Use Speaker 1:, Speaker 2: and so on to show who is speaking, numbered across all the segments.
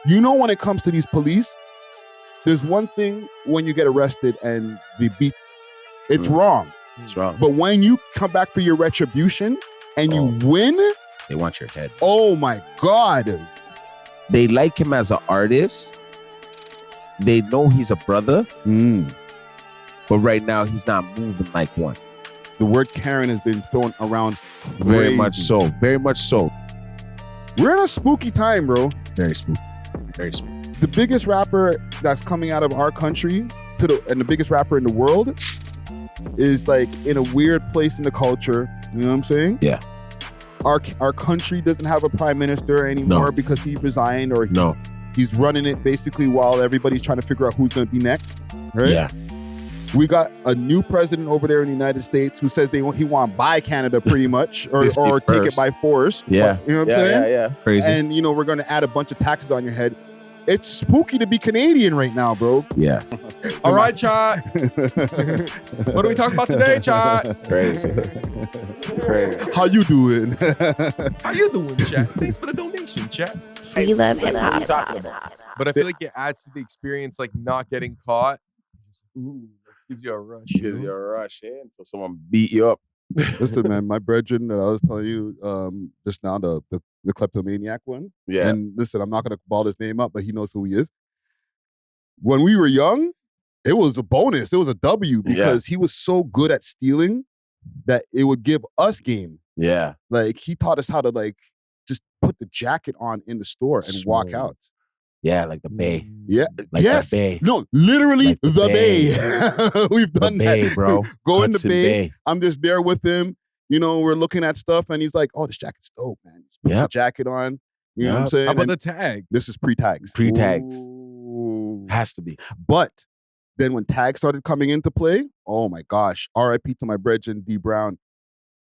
Speaker 1: You know, when it comes to these police, there's one thing when you get arrested and they beat, it's wrong.
Speaker 2: It's wrong.
Speaker 1: But when you come back for your retribution and you win,
Speaker 2: they want your head.
Speaker 1: Oh my God.
Speaker 2: They like him as an artist. They know he's a brother. But right now, he's not moving like one.
Speaker 1: The word Karen has been thrown around crazy.
Speaker 2: Very much so. Very much so.
Speaker 1: We're in a spooky time, bro.
Speaker 2: Very spooky. Very spooky.
Speaker 1: The biggest rapper that's coming out of our country and the biggest rapper in the world is like in a weird place in the culture. You know what I'm saying?
Speaker 2: Yeah.
Speaker 1: Our country doesn't have a prime minister anymore because he resigned or he's running it basically while everybody's trying to figure out who's going to be next. Right?
Speaker 2: Yeah.
Speaker 1: We got a new president over there in the United States who says he want to buy Canada pretty much or take it by force.
Speaker 2: Yeah.
Speaker 1: You know what I'm saying?
Speaker 2: Yeah. Crazy.
Speaker 1: And, you know, we're going to add a bunch of taxes on your head. It's spooky to be Canadian right now, bro.
Speaker 2: Yeah.
Speaker 3: All right, chat. What are we talking about today, chat?
Speaker 2: Crazy.
Speaker 1: How you doing?
Speaker 3: How you doing, chat? Thanks for the donation, chat.
Speaker 4: We love hip hop.
Speaker 3: But I feel like it adds to the experience, like not getting caught. Just, gives you a rush.
Speaker 2: Gives you a rush, until someone beat you up.
Speaker 1: Listen, man, my brethren that I was telling you just now, the kleptomaniac one.
Speaker 2: Yeah.
Speaker 1: And listen, I'm not going to ball his name up, but he knows who he is. When we were young, it was a bonus. It was a W because he was so good at stealing that it would give us game.
Speaker 2: Yeah.
Speaker 1: Like, he taught us how to, like, just put the jacket on in the store and walk out.
Speaker 2: Yeah, like the Bay.
Speaker 1: Yeah.
Speaker 2: Like
Speaker 1: yes.
Speaker 2: the Bay.
Speaker 1: No, literally
Speaker 2: like
Speaker 1: the Bay. We've done
Speaker 2: the Bay,
Speaker 1: that.
Speaker 2: Bro.
Speaker 1: Go in the
Speaker 2: Hudson
Speaker 1: Bay. I'm just there with him. You know, we're looking at stuff and he's like, oh, this jacket's dope, man. Just put the jacket on. You know what I'm saying?
Speaker 3: How about the tag?
Speaker 1: This is pre-tags.
Speaker 2: Pre-tags. Has to be.
Speaker 1: But then when tags started coming into play, oh my gosh, RIP to my brethren, D Brown.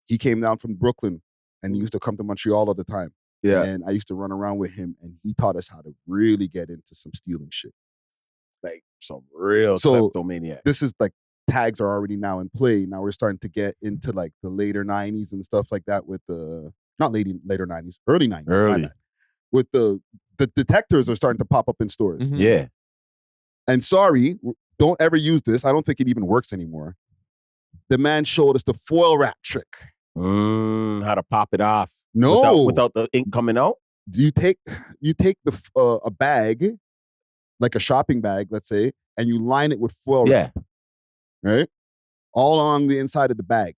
Speaker 1: He came down from Brooklyn and he used to come to Montreal all the time.
Speaker 2: Yeah.
Speaker 1: And I used to run around with him and he taught us how to really get into some stealing shit.
Speaker 2: Like some real kleptomaniac.
Speaker 1: This is like tags are already now in play. Now we're starting to get into like the later 90s and stuff like that with the, not later 90s, early 90s.
Speaker 2: Early.
Speaker 1: With the detectors are starting to pop up in stores.
Speaker 2: Mm-hmm. Yeah.
Speaker 1: And sorry, don't ever use this. I don't think it even works anymore. The man showed us the foil wrap trick.
Speaker 2: How to pop it off.
Speaker 1: No.
Speaker 2: Without the ink coming out?
Speaker 1: You take the a bag, like a shopping bag, let's say, and you line it with foil wrap. Right? All along the inside of the bag.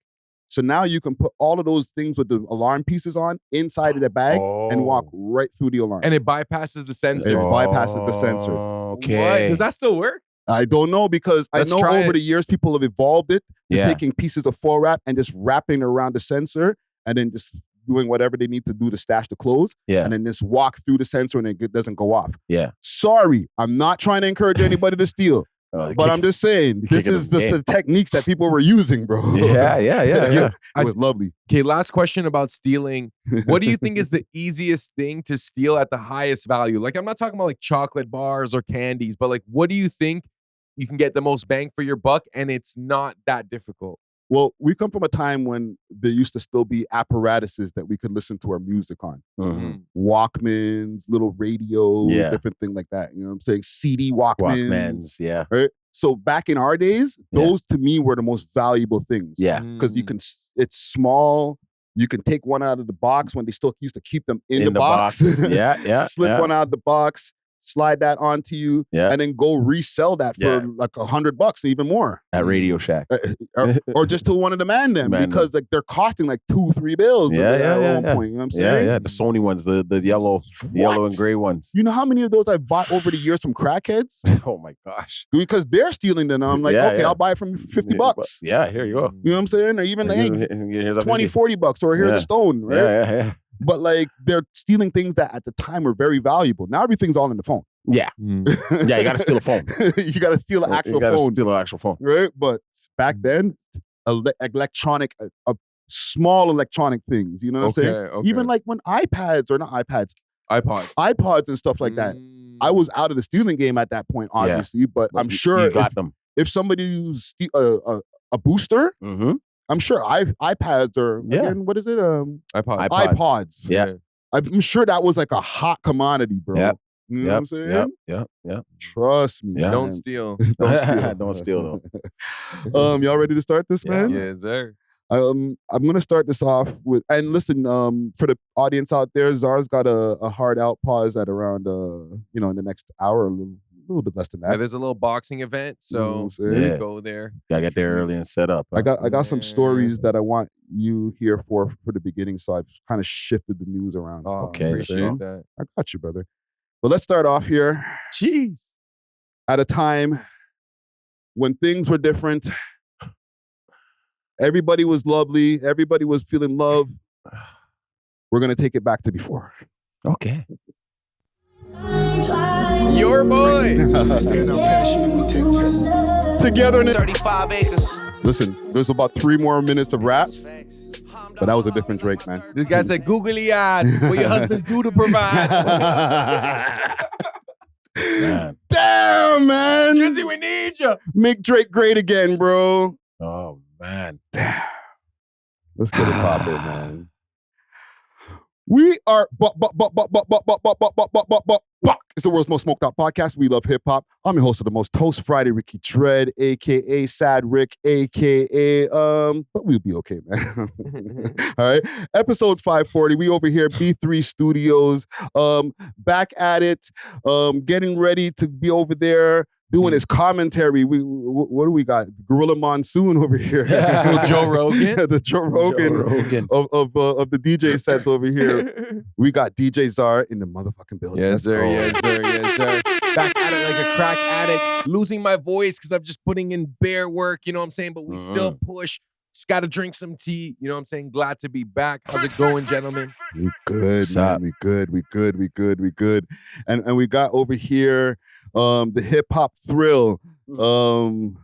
Speaker 1: So now you can put all of those things with the alarm pieces on inside of the bag and walk right through the alarm.
Speaker 3: And it bypasses the sensors.
Speaker 1: It bypasses the sensors.
Speaker 2: Okay.
Speaker 3: What? Does that still work?
Speaker 1: I don't know because
Speaker 3: Let's
Speaker 1: I know
Speaker 3: try
Speaker 1: over
Speaker 3: it.
Speaker 1: the years people have evolved it to
Speaker 2: Yeah.
Speaker 1: taking pieces of foil wrap and just wrapping around the sensor and then just doing whatever they need to do to stash the clothes.
Speaker 2: Yeah.
Speaker 1: And then just walk through the sensor and it doesn't go off.
Speaker 2: Yeah.
Speaker 1: Sorry, I'm not trying to encourage anybody to steal. But I'm just saying, this is the techniques that people were using, bro.
Speaker 2: Yeah.
Speaker 1: It was lovely.
Speaker 3: Okay, last question about stealing. What do you think is the easiest thing to steal at the highest value? Like, I'm not talking about like chocolate bars or candies, but like, what do you think you can get the most bang for your buck and it's not that difficult?
Speaker 1: Well, we come from a time when there used to still be apparatuses that we could listen to our music on.
Speaker 2: Mm-hmm.
Speaker 1: Walkmans, little radios, different thing like that. You know what I'm saying? CD Walkmans.
Speaker 2: Yeah.
Speaker 1: Right? So back in our days, those to me were the most valuable things.
Speaker 2: Yeah.
Speaker 1: Because it's small. You can take one out of the box when they still used to keep them in the box.
Speaker 2: Yeah.
Speaker 1: Slip one out of the box, slide that onto you, and then go resell that for like $100, even more.
Speaker 2: At Radio Shack.
Speaker 1: or just to one of the man them because like they're costing like $2-3 bills at one point. You know what I'm saying?
Speaker 2: Yeah. The Sony ones, the yellow and gray ones.
Speaker 1: You know how many of those I've bought over the years from crackheads?
Speaker 2: Oh my gosh.
Speaker 1: Because they're stealing them. I'm like, okay, I'll buy it from $50.
Speaker 2: Yeah, here you go.
Speaker 1: You know what I'm saying? Or even like, $20, $40, or here's a stone, right?
Speaker 2: Yeah.
Speaker 1: But like they're stealing things that at the time were very valuable. Now everything's all in the phone.
Speaker 2: Yeah. Yeah, you got to steal a phone.
Speaker 1: You got to steal an actual phone.
Speaker 2: You got to steal an actual phone.
Speaker 1: Right? But back then, electronic, small electronic things, you know what I'm saying?
Speaker 3: Okay.
Speaker 1: Even like when iPads and stuff like that. I was out of the stealing game at that point, obviously, but I'm sure
Speaker 2: you got them.
Speaker 1: If somebody used a booster, I'm sure iPads are, again, what is it?
Speaker 3: iPods.
Speaker 1: iPods.
Speaker 2: Yeah.
Speaker 1: I'm sure that was like a hot commodity, bro.
Speaker 2: Yeah.
Speaker 1: You know what I'm saying?
Speaker 2: Yep.
Speaker 1: Trust me.
Speaker 2: Yeah.
Speaker 3: Don't steal.
Speaker 1: Don't steal.
Speaker 2: Don't steal though.
Speaker 1: Y'all ready to start this, man?
Speaker 3: Yes, sir.
Speaker 1: I'm gonna start this off with, and listen, for the audience out there, Czar's got a hard out pause at around in the next hour, a little bit less than that.
Speaker 3: Yeah, there's a little boxing event, so
Speaker 2: Yeah.
Speaker 3: go there.
Speaker 2: Gotta get there early and set up.
Speaker 1: I got some stories that I want you here for the beginning, so I've kind of shifted the news around.
Speaker 3: Oh,
Speaker 2: Okay,
Speaker 3: appreciate that.
Speaker 1: I got you, brother. But let's start off here.
Speaker 3: Jeez.
Speaker 1: At a time when things were different, everybody was lovely, everybody was feeling love. We're gonna take it back to before.
Speaker 2: Okay.
Speaker 3: Your boy.
Speaker 1: Together in
Speaker 4: 35 acres.
Speaker 1: Listen, there's about 3 more minutes of raps, but that was a different Drake, man.
Speaker 3: This guy said, googly eyed, what your husbands do to provide.
Speaker 2: Man.
Speaker 1: Damn, man.
Speaker 3: Drizzy, we need you.
Speaker 1: Make Drake great again, bro.
Speaker 2: Oh man.
Speaker 1: Let's get it poppin', man. We are it's the world's most smoked out podcast. We love hip hop. I'm your host of the most Toast Friday, Ricky Dread, aka Sad Rick, aka but we'll be okay, man. All right. Episode 540. We over here, B3 Studios. Back at it. Getting ready to be over there. Doing his commentary. What do we got? Gorilla Monsoon over here.
Speaker 3: Joe Rogan.
Speaker 1: The Joe Rogan of the DJ sets over here. We got DJ Czar in the motherfucking building.
Speaker 3: Yes,
Speaker 1: Let's
Speaker 3: sir.
Speaker 1: go.
Speaker 3: Yes, sir. Yes, sir. Back at it like a crack addict. Losing my voice because I'm just putting in bare work. You know what I'm saying? But we still push. Just got to drink some tea. You know what I'm saying? Glad to be back. How's it going, gentlemen?
Speaker 1: We good, man. We good. And we got over here the hip hop thrill. You know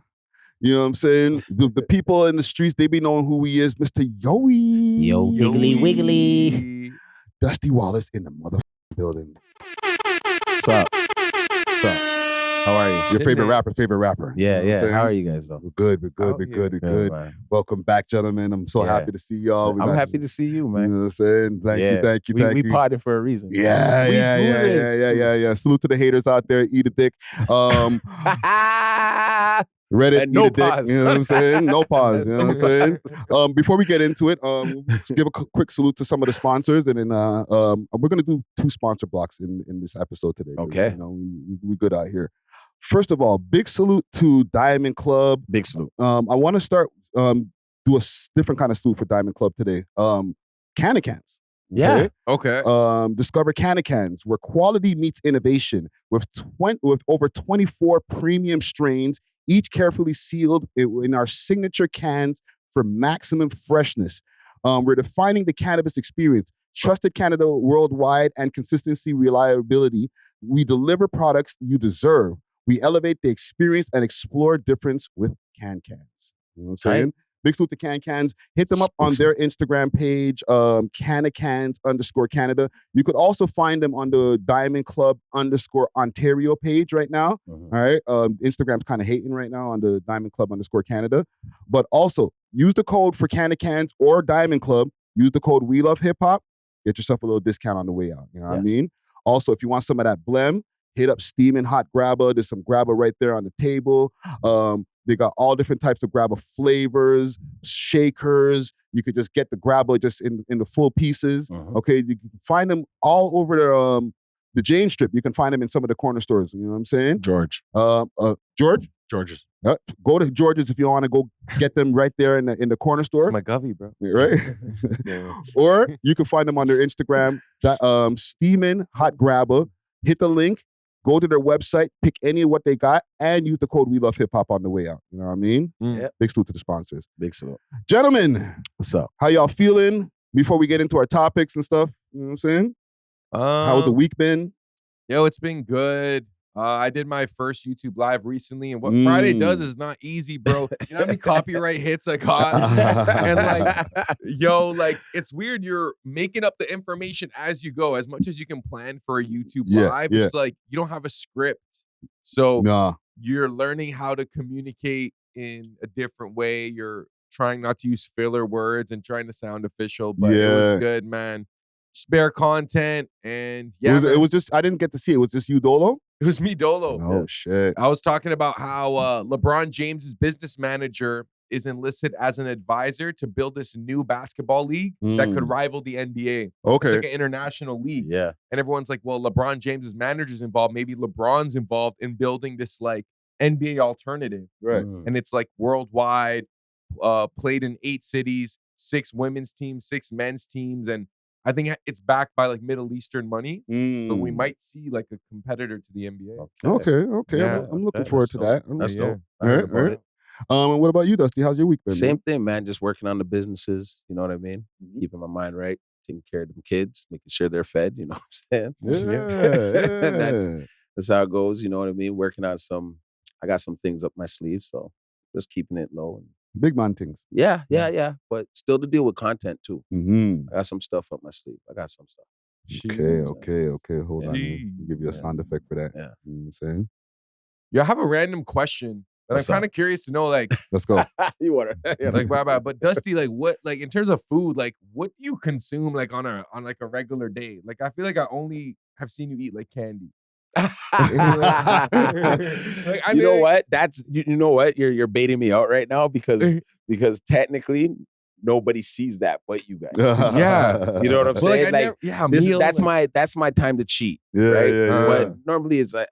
Speaker 1: what I'm saying? The people in the streets, they be knowing who he is, Mr. Yoey.
Speaker 2: Yo, wiggly wiggly.
Speaker 1: Dusty Wallace in the motherfucking building.
Speaker 2: What's up? How are you?
Speaker 1: Your favorite rapper.
Speaker 2: Yeah,
Speaker 1: You know what I'm saying?
Speaker 2: How are you guys though?
Speaker 1: We're good. We're good.
Speaker 2: Man.
Speaker 1: Welcome back, gentlemen. I'm so happy to see y'all.
Speaker 2: I'm happy to see you,
Speaker 1: You
Speaker 2: man.
Speaker 1: know what I'm saying? Thank you.
Speaker 2: We parted for a reason.
Speaker 1: Yeah. Salute to the haters out there. Eat a dick. Reddit,
Speaker 2: And no
Speaker 1: eat a dick.
Speaker 2: pause.
Speaker 1: You know what I'm saying? No pause. You know what I'm saying? Before we get into it, just give a quick salute to some of the sponsors, and then we're gonna do 2 sponsor blocks in this episode today.
Speaker 2: Okay.
Speaker 1: You know, we good out here. First of all, big salute to Diamond Club.
Speaker 2: Big salute.
Speaker 1: I want to start do a different kind of salute for Diamond Club today. Canna-Cans.
Speaker 2: Yeah.
Speaker 3: Okay.
Speaker 1: Discover Canna-Cans, where quality meets innovation, with over 24 premium strains, each carefully sealed in our signature cans for maximum freshness. We're defining the cannabis experience. Trusted Canada worldwide and consistency, reliability. We deliver products you deserve. We elevate the experience and explore difference with Can-Cans. You know what I'm saying?
Speaker 2: Right.
Speaker 1: Big salute to Can-Cans. Hit them up on their Instagram page, Canna-Cans_Canada. You could also find them on the Diamond Club _Ontario page right now. All right. Instagram's kind of hating right now on the Diamond Club _Canada. But also, use the code for Canna-Cans or Diamond Club. Use the code We Love Hip Hop. Get yourself a little discount on the way out. You know what I mean? Also, if you want some of that blem, hit up Steamin' Hot Grabba. There's some Grabba right there on the table. They got all different types of Grabba flavors, shakers. You could just get the Grabba just in the full pieces. Okay, you can find them all over the Jane Strip. You can find them in some of the corner stores. You know what I'm saying?
Speaker 2: George.
Speaker 1: George's. Go to George's if you want to go get them right there in the corner store.
Speaker 3: It's my govy, bro.
Speaker 1: Right? Or you can find them on their Instagram, Steamin' Hot Grabba. Hit the link. Go to their website, pick any of what they got, and use the code We Love Hip Hop on the way out. You know what I mean?
Speaker 2: Yep.
Speaker 1: Big salute to the sponsors.
Speaker 2: Big salute.
Speaker 1: Gentlemen,
Speaker 2: What's up?
Speaker 1: how y'all feeling before we get into our topics and stuff? You know what I'm saying? How's the week been?
Speaker 3: Yo, it's been good. I did my first YouTube live recently, and what Friday does is not easy, bro. You know how many copyright hits I got? And it's weird. You're making up the information as you go. As much as you can plan for a YouTube live, it's like you don't have a script. So you're learning how to communicate in a different way. You're trying not to use filler words and trying to sound official, but it was good, man. spare content, and
Speaker 1: it was just, I didn't get to see it. It was just you, Dolo?
Speaker 3: It was me, Dolo.
Speaker 1: Oh, shit.
Speaker 3: I was talking about how LeBron James's business manager is enlisted as an advisor to build this new basketball league that could rival the NBA.
Speaker 1: Okay.
Speaker 3: It's like an international league.
Speaker 2: Yeah.
Speaker 3: And everyone's like, well, LeBron James's manager's involved. Maybe LeBron's involved in building this like NBA alternative.
Speaker 1: Right.
Speaker 3: And it's like worldwide, played in 8 cities, 6 women's teams, 6 men's teams. And I think it's backed by like Middle Eastern money. So we might see like a competitor to the NBA.
Speaker 1: Okay.
Speaker 3: Yeah.
Speaker 1: I'm looking forward to that.
Speaker 2: That's dope.
Speaker 1: All right. And what about you, Dusty? How's your week been?
Speaker 2: Same thing, man. Just working on the businesses. You know what I mean? Keeping my mind right, taking care of them kids, making sure they're fed. You know what I'm saying?
Speaker 1: Yeah.
Speaker 2: That's how it goes. You know what I mean? Working on I got some things up my sleeve, so just keeping it low.
Speaker 1: Big man things.
Speaker 2: Yeah. But still to deal with content too.
Speaker 1: Mm-hmm.
Speaker 2: I got some stuff up my sleeve. I got some stuff.
Speaker 1: Okay. Hold on. I'll give you a sound effect for that.
Speaker 2: Yeah.
Speaker 1: You know what I'm saying?
Speaker 3: Yeah, I have a random question that I'm kind of curious to know. Like,
Speaker 1: let's go.
Speaker 2: You want to?
Speaker 3: Like, but Dusty, like, what, like, in terms of food, like, what do you consume, like, on like a regular day? Like, I feel like I only have seen you eat like candy.
Speaker 2: Like, you know what? That's you know what? You're baiting me out right now because technically nobody sees that but you guys.
Speaker 3: Yeah,
Speaker 2: you know what I'm saying?
Speaker 3: Like,
Speaker 2: that's my time to cheat.
Speaker 1: Yeah,
Speaker 2: right?
Speaker 1: yeah.
Speaker 2: But normally it's like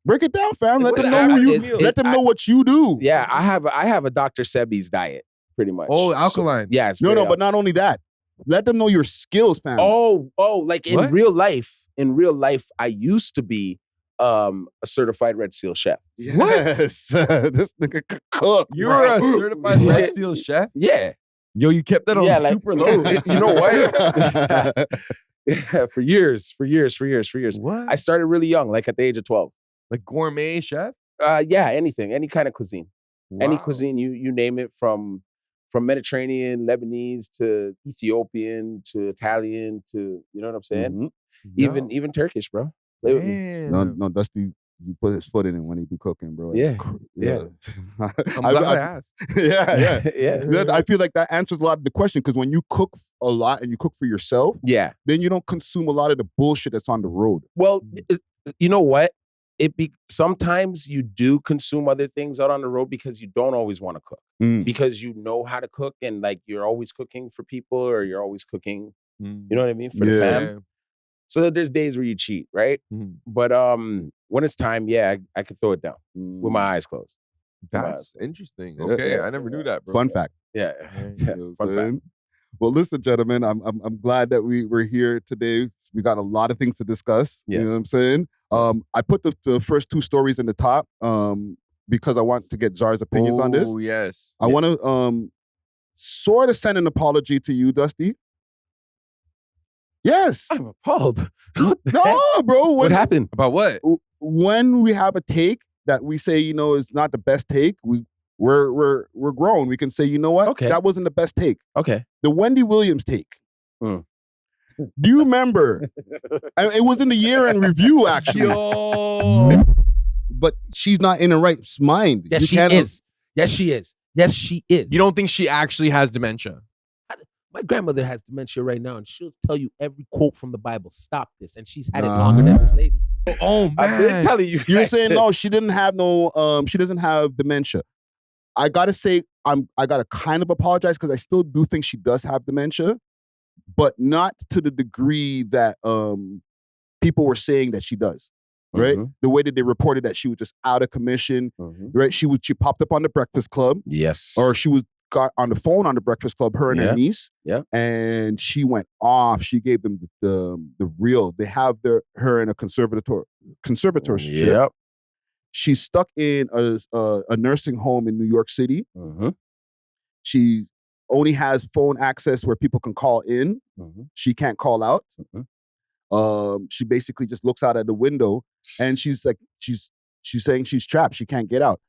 Speaker 1: break it down, fam. Let them know who you. Let them know what you do.
Speaker 2: Yeah, I have a Dr. Sebi's diet, pretty much.
Speaker 3: Oh, alkaline.
Speaker 2: So, yeah, it's
Speaker 1: but not only that. Let them know your skills, fam.
Speaker 2: Oh, like in real life. In real life, I used to be a certified Red Seal chef.
Speaker 1: Yes. What? This nigga could cook.
Speaker 3: You were a certified Red Seal chef?
Speaker 2: Yeah.
Speaker 3: Yo, you kept that on super low.
Speaker 2: You know what? Yeah, for years.
Speaker 3: What?
Speaker 2: I started really young, like at the age of 12.
Speaker 3: Like gourmet chef?
Speaker 2: Yeah, anything, any kind of cuisine.
Speaker 3: Wow.
Speaker 2: Any cuisine, you name it, from Mediterranean, Lebanese to Ethiopian to Italian to, you know what I'm saying?
Speaker 1: Mm-hmm.
Speaker 2: Even Turkish, bro.
Speaker 1: No, Dusty, you put his foot in it when he be cooking, bro.
Speaker 2: Yeah.
Speaker 3: I'm glad I asked.
Speaker 2: Yeah.
Speaker 1: I feel like that answers a lot of the question, because when you cook a lot and you cook for yourself,
Speaker 2: yeah,
Speaker 1: then you don't consume a lot of the bullshit that's on the road.
Speaker 2: Well, you know what? Sometimes you do consume other things out on the road because you don't always want to cook. Because you know how to cook, and like you're always cooking for people, or you're always cooking, you know what I mean, for the fam. So there's days where you cheat, right? But when it's time, I can throw it down with my eyes closed.
Speaker 3: That's interesting. Okay, I never knew that, bro.
Speaker 1: Fun fact.
Speaker 2: Yeah.
Speaker 1: Fun fact. Well, listen, gentlemen, I'm glad that we're here today. We got a lot of things to discuss.
Speaker 2: Yes.
Speaker 1: You know what I'm saying? I put the first 2 stories in the top because I want to get Czar's opinions on this.
Speaker 3: Oh, yes.
Speaker 1: I want to sort of send an apology to you, Dusty. Yes.
Speaker 2: I'm appalled.
Speaker 1: No, bro.
Speaker 2: What happened?
Speaker 3: About what?
Speaker 1: When we have a take that we say, is not the best take, we're grown. We can say, you know what?
Speaker 2: Okay.
Speaker 1: That wasn't the best take.
Speaker 2: Okay.
Speaker 1: The Wendy Williams take. Do you remember? It was in the year-end review, actually.
Speaker 3: Yo.
Speaker 1: But she's not in her right mind.
Speaker 2: Yes, she is. Yes, she is. Yes, she is.
Speaker 3: You don't think she actually has dementia?
Speaker 2: My grandmother has dementia right now, and she'll tell you every quote from the Bible. Stop this. And she's had it longer than this lady.
Speaker 3: Oh, man.
Speaker 2: I've been telling you.
Speaker 1: You're saying, no, she didn't have she doesn't have dementia. I gotta say, I gotta kind of apologize, because I still do think she does have dementia, but not to the degree that people were saying that she does. Right? The way that they reported that she was just out of commission, right? She popped up on the Breakfast Club.
Speaker 2: Yes.
Speaker 1: Or she got on the phone on the Breakfast Club, her and her niece.
Speaker 2: Yeah.
Speaker 1: And she went off. She gave them the real. They have her in a conservatorship.
Speaker 2: Yep.
Speaker 1: She's stuck in a nursing home in New York City. She only has phone access where people can call in. She can't call out. She basically just looks out at the window, and she's like, she's saying she's trapped. She can't get out.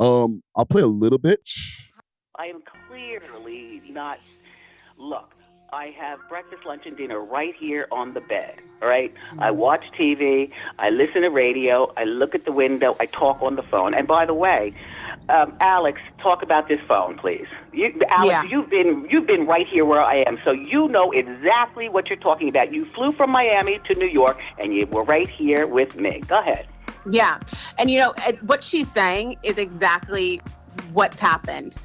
Speaker 1: I'll play a little bit.
Speaker 4: I am clearly not. Look, I have breakfast, lunch, and dinner right here on the bed, all right? I watch TV, I listen to radio, I look at the window, I talk on the phone. And by the way, Alex, talk about this phone, please. Alex, you've been right here where I am, so you know exactly what you're talking about. You flew from Miami to New York, and you were right here with me. Go ahead.
Speaker 5: Yeah, and what she's saying is exactly what's happened.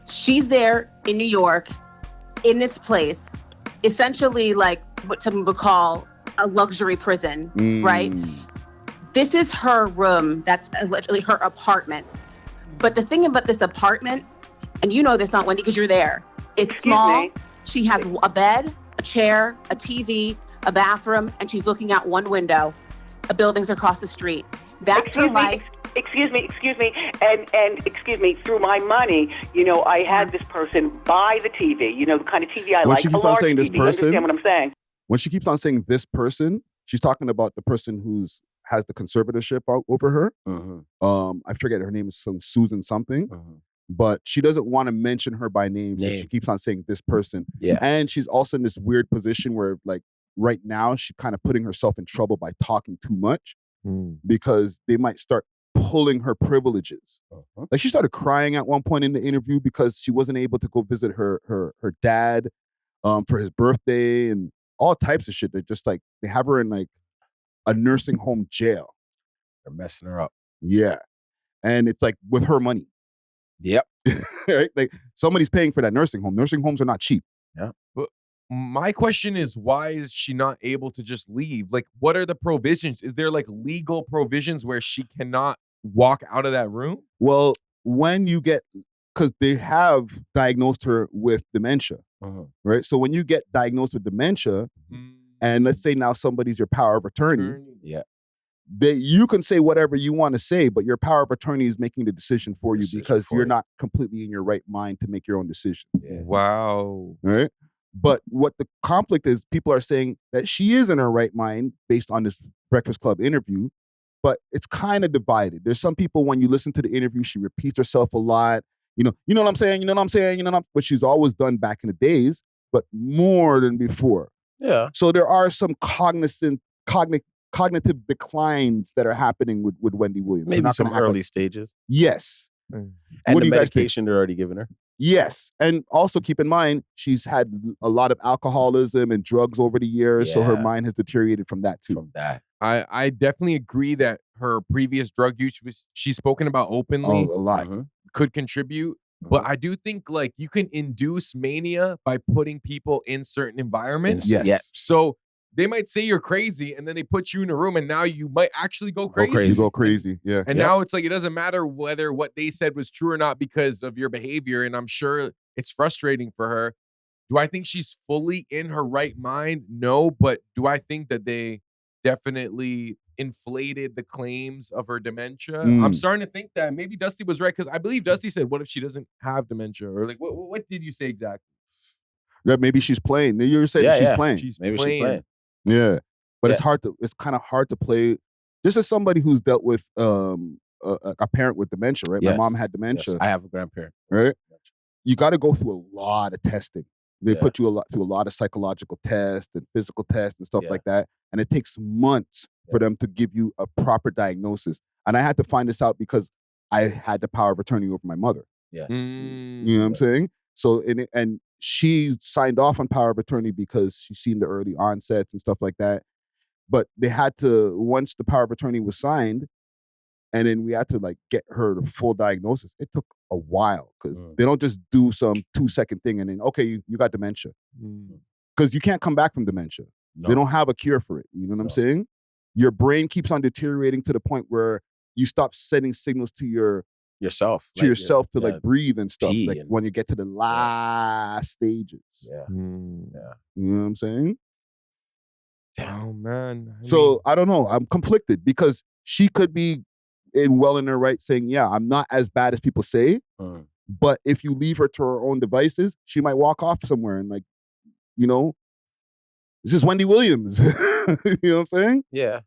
Speaker 5: She's there in New York, in this place, essentially like what some would call a luxury prison, right? This is her room. That's literally her apartment. But the thing about this apartment, and you know this, not Wendy, because you're there, it's small. She has a bed, a chair, a TV, a bathroom, and she's looking out one window. The buildings across the street. That's her life.
Speaker 4: Excuse me, and excuse me, through my money, I had this person buy the TV, the kind of TV I like.
Speaker 1: She keeps on saying this person,
Speaker 4: you understand what I'm saying?
Speaker 1: When she keeps on saying this person, she's talking about the person who's has the conservatorship over her. I forget her name is some Susan something, but she doesn't want to mention her by name, so she keeps on saying this person.
Speaker 2: Yeah,
Speaker 1: and she's also in this weird position where, like, right now she's kind of putting herself in trouble by talking too much because they might start pulling her privileges. Like, she started crying at one point in the interview because she wasn't able to go visit her dad for his birthday and all types of shit. They're just like, they have her in like a nursing home jail.
Speaker 2: They're messing her up.
Speaker 1: Yeah. And it's like with her money.
Speaker 2: Yep.
Speaker 1: Right? Like, somebody's paying for that nursing home. Nursing homes are not cheap.
Speaker 2: Yeah.
Speaker 3: But my question is, why is she not able to just leave? Like, what are the provisions? Is there like legal provisions where she cannot walk out of that room?
Speaker 1: Well, when you get, because they have diagnosed her with dementia, right? So when you get diagnosed with dementia, and let's say now somebody's your power of attorney, you can say whatever you want to say, but your power of attorney is making the decision for you because you're not completely in your right mind to make your own decision.
Speaker 3: Wow.
Speaker 1: Right? But what the conflict is, people are saying that she is in her right mind based on this Breakfast Club interview, but it's kind of divided. There's some people, when you listen to the interview, she repeats herself a lot. You know what I'm saying? You know what I'm saying? You know what I'm, but she's always done back in the days, but more than before.
Speaker 2: Yeah.
Speaker 1: So there are some cognitive declines that are happening with Wendy Williams.
Speaker 2: Maybe some early stages.
Speaker 1: Yes.
Speaker 2: And
Speaker 1: what
Speaker 2: the
Speaker 1: do you guys think?
Speaker 2: medication they're already giving her.
Speaker 1: Yes. And also keep in mind, she's had a lot of alcoholism and drugs over the years, so her mind has deteriorated from that too.
Speaker 3: I definitely agree that her previous drug use, she's spoken about openly,
Speaker 1: a lot,
Speaker 3: could contribute. But I do think, like, you can induce mania by putting people in certain environments.
Speaker 1: Yes.
Speaker 3: So they might say you're crazy, and then they put you in a room, and now you might actually go crazy.
Speaker 1: You go crazy, yeah.
Speaker 3: And now it's like, it doesn't matter whether what they said was true or not because of your behavior, and I'm sure it's frustrating for her. Do I think she's fully in her right mind? No, but do I think that they definitely inflated the claims of her dementia? I'm starting to think that maybe Dusty was right, because I believe Dusty said, what if she doesn't have dementia? Or like, what did you say exactly?
Speaker 1: That maybe she's playing. You're saying she's playing.
Speaker 3: She's
Speaker 1: playing. Yeah. But it's kind of hard to play. This is somebody who's dealt with a parent with dementia, right? My mom had dementia.
Speaker 2: Yes. I have a grandparent.
Speaker 1: Right? You got to go through a lot of testing. They put you through a lot of psychological tests and physical tests and stuff like that. And it takes months for them to give you a proper diagnosis. And I had to find this out because I had the power of attorney over my mother.
Speaker 2: Yes.
Speaker 1: You know what I'm saying? So, and she signed off on power of attorney because she's seen the early onsets and stuff like that. But they had to, once the power of attorney was signed, and then we had to like get her the full diagnosis. It took a while because they don't just do some 2-second thing and then, okay, you got dementia. Because you can't come back from dementia. No. They don't have a cure for it. You know what I'm saying? Your brain keeps on deteriorating to the point where you stop sending signals to yourself to like breathe and stuff. Like when you get to the last stages.
Speaker 2: Yeah.
Speaker 1: You know what I'm saying?
Speaker 3: Oh man.
Speaker 1: I don't know. I'm conflicted because she could be well in her right saying, yeah, I'm not as bad as people say. But if you leave her to her own devices, she might walk off somewhere and like, you know, this is Wendy Williams. You know what I'm saying?
Speaker 2: Yeah.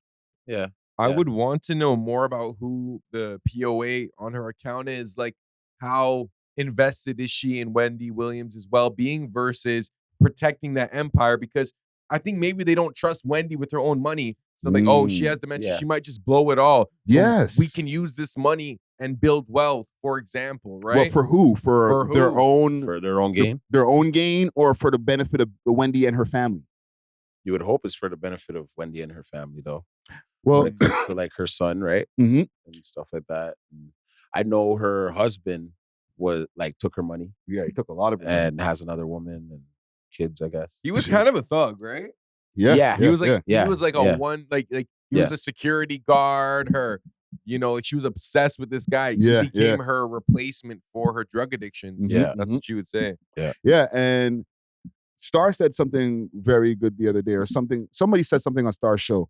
Speaker 2: Yeah.
Speaker 3: I would want to know more about who the POA on her account is. Like, how invested is she in Wendy Williams' well-being versus protecting that empire because I think maybe they don't trust Wendy with her own money. So like, oh, she has dementia. She might just blow it all.
Speaker 1: Yes.
Speaker 3: We can use this money and build wealth, for example, right?
Speaker 1: Well, for who? For their own...
Speaker 2: For their own gain?
Speaker 1: Their own gain or for the benefit of Wendy and her family?
Speaker 2: You would hope it's for the benefit of Wendy and her family, though.
Speaker 1: Well,
Speaker 2: so like her son, right?
Speaker 1: Mm-hmm.
Speaker 2: And stuff like that. And I know her husband was like took her money.
Speaker 1: Yeah, he took a lot of it.
Speaker 2: And has another woman and kids, I guess.
Speaker 3: He was kind of a thug, right?
Speaker 1: Yeah.
Speaker 3: He was like he was like a one like he was a security guard. Her, you know, like she was obsessed with this guy. He became her replacement for her drug addictions.
Speaker 1: Yeah.
Speaker 3: That's what she would say.
Speaker 2: Yeah.
Speaker 1: Yeah. And Star said something very good the other day, or something. Somebody said something on Star's show.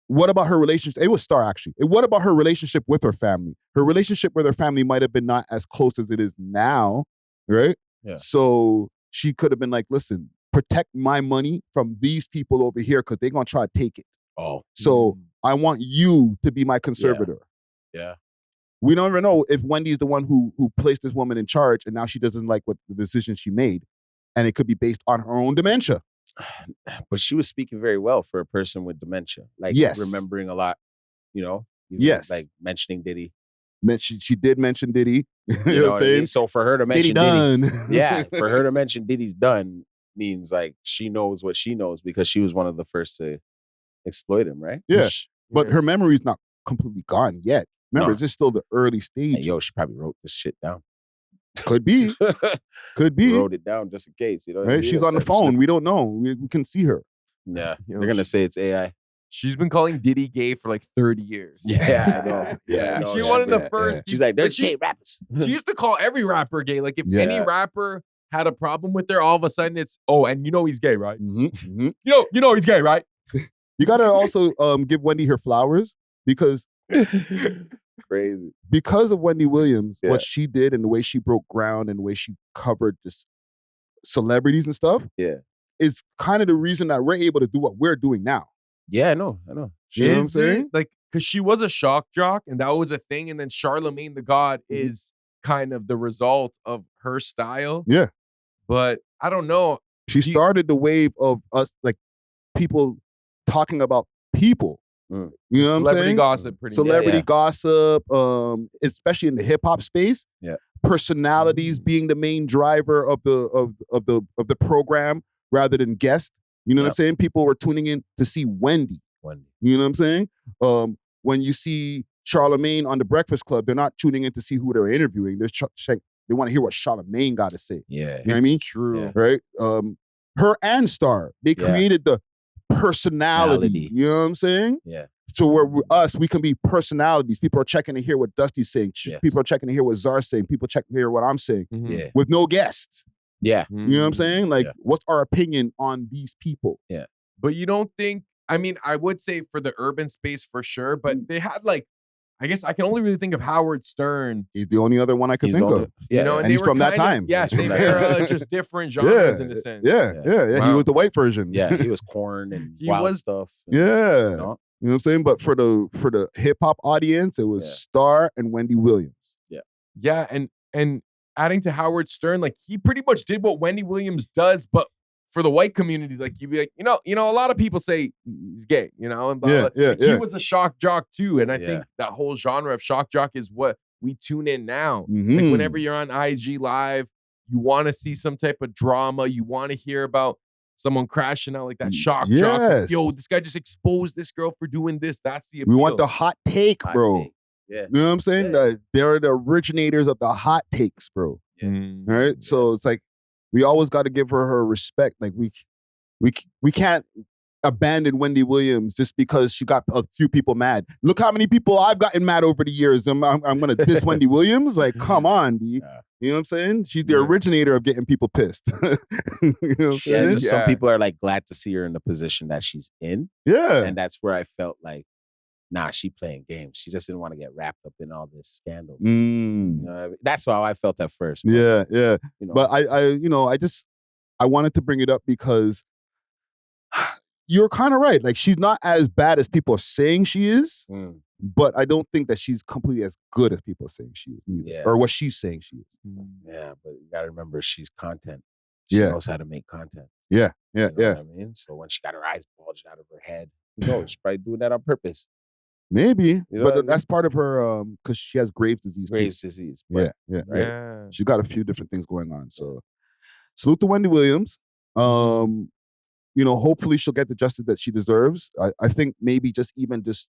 Speaker 1: What about her relationship? It was Star, actually. What about her relationship with her family? Her relationship with her family might have been not as close as it is now, right?
Speaker 2: Yeah.
Speaker 1: So she could have been like, listen, protect my money from these people over here because they're going to try to take it.
Speaker 2: Oh.
Speaker 1: So I want you to be my conservator.
Speaker 2: Yeah.
Speaker 1: We don't even know if Wendy's the one who placed this woman in charge and now she doesn't like what the decision she made. And it could be based on her own dementia.
Speaker 2: But she was speaking very well for a person with dementia. Like remembering a lot, you know? Like mentioning Diddy.
Speaker 1: She did mention Diddy. You know what I'm saying?
Speaker 2: I mean? So for her to mention
Speaker 1: Diddy
Speaker 2: done. For her to mention Diddy's done means like she knows what she knows because she was one of the first to exploit him, right?
Speaker 1: Yeah. But her memory's not completely gone yet. Remember, it's just still the early stage.
Speaker 2: Hey, she probably wrote this shit down.
Speaker 1: Could be. Could be.
Speaker 2: Wrote it down just in case. You know,
Speaker 1: right? She's on the phone. We don't know. We can see her.
Speaker 2: Yeah. They're going to say it's AI.
Speaker 3: She's been calling Diddy gay for like 30 years.
Speaker 2: Yeah, I know.
Speaker 3: Yeah. She one of the first.
Speaker 2: She's like, there's gay rappers.
Speaker 3: She used to call every rapper gay. Like if any rapper had a problem with her, all of a sudden it's, oh, and you know he's gay, right?
Speaker 1: Mm-hmm.
Speaker 3: You know he's gay, right?
Speaker 1: You got to also give Wendy her flowers because...
Speaker 2: Crazy.
Speaker 1: Because of Wendy Williams, what she did and the way she broke ground and the way she covered just celebrities and stuff, is kind of the reason that we're able to do what we're doing now.
Speaker 2: Yeah, I know.
Speaker 1: You know what I'm saying?
Speaker 3: Like, because she was a shock jock and that was a thing. And then Charlemagne the God is kind of the result of her style.
Speaker 1: Yeah.
Speaker 3: But I don't know.
Speaker 1: She started the wave of us, like, people talking about people. You know what I'm saying? Celebrity gossip, especially in the hip hop space.
Speaker 2: Yeah.
Speaker 1: Personalities being the main driver of the program rather than guests. You know what I'm saying? People were tuning in to see Wendy. You know what I'm saying? When you see Charlemagne on the Breakfast Club, they're not tuning in to see who they're interviewing. They want to hear what Charlemagne got to say.
Speaker 2: Yeah.
Speaker 1: You know what I mean?
Speaker 3: True.
Speaker 1: Right? Her and Star, they created the personality. You know what I'm saying?
Speaker 2: Yeah.
Speaker 1: So we can be personalities. People are checking to hear what Dusty's saying. People are checking to hear what Czar's saying. People check to hear what I'm saying.
Speaker 2: Yeah.
Speaker 1: With no guests.
Speaker 2: Yeah.
Speaker 1: You know what I'm saying? Like, what's our opinion on these people?
Speaker 2: Yeah.
Speaker 3: But you don't think, I mean, I would say for the urban space for sure, but they had like, I guess I can only really think of Howard Stern.
Speaker 1: He's the only other one I could think of.
Speaker 3: Yeah. You know,
Speaker 1: and he's from that time.
Speaker 3: Same era, just different genres in a sense.
Speaker 1: Yeah. Wow. He was the white version.
Speaker 2: Yeah, he was Corn and Wild stuff.
Speaker 1: And, you know what I'm saying? But for the hip hop audience, it was Star and Wendy Williams.
Speaker 3: Yeah. Yeah, and adding to Howard Stern, like he pretty much did what Wendy Williams does, but for the white community, like you'd be like, you know, a lot of people say he's gay, you know, and blah, blah. He was a shock jock too, and I think that whole genre of shock jock is what we tune in now. Like whenever you're on IG Live, you want to see some type of drama, you want to hear about someone crashing out like that shock jock. Like, yo, this guy just exposed this girl for doing this. That's the appeal.
Speaker 1: We want the hot take, bro.
Speaker 2: Yeah.
Speaker 1: You know what I'm saying? They're the originators of the hot takes, bro. Right? So it's like, we always got to give her respect. Like we can't abandon Wendy Williams just because she got a few people mad. Look how many people I've gotten mad over the years. I'm gonna diss Wendy Williams. Like, come on, B. You know what I'm saying? She's the originator of getting people pissed. You know what I'm saying?
Speaker 2: Some people are like glad to see her in the position that she's in.
Speaker 1: Yeah.
Speaker 2: And that's where I felt like, nah, she playing games. She just didn't want to get wrapped up in all this scandals. You know what I mean? That's how I felt at first. But,
Speaker 1: yeah.
Speaker 2: You know.
Speaker 1: But I wanted to bring it up because you're kind of right. Like, she's not as bad as people are saying she is, but I don't think that she's completely as good as people are saying she is either, or what she's saying she is.
Speaker 2: Yeah, but you gotta remember, she's content. She knows how to make content.
Speaker 1: Yeah.
Speaker 2: You know what I mean? So when she got her eyes bulged out of her head, who knows? She's probably doing that on purpose.
Speaker 1: Maybe,
Speaker 2: You know
Speaker 1: but
Speaker 2: what I
Speaker 1: that's part of her because she has Graves' disease.
Speaker 2: Graves' disease. But,
Speaker 1: Yeah. She got a few different things going on. So salute to Wendy Williams. Hopefully she'll get the justice that she deserves. I think maybe just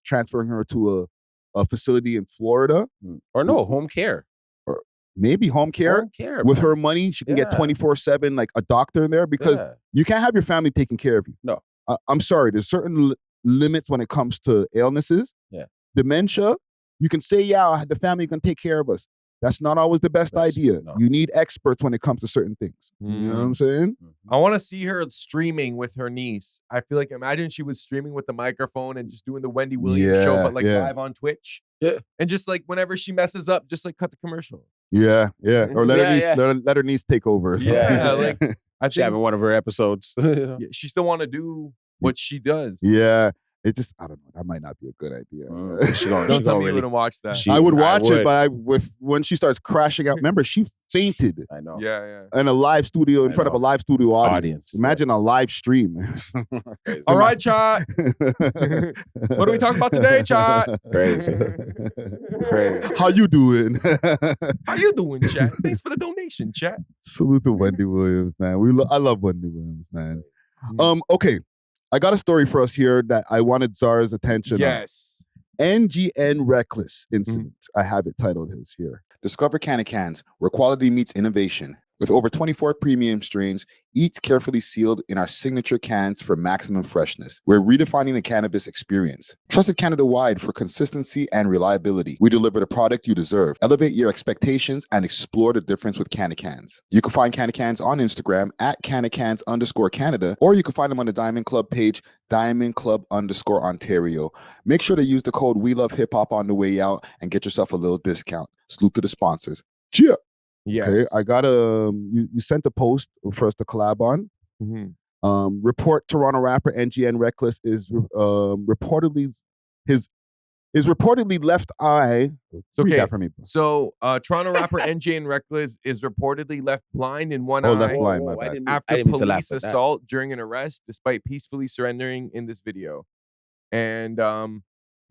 Speaker 1: transferring her to a facility in Florida.
Speaker 2: Or no, home care.
Speaker 1: Or maybe home care.
Speaker 2: Home care,
Speaker 1: with
Speaker 2: man.
Speaker 1: her money, she can get 24/7, like a doctor in there, because you can't have your family taking care of you.
Speaker 2: No.
Speaker 1: I'm sorry. There's certain limits when it comes to illnesses.
Speaker 2: Yeah.
Speaker 1: Dementia, you can say, the family can take care of us. That's not always the best idea. No. You need experts when it comes to certain things. You know what I'm saying?
Speaker 3: I want to see her streaming with her niece. I feel like, imagine she was streaming with the microphone and just doing the Wendy Williams show, but live on Twitch.
Speaker 2: Yeah.
Speaker 3: And just like whenever she messes up, just like cut the commercial.
Speaker 1: Yeah. Or let her niece take over. Or something.
Speaker 3: Yeah. Like I
Speaker 2: think having one of her episodes.
Speaker 3: She still want to do what she does.
Speaker 1: Yeah. It just, I don't know. That might not be a good idea.
Speaker 3: Don't tell me you wouldn't watch that.
Speaker 1: I would watch it, but when she starts crashing out, remember, she fainted.
Speaker 2: I know.
Speaker 3: Yeah.
Speaker 1: In a live studio, in front of a live studio audience. Imagine a live stream.
Speaker 3: All right, chat. What are we talking about today, chat?
Speaker 2: Crazy.
Speaker 1: How you doing?
Speaker 3: How you doing, chat? Thanks for the donation, chat.
Speaker 1: Salute to Wendy Williams, man. I love Wendy Williams, man. Okay. I got a story for us here that I wanted Zara's attention on.
Speaker 3: Yes.
Speaker 1: NGNRckless incident. I have it titled as here. Discover Cans, where quality meets innovation. With over 24 premium strains, each carefully sealed in our signature cans for maximum freshness. We're redefining the cannabis experience. Trusted Canada-wide for consistency and reliability. We deliver the product you deserve. Elevate your expectations and explore the difference with Cans. You can find Cans on Instagram at @Cans_Canada, or you can find them on the Diamond Club page, Diamond Club_Ontario. Make sure to use the code WeLoveHipHop on the way out and get yourself a little discount. Salute to the sponsors. Cheer.
Speaker 3: Yes.
Speaker 1: Okay, I got you sent a post for us to collab on. Report Toronto rapper NGNRckless is reportedly left eye. Read that for me.
Speaker 3: So Toronto rapper NGNRckless is reportedly left blind in one eye.
Speaker 1: Left blind, my bad.
Speaker 3: After police assault during an arrest, despite peacefully surrendering in this video. And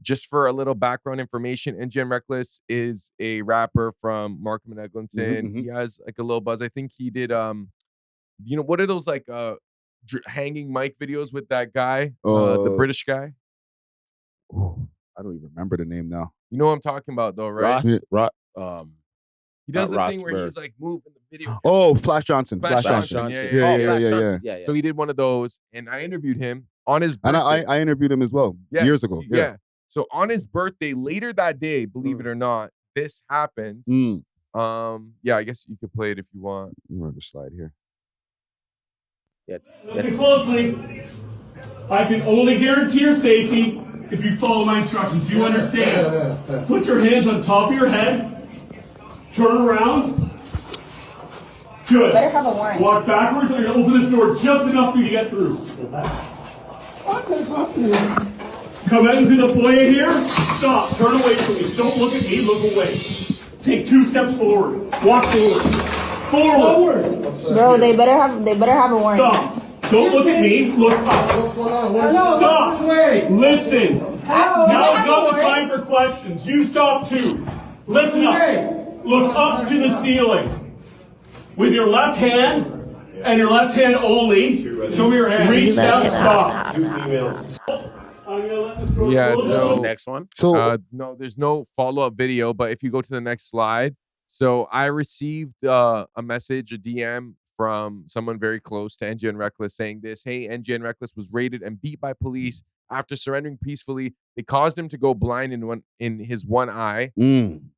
Speaker 3: just for a little background information, NGNRckless is a rapper from Markham and Eglinton. He has like a little buzz. I think he did, what are those like hanging mic videos with that guy, the British guy?
Speaker 1: Oh, I don't even remember the name now.
Speaker 3: You know what I'm talking about though, right?
Speaker 2: He
Speaker 3: does the thing where he's like moving the video.
Speaker 1: Oh, Flash Johnson.
Speaker 3: Flash Johnson.
Speaker 1: Yeah.
Speaker 3: So he did one of those, and I interviewed him on his birthday.
Speaker 1: And I interviewed him as well years ago.
Speaker 3: Yeah. So on his birthday, later that day, believe it or not, this happened. I guess you could play it if you want.
Speaker 1: I'm going to slide here.
Speaker 6: Listen closely. I can only guarantee your safety if you follow my instructions. Do you understand? Put your hands on top of your head. Turn around. Good.
Speaker 7: Better have a warrant.
Speaker 6: Walk backwards. I'm going to open this door just enough for you to get through. Come into the foyer here. Stop. Turn away from me. Don't look at me. Look away. Take 2 steps forward. Walk forward. Forward.
Speaker 7: Bro, they better have a warrant.
Speaker 6: Stop. Don't look at me. Look up.
Speaker 7: What's going on?
Speaker 6: Stop. Listen. Now's not the time for questions. You stop too. Listen up. Look up to the ceiling. With your left hand and your left hand only. Show me your hand. Reach down. Stop.
Speaker 3: So
Speaker 2: next one.
Speaker 3: So no, there's no follow-up video, but if you go to the next slide. So I received a message, a DM from someone very close to NGNRckless saying this: hey, NGNRckless was raided and beat by police after surrendering peacefully. They caused him to go blind in his one eye.
Speaker 1: And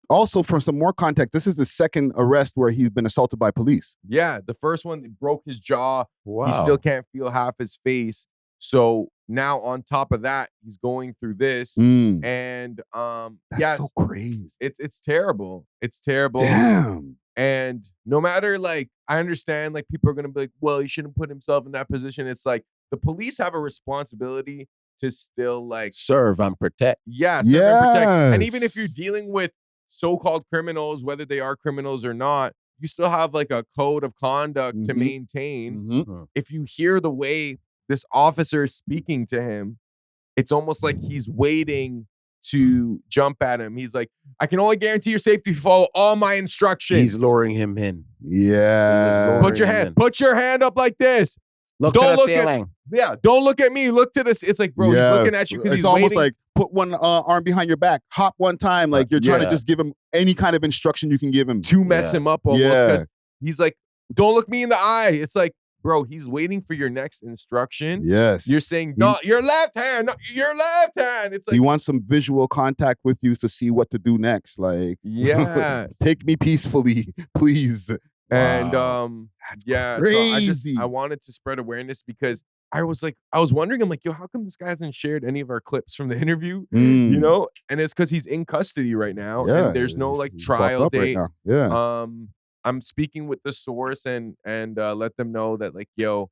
Speaker 1: also, for some more context, this is the second arrest where he's been assaulted by police.
Speaker 3: Yeah, the first one, they broke his jaw.
Speaker 2: Wow.
Speaker 3: He still can't feel half his face. So now on top of that, he's going through this. And
Speaker 1: that's so crazy.
Speaker 3: It's terrible. It's terrible.
Speaker 1: Damn.
Speaker 3: And no matter, like, I understand, like, people are gonna be like, well, he shouldn't put himself in that position. It's like the police have a responsibility to still like
Speaker 2: serve and protect.
Speaker 3: Yeah, serve and protect. And even if you're dealing with so-called criminals, whether they are criminals or not, you still have like a code of conduct to maintain. If you hear the way this officer is speaking to him, it's almost like he's waiting to jump at him. He's like, I can only guarantee your safety if you follow all my instructions.
Speaker 2: He's luring him in.
Speaker 1: Yeah.
Speaker 3: Put your hand up like this.
Speaker 2: Look to the ceiling.
Speaker 3: Don't look at me. Look to this. It's like, bro, he's looking at you because he's
Speaker 1: almost
Speaker 3: waiting.
Speaker 1: like put one arm behind your back, hop one time. Like you're trying to just give him any kind of instruction you can give him.
Speaker 3: To mess him up almost because he's like, don't look me in the eye. It's like, bro, he's waiting for your next instruction.
Speaker 1: Yes.
Speaker 3: You're saying, no, your left hand, no, your left hand. It's like,
Speaker 1: he wants some visual contact with you to see what to do next. Like, take me peacefully, please.
Speaker 3: And
Speaker 1: crazy.
Speaker 3: So I wanted to spread awareness because I was wondering, I'm like, yo, how come this guy hasn't shared any of our clips from the interview? You know? And it's because he's in custody right now. And there's no like trial date.
Speaker 1: Right
Speaker 3: I'm speaking with the source and let them know that like, yo,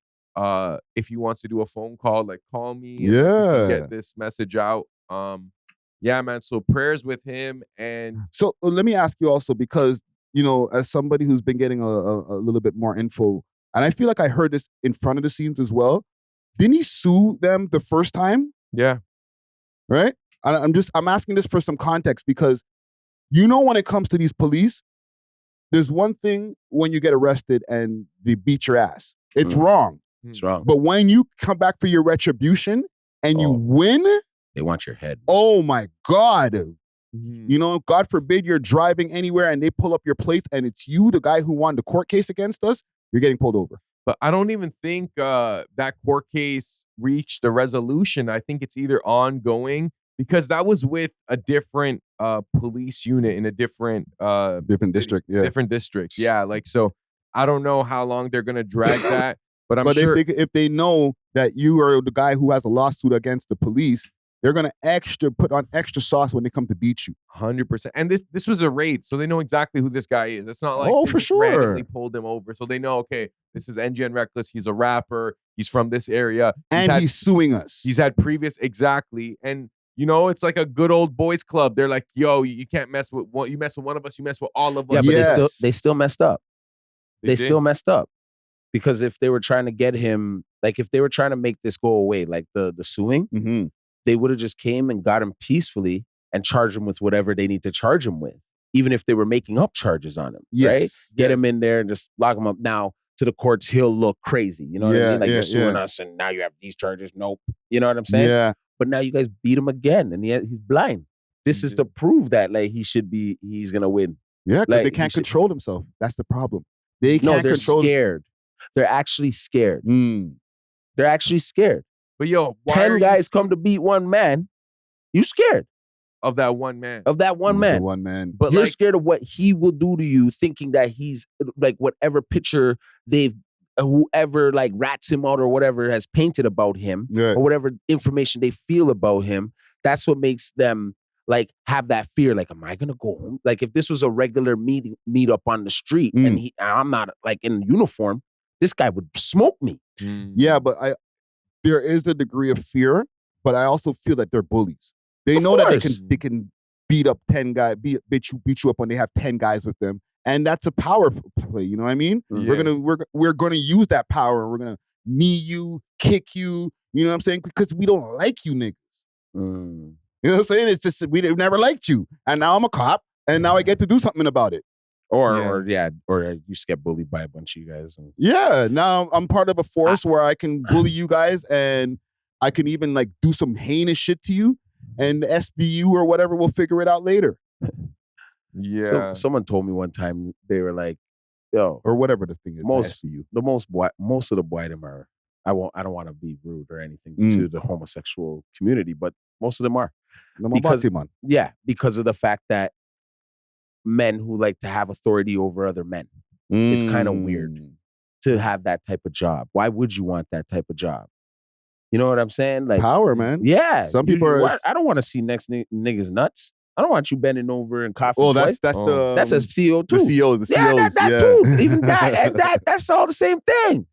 Speaker 3: if he wants to do a phone call, like call me. And get this message out. Yeah, man. So prayers with him. And
Speaker 1: so let me ask you also, because you know, as somebody who's been getting a little bit more info, and I feel like I heard this in front of the scenes as well. Didn't he sue them the first time?
Speaker 3: Yeah.
Speaker 1: Right? I'm asking this for some context because you know when it comes to these police, there's one thing when you get arrested and they beat your ass. It's wrong.
Speaker 2: It's wrong.
Speaker 1: But when you come back for your retribution and you win,
Speaker 2: they want your head.
Speaker 1: Oh my God. You know, God forbid you're driving anywhere and they pull up your plates and it's you, the guy who won the court case against us, you're getting pulled over.
Speaker 3: But I don't even think that court case reached a resolution. I think it's either ongoing because that was with a different police unit in a different
Speaker 1: district. Yeah.
Speaker 3: Different districts. Yeah. Like, so I don't know how long they're going to drag that, but I'm sure
Speaker 1: if they know that you are the guy who has a lawsuit against the police, they're going to put on extra sauce when they come to beat you.
Speaker 3: 100%. And this was a raid, so they know exactly who this guy is. It's not like
Speaker 1: for sure.
Speaker 3: randomly pulled him over. So they know, okay, this is NGNRckless. He's a rapper. He's from this area.
Speaker 1: He's suing us.
Speaker 3: He's had exactly. And, you know, it's like a good old boys club. They're like, yo, you can't mess with one. You mess with one of us, you mess with all of us.
Speaker 2: Yeah, but they still messed up. They still messed up. Because if they were trying to get him, like if they were trying to make this go away, like the suing, they would have just came and got him peacefully and charged him with whatever they need to charge him with, even if they were making up charges on him, right? Get him in there and just lock him up. Now, to the courts, he'll look crazy. You know what I mean? Like, you're suing us and now you have these charges. Nope. You know what I'm saying?
Speaker 1: Yeah.
Speaker 2: But now you guys beat him again and he's blind. This is to prove that like he's going to win.
Speaker 1: Yeah, because
Speaker 2: like,
Speaker 1: they can't control themselves. That's the problem. They can't
Speaker 2: they're
Speaker 1: control.
Speaker 2: Scared. They're actually scared. They're actually scared.
Speaker 3: But yo,
Speaker 2: 10 guys come to beat one man. You scared
Speaker 3: of that one man.
Speaker 2: Of that one man.
Speaker 1: One man.
Speaker 2: But you're scared of what he will do to you, thinking that he's like whatever picture whoever like rats him out or whatever has painted about him or whatever information they feel about him. That's what makes them like have that fear. Like, am I gonna go home? Like, if this was a regular meet up on the street and I'm not like in uniform, this guy would smoke me.
Speaker 1: Yeah, but there is a degree of fear, but I also feel that they're bullies. They know that they can beat up 10 guys, beat you up when they have 10 guys with them, and that's a power play. You know what I mean? Yeah. We're gonna use that power, and we're gonna knee you, kick you. You know what I'm saying? Because we don't like you niggas. You know what I'm saying? It's just we never liked you, and now I'm a cop, and now I get to do something about it.
Speaker 2: Or you just get bullied by a bunch of you guys. And
Speaker 1: now I'm part of a force where I can bully you guys and I can even like do some heinous shit to you and the SVU or whatever will figure it out later.
Speaker 3: Yeah.
Speaker 2: So, someone told me one time, they were like, yo.
Speaker 1: Or whatever the thing is,
Speaker 2: most
Speaker 1: SVU.
Speaker 2: Most of the white them are, I don't want to be rude or anything to the homosexual community, but most of them are. Because of the fact that men who like to have authority over other men. It's kind of weird to have that type of job. Why would you want that type of job? You know what I'm saying? Like
Speaker 1: power, man.
Speaker 2: Yeah.
Speaker 1: Some people are.
Speaker 2: I don't want to see next niggas nuts. I don't want you bending over and coughing.
Speaker 1: Oh, that's a
Speaker 2: CEO too.
Speaker 1: The CEOs.
Speaker 2: That too. Even that's all the same thing.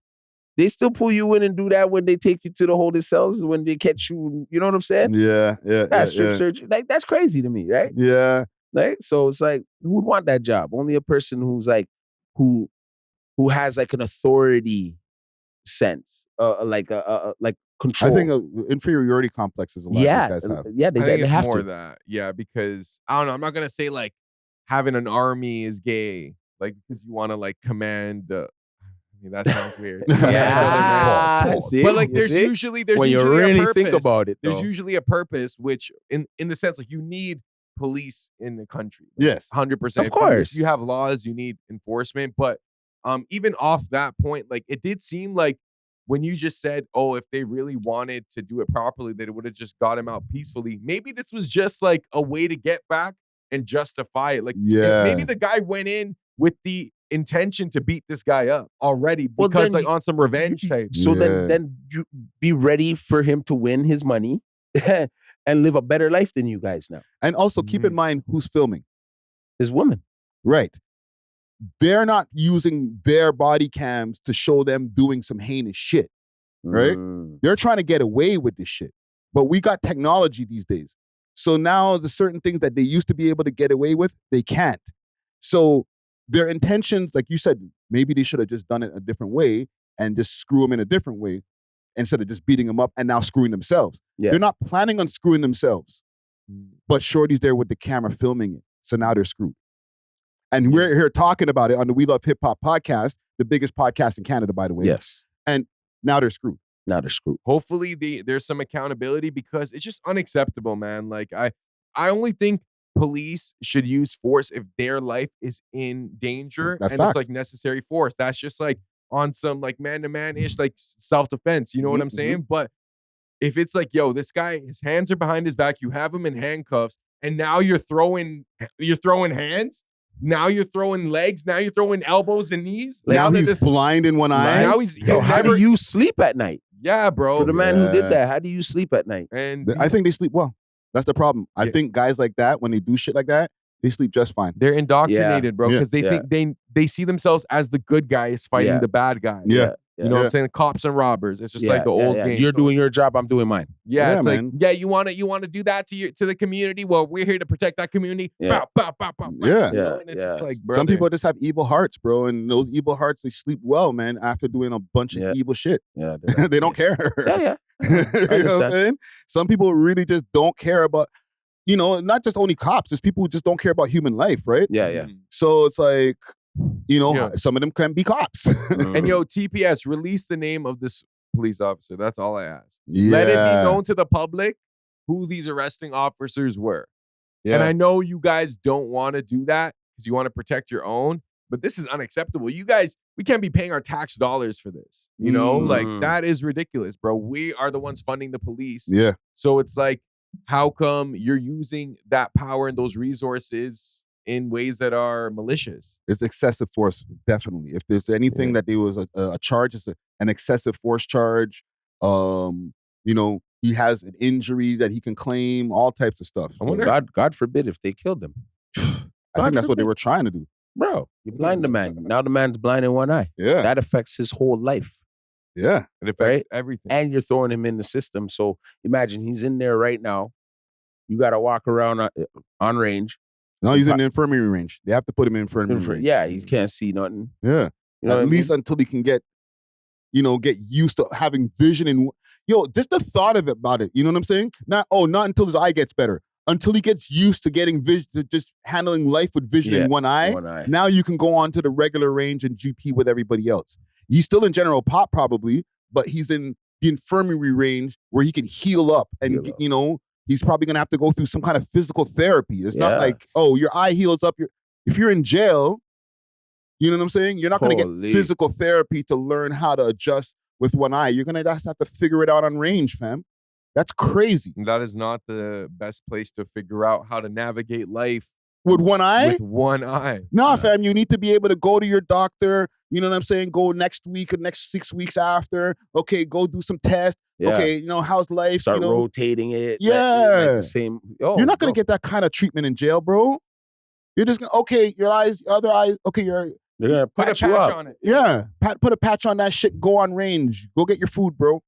Speaker 2: They still pull you in and do that when they take you to the holding cells, when they catch you. You know what I'm saying?
Speaker 1: Yeah.
Speaker 2: Strip search. Like, that's crazy to me, right?
Speaker 1: Yeah.
Speaker 2: Right? So it's like, who would want that job? Only a person who's like who has like an authority sense, like control.
Speaker 1: I think inferiority complexes a lot of these guys have.
Speaker 2: Yeah,
Speaker 3: I think
Speaker 2: they
Speaker 3: it's
Speaker 2: have
Speaker 3: more
Speaker 2: to.
Speaker 3: that. Yeah, because I don't know. I'm not gonna say like having an army is gay, like because you want to like command. I mean, that sounds weird.
Speaker 2: See?
Speaker 3: But like,
Speaker 2: You
Speaker 3: there's
Speaker 2: see?
Speaker 3: usually
Speaker 2: When you
Speaker 3: a
Speaker 2: really
Speaker 3: purpose.
Speaker 2: think about it,
Speaker 3: There's
Speaker 2: though.
Speaker 3: usually a purpose, which in the sense like you need police in the country. Like,
Speaker 1: Yes,
Speaker 3: 100%.
Speaker 2: Of course.
Speaker 3: If you have laws, you need enforcement. But even off that point, like it did seem like when you just said, oh, if they really wanted to do it properly, they would have just got him out peacefully. Maybe this was just like a way to get back and justify it. Like maybe the guy went in with the intention to beat this guy up already because like on some revenge type.
Speaker 2: So then you be ready for him to win his money and live a better life than you guys now.
Speaker 1: And also keep in mind who's filming.
Speaker 2: His woman.
Speaker 1: Right. They're not using their body cams to show them doing some heinous shit, right? They're trying to get away with this shit. But we got technology these days. So now the certain things that they used to be able to get away with, they can't. So their intentions, like you said, maybe they should have just done it a different way and just screw them in a different way instead of just beating them up and now screwing themselves.
Speaker 2: Yeah.
Speaker 1: They're not planning on screwing themselves. But Shorty's there with the camera filming it. So now they're screwed. And we're here talking about it on the We Love Hip Hop podcast, the biggest podcast in Canada, by the way.
Speaker 2: Yes.
Speaker 1: And now they're screwed.
Speaker 2: Now they're screwed.
Speaker 3: Hopefully there's some accountability because it's just unacceptable, man. Like I only think police should use force if their life is in danger.
Speaker 1: That's
Speaker 3: and
Speaker 1: facts.
Speaker 3: It's like necessary force. That's just like on some like man-to-man-ish like self-defense. You know what I'm saying? But if it's like, yo, this guy, his hands are behind his back, you have him in handcuffs, and now you're throwing hands. Now you're throwing legs. Now you're throwing elbows and knees.
Speaker 1: Now he's blind in one eye.
Speaker 3: Now he's
Speaker 2: how do you sleep at night?
Speaker 3: Yeah, bro.
Speaker 2: For the man who did that, how do you sleep at night?
Speaker 3: And
Speaker 1: I think they sleep well. That's the problem. I think guys like that, when they do shit like that, they sleep just fine.
Speaker 3: They're indoctrinated, bro, because they think they see themselves as the good guys fighting the bad guys.
Speaker 1: Yeah.
Speaker 3: You know what I'm saying? Cops and robbers. It's just like the old game.
Speaker 2: You're doing your job, I'm doing mine.
Speaker 3: Yeah, it's
Speaker 1: man.
Speaker 3: like, you want to do that to the community? Well, we're here to protect that community.
Speaker 1: Yeah.
Speaker 3: Bow, bow, bow, bow, bow.
Speaker 1: Yeah.
Speaker 3: You know? And it's just like, brother.
Speaker 1: Some people just have evil hearts, bro. And those evil hearts, they sleep well, man, after doing a bunch of evil shit.
Speaker 2: Yeah.
Speaker 1: They don't care.
Speaker 2: Yeah.
Speaker 1: You know what I'm saying? Some people really just don't care about, not just only cops. There's people who just don't care about human life, right?
Speaker 2: Yeah.
Speaker 1: So it's like, some of them can be cops.
Speaker 3: And TPS, release the name of this police officer. That's all I ask.
Speaker 1: Yeah.
Speaker 3: Let it be known to the public who these arresting officers were.
Speaker 1: Yeah.
Speaker 3: And I know you guys don't want to do that because you want to protect your own, but this is unacceptable. You guys, we can't be paying our tax dollars for this. Like that is ridiculous, bro. We are the ones funding the police.
Speaker 1: Yeah.
Speaker 3: So it's like, how come you're using that power and those resources in ways that are malicious?
Speaker 1: It's excessive force, definitely. If there's anything that there was a charge, it's an excessive force charge. He has an injury that he can claim, all types of stuff.
Speaker 2: I wonder, God forbid if they killed him.
Speaker 1: I think that's what they were trying to do.
Speaker 2: Bro, you blind the man. Now the man's blind in one eye.
Speaker 1: Yeah.
Speaker 2: That affects his whole life.
Speaker 1: Yeah.
Speaker 3: It affects everything.
Speaker 2: And you're throwing him in the system. So imagine he's in there right now. You got to walk around on range.
Speaker 1: No, he's in the infirmary range. They have to put him in infirmary range.
Speaker 2: Yeah, he can't see nothing.
Speaker 1: Yeah. At least until he can get used to having vision. And just the thought of it about it. You know what I'm saying? Not until his eye gets better. Until he gets used to getting vision, to just handling life with vision in one eye. Now you can go on to the regular range and GP with everybody else. He's still in general pop probably, but he's in the infirmary range where he can heal up and, he's probably going to have to go through some kind of physical therapy. It's not like, your eye heals up. If you're in jail, you know what I'm saying? You're not going to get physical therapy to learn how to adjust with one eye. You're going to just have to figure it out on range, fam. That's crazy.
Speaker 3: That is not the best place to figure out how to navigate life.
Speaker 1: With one eye?
Speaker 3: With one eye.
Speaker 1: No, fam, you need to be able to go to your doctor. You know what I'm saying? Go next week or next 6 weeks after. Okay, go do some tests. Yeah. Okay, how's life?
Speaker 2: Start rotating it.
Speaker 1: Yeah.
Speaker 2: Like the same.
Speaker 1: You're not going to get that kind of treatment in jail, bro. You're just going to, your eyes, other eyes,
Speaker 2: they're going to
Speaker 3: put a patch on it.
Speaker 1: Yeah. Put a patch on that shit. Go on range. Go get your food, bro.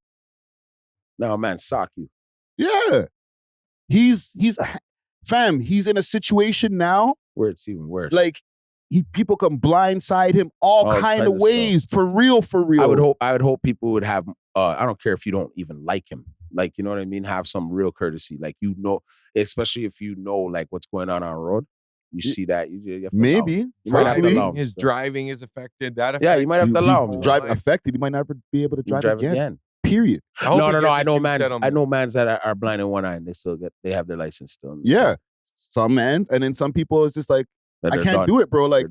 Speaker 2: No, man, sock you.
Speaker 1: Yeah. He's in a situation now
Speaker 2: where it's even worse.
Speaker 1: Like, people can blindside him all kind of ways. For real.
Speaker 2: I would hope people would have, I don't care if you don't even like him. Like, you know what I mean? Have some real courtesy. Like, you know, especially if you know, like, what's going on the road. You see that. You have to
Speaker 1: maybe.
Speaker 2: You might have to allow him.
Speaker 3: His driving is affected. That affects
Speaker 2: Yeah, you might have to allow him.
Speaker 1: Drive affected. He might never be able to drive again. Period.
Speaker 2: No. I know mans that are blind in one eye and they have their license still.
Speaker 1: Yeah. Some mans. And then some people it's just like, I can't do it, bro. Like,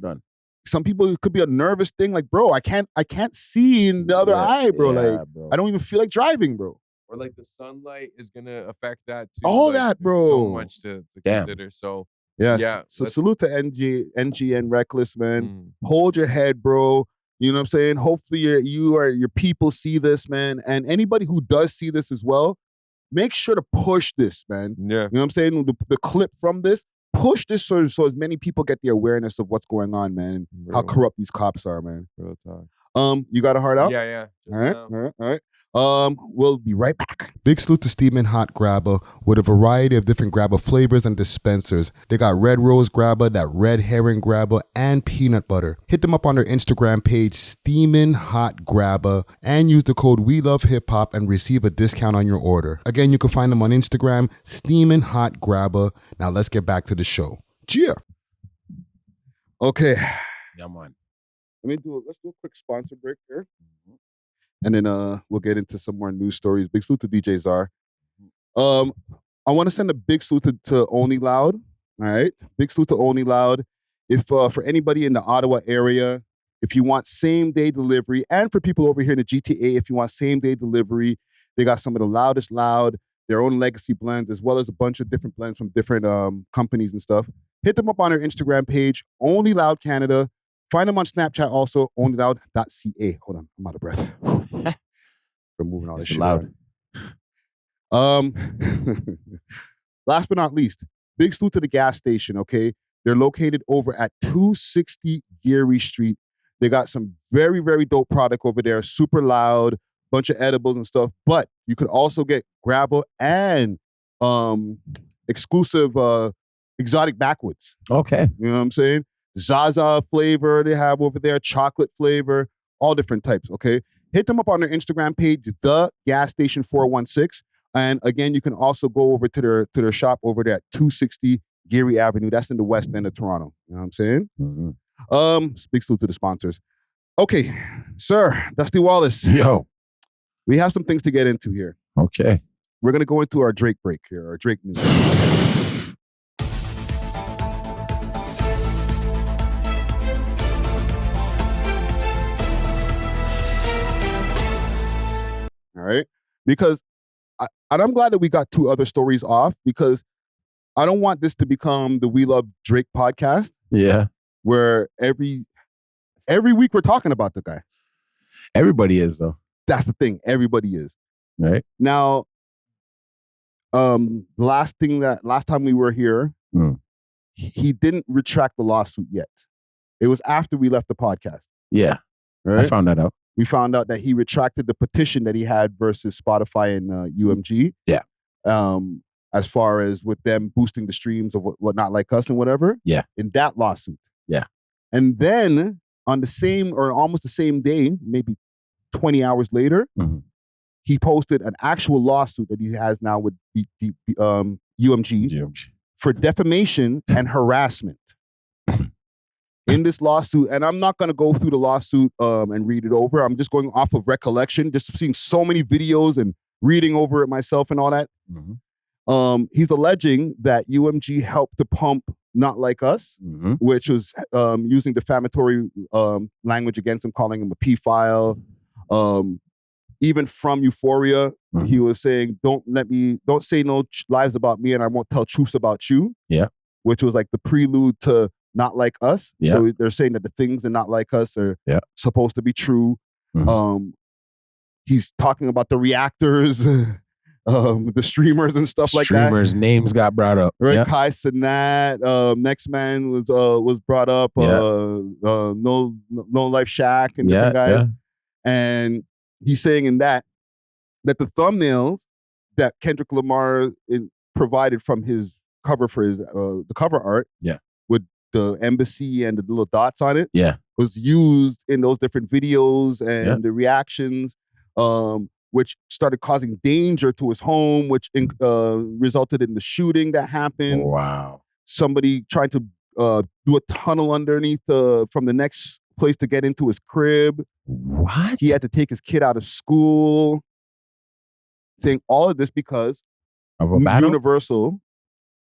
Speaker 1: some people, it could be a nervous thing. Like, bro, I can't see in the other eye, bro. Like, bro. I don't even feel like driving, bro.
Speaker 3: Or like the sunlight is gonna affect that too.
Speaker 1: All
Speaker 3: like,
Speaker 1: that, bro.
Speaker 3: So much to consider. So
Speaker 1: yeah. So salute to NGNRckless, man. Hold your head, bro. You know what I'm saying? Hopefully your people see this, man. And anybody who does see this as well, make sure to push this, man.
Speaker 3: Yeah.
Speaker 1: You know what I'm saying? The clip from this, push this so as many people get the awareness of what's going on, man, and how corrupt these cops are, man.
Speaker 3: Real talk.
Speaker 1: You got a heart out?
Speaker 3: Yeah.
Speaker 1: All right. We'll be right back.
Speaker 8: Big salute to Steamin' Hot Grabba with a variety of different Grabba flavors and dispensers. They got red rose Grabba, that red herring Grabba, and peanut butter. Hit them up on their Instagram page, Steamin' Hot Grabba, and use the code WeLoveHipHop and receive a discount on your order. Again, you can find them on Instagram, Steamin' Hot Grabba. Now let's get back to the show. Cheer.
Speaker 1: Okay.
Speaker 2: Yeah, man.
Speaker 1: Let's do a quick sponsor break here. And then we'll get into some more news stories. Big salute to DJ Czar. I want to send a big salute to Only Loud. All right. Big salute to Only Loud. If for anybody in the Ottawa area, if you want same day delivery, and for people over here in the GTA, if you want same day delivery, they got some of the loudest loud, their own legacy blends, as well as a bunch of different blends from different companies and stuff. Hit them up on their Instagram page, Only Loud Canada. Find them on Snapchat also, onlyloud.ca. Hold on, I'm out of breath. We're moving all this shit
Speaker 2: loud.
Speaker 1: Last but not least, big salute to the gas station, okay? They're located over at 260 Geary Street. They got some very, very dope product over there, super loud, bunch of edibles and stuff, but you could also get Grabba and exclusive exotic backwoods.
Speaker 2: Okay.
Speaker 1: You know what I'm saying? Zaza flavor they have over there, chocolate flavor, all different types, okay? Hit them up on their Instagram page, The Gas Station 416. And again, you can also go over to their shop over there at 260 Geary Avenue. That's in the west end of Toronto. You know what I'm saying?
Speaker 2: Mm-hmm.
Speaker 1: Speak salute to the sponsors. Okay, sir, Dusty Wallace.
Speaker 2: Yo.
Speaker 1: We have some things to get into here.
Speaker 2: Okay.
Speaker 1: We're going to go into our Drake break here, our Drake news. All right? Because, and I'm glad that we got two other stories off, because I don't want this to become the We Love Drake podcast.
Speaker 2: Yeah.
Speaker 1: Where every week we're talking about the guy.
Speaker 2: Everybody is, though.
Speaker 1: That's the thing. Everybody is.
Speaker 2: Right.
Speaker 1: Now, last time we were here, he didn't retract the lawsuit yet. It was after we left the podcast.
Speaker 2: Yeah.
Speaker 1: Right?
Speaker 2: I found that out.
Speaker 1: We found out that he retracted the petition that he had versus Spotify and UMG.
Speaker 2: Yeah.
Speaker 1: As far as with them boosting the streams of what Not Like Us and whatever.
Speaker 2: Yeah.
Speaker 1: In that lawsuit.
Speaker 2: Yeah.
Speaker 1: And then on the same or almost the same day, maybe 20 hours later, he posted an actual lawsuit that he has now with UMG for defamation and harassment. In this lawsuit, and I'm not going to go through the lawsuit and read it over. I'm just going off of recollection, just seeing so many videos and reading over it myself and all that. He's alleging that UMG helped to pump Not Like Us, which was using defamatory language against him, calling him a pedophile. Even from Euphoria, he was saying, don't say no lies about me and I won't tell truths about you.
Speaker 2: Yeah. Which
Speaker 1: was like the prelude to Not Like Us.
Speaker 2: Yeah.
Speaker 1: So they're saying that the things in Not Like Us are supposed to be true. He's talking about the reactors, the streamers and stuff like that.
Speaker 2: Streamers' names got brought up.
Speaker 1: Right,
Speaker 2: Yeah.
Speaker 1: Kai Cenat, Next Man was brought up. No Life Shack and different guys.
Speaker 2: Yeah.
Speaker 1: And he's saying in that the thumbnails that Kendrick Lamar provided from his cover for his the cover art, would the embassy and the little dots on it,
Speaker 2: Yeah.
Speaker 1: was used in those different videos and the reactions, which started causing danger to his home, which resulted in the shooting that happened.
Speaker 2: Wow.
Speaker 1: Somebody tried to do a tunnel underneath from the next place to get into his crib.
Speaker 2: What?
Speaker 1: He had to take his kid out of school. Saying all of this because
Speaker 2: Of a battle?
Speaker 1: Universal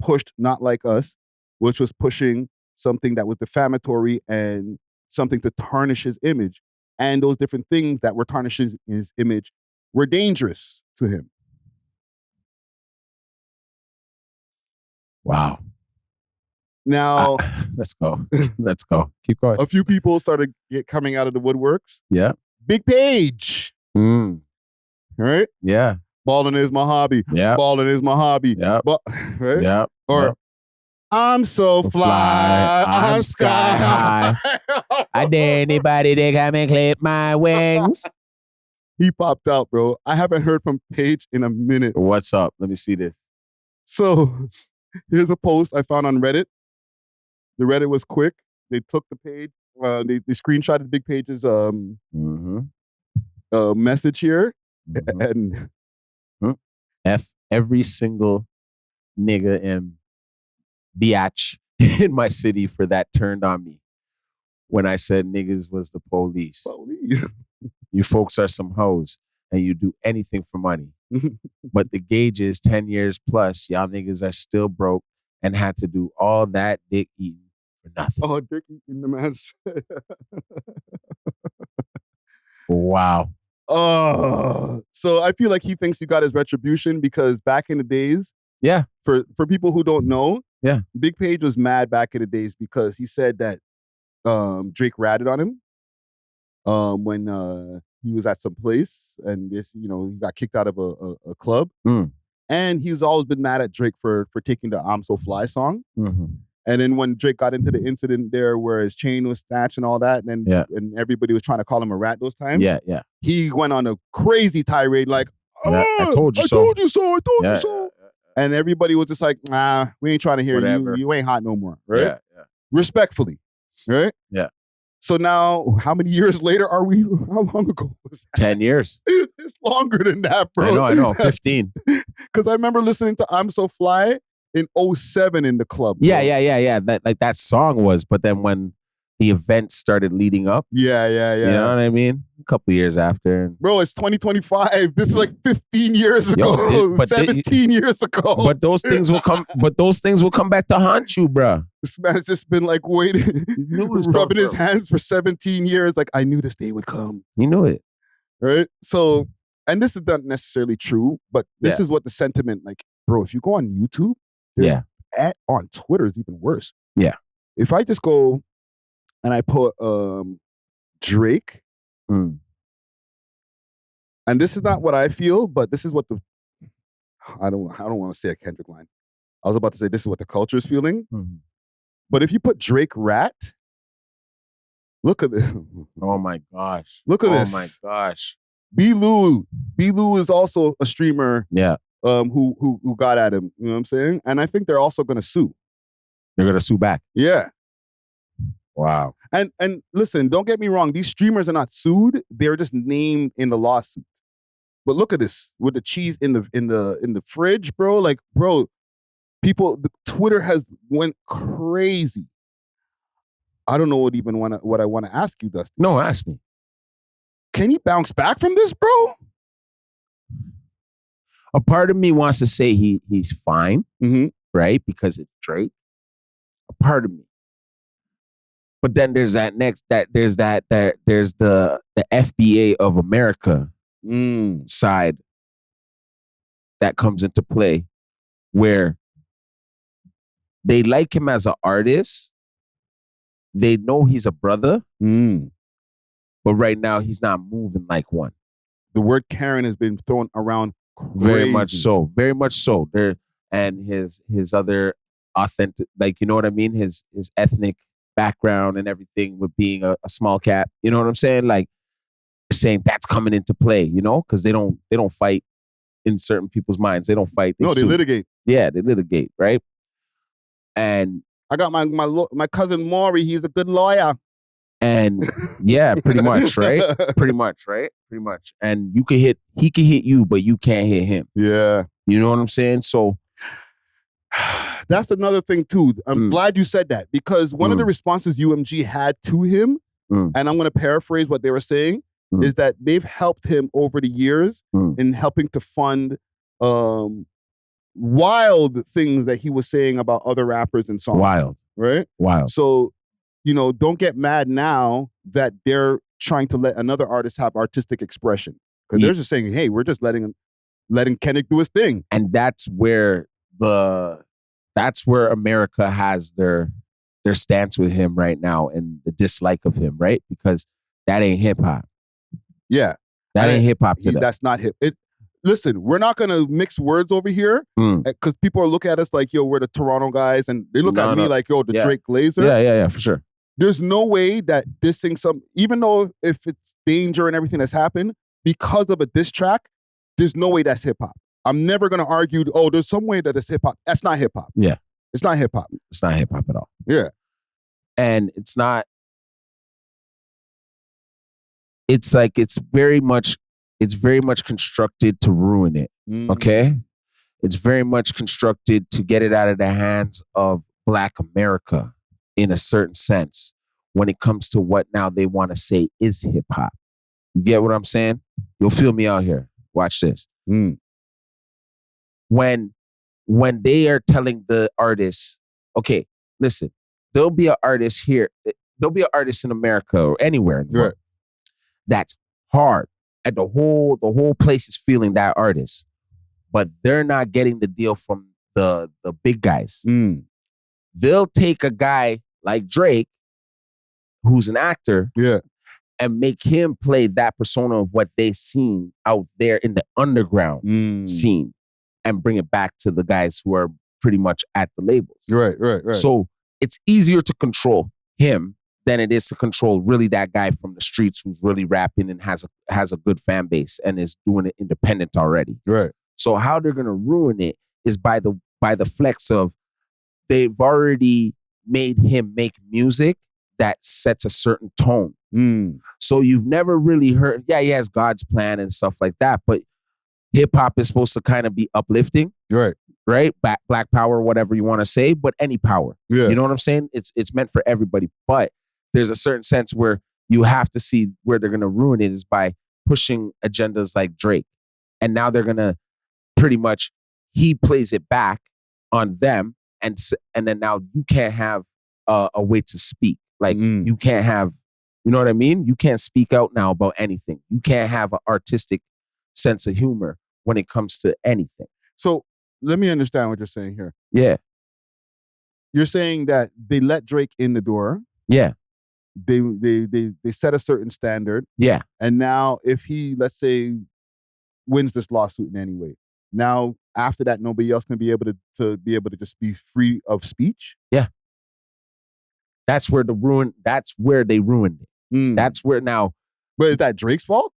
Speaker 1: pushed Not Like Us, which was pushing something that was defamatory and something to tarnish his image. And those different things that were tarnishing his image were dangerous to him.
Speaker 2: Wow.
Speaker 1: Now,
Speaker 2: let's go. Let's go. Keep going.
Speaker 1: A few people started coming out of the woodworks.
Speaker 2: Yeah.
Speaker 1: Big Page. Right?
Speaker 2: Yeah.
Speaker 1: Balling is my hobby.
Speaker 2: Yeah.
Speaker 1: Balling is my hobby.
Speaker 2: Yeah.
Speaker 1: Right?
Speaker 2: Yeah.
Speaker 1: Or I'm so fly. I'm sky high.
Speaker 2: I dare anybody to come and clip my wings.
Speaker 1: He popped out, bro. I haven't heard from Page in a minute.
Speaker 2: What's up? Let me see this.
Speaker 1: So here's a post I found on Reddit. The Reddit was quick. They took the page. They screenshotted Big Page's message here. And
Speaker 2: F every single nigga and biatch in my city for that turned on me when I said niggas was the police. You folks are some hoes and you do anything for money. But the gauge is 10 years plus. Y'all niggas are still broke and had to do all that dick eating for nothing.
Speaker 1: Oh, dick eating the man.
Speaker 2: Wow.
Speaker 1: So I feel like he thinks he got his retribution because back in the days, for people who don't know, Big Page was mad back in the days because he said that Drake ratted on him when he was at some place and he got kicked out of a club. And he's always been mad at Drake for taking the I'm So Fly song. And then when Drake got into the incident there where his chain was snatched and all that, and everybody was trying to call him a rat those times, he went on a crazy tirade like,
Speaker 2: I told you so.
Speaker 1: I told you so. I told you so. And everybody was just like, nah, we ain't trying to hear you. You ain't hot no more, right? Respectfully, right?
Speaker 2: Yeah.
Speaker 1: So now, how many years later are we? How long ago was that?
Speaker 2: 10 years.
Speaker 1: It's longer than that, bro.
Speaker 2: I know. 15.
Speaker 1: Because I remember listening to I'm So Fly in 2007 in the club. Bro.
Speaker 2: Yeah. That song was, but then when the event started leading up.
Speaker 1: Yeah.
Speaker 2: You know what I mean? A couple years after.
Speaker 1: Bro, it's 2025. This is like 15 years ago. 17 years ago.
Speaker 2: But those things will come. But those things will come back to haunt you, bro.
Speaker 1: This man's just been like waiting, rubbing his hands for 17 years. Like, I knew this day would come.
Speaker 2: You knew it.
Speaker 1: Right? So, and this is not necessarily true, but this is what the sentiment, like, bro, if you go on YouTube, on Twitter is even worse.
Speaker 2: Yeah.
Speaker 1: If I just go and I put Drake, and this is not what I feel, but this is what I don't want to say a Kendrick line. I was about to say this is what the culture is feeling. But if you put Drake rat, look at this.
Speaker 2: Oh my gosh.
Speaker 1: Look at this.
Speaker 2: Oh my gosh.
Speaker 1: B-Lou is also a streamer.
Speaker 2: Yeah.
Speaker 1: Who got at him. You know what I'm saying? And I think they're also gonna sue.
Speaker 2: They're gonna sue back.
Speaker 1: Yeah.
Speaker 2: Wow.
Speaker 1: And listen, don't get me wrong, these streamers are not sued, they're just named in the lawsuit. But look at this with the cheese in the fridge, bro. Like, bro, Twitter has went crazy. I don't know what I want to ask you, Dusty.
Speaker 2: No, ask me.
Speaker 1: Can he bounce back from this, bro?
Speaker 2: A part of me wants to say he's fine, right? Because it's Drake. A part of me. But then there's the FBA of America side that comes into play where they like him as an artist. They know he's a brother. But right now he's not moving like one.
Speaker 1: The word Karen has been thrown around crazy.
Speaker 2: Very much so. Very much so. And his other authentic, like, you know what I mean? His ethnic background and everything with being a small cap. You know what I'm saying? Like, saying that's coming into play, you know? Because they don't fight in certain people's minds. They don't fight.
Speaker 1: They litigate.
Speaker 2: Yeah, they litigate, right? And
Speaker 1: I got my cousin Maury. He's a good lawyer.
Speaker 2: And yeah, pretty much, right? Pretty much. And he can hit you, but you can't hit him.
Speaker 1: Yeah.
Speaker 2: You know what I'm saying? So
Speaker 1: that's another thing too. I'm glad you said that, because one of the responses UMG had to him, and I'm going to paraphrase what they were saying, is that they've helped him over the years in helping to fund wild things that he was saying about other rappers and songs.
Speaker 2: Wild.
Speaker 1: Right?
Speaker 2: Wild.
Speaker 1: So, don't get mad now that they're trying to let another artist have artistic expression. Because they're just saying, hey, we're just letting Kendrick do his thing.
Speaker 2: And that's where America has their stance with him right now and the dislike of him, right? Because that ain't hip hop.
Speaker 1: Yeah.
Speaker 2: That ain't hip hop to them.
Speaker 1: That's not hip. Listen, we're not going to mix words over here because people are looking at us like, yo, we're the Toronto guys. And they look at me like, yo, the Drake Glazer.
Speaker 2: Yeah, for sure.
Speaker 1: There's no way that dissing even though if it's danger and everything that's happened, because of a diss track, there's no way that's hip hop. I'm never going to argue, oh, there's some way that it's hip hop. That's not hip hop.
Speaker 2: Yeah.
Speaker 1: It's not hip hop.
Speaker 2: It's not hip hop at all.
Speaker 1: Yeah.
Speaker 2: And it's very much constructed to ruin it. Okay? It's very much constructed to get it out of the hands of Black America in a certain sense when it comes to what now they want to say is hip hop. You get what I'm saying? You'll feel me out here. Watch this. When they are telling the artists, okay, listen, there'll be an artist here, there'll be an artist in America or anywhere in the world that's hard, and the whole place is feeling that artist, but they're not getting the deal from the big guys. They'll take a guy like Drake, who's an actor, and make him play that persona of what they seen out there in the underground scene, and bring it back to the guys who are pretty much at the labels.
Speaker 1: Right.
Speaker 2: So it's easier to control him than it is to control really that guy from the streets who's really rapping and has a good fan base and is doing it independent already.
Speaker 1: Right.
Speaker 2: So how they're gonna ruin it is by the flex of they've already made him make music that sets a certain tone. So you've never really heard, he has God's plan and stuff like that, but hip hop is supposed to kind of be uplifting. Right? Black power, whatever you want to say, but any power.
Speaker 1: Yeah.
Speaker 2: You know what I'm saying? It's meant for everybody. But there's a certain sense where you have to see where they're going to ruin it is by pushing agendas like Drake. And now they're going to pretty much, he plays it back on them. And then now you can't have a way to speak. Like you can't have, you know what I mean? You can't speak out now about anything. You can't have an artistic sense of humor when it comes to anything.
Speaker 1: So let me understand what you're saying here.
Speaker 2: Yeah.
Speaker 1: You're saying that they let Drake in the door.
Speaker 2: Yeah.
Speaker 1: They set a certain standard.
Speaker 2: Yeah.
Speaker 1: And now if he, let's say, wins this lawsuit in any way, now after that, nobody else can be able to just be free of speech.
Speaker 2: Yeah. That's where they ruined it. That's where now.
Speaker 1: But is that Drake's fault?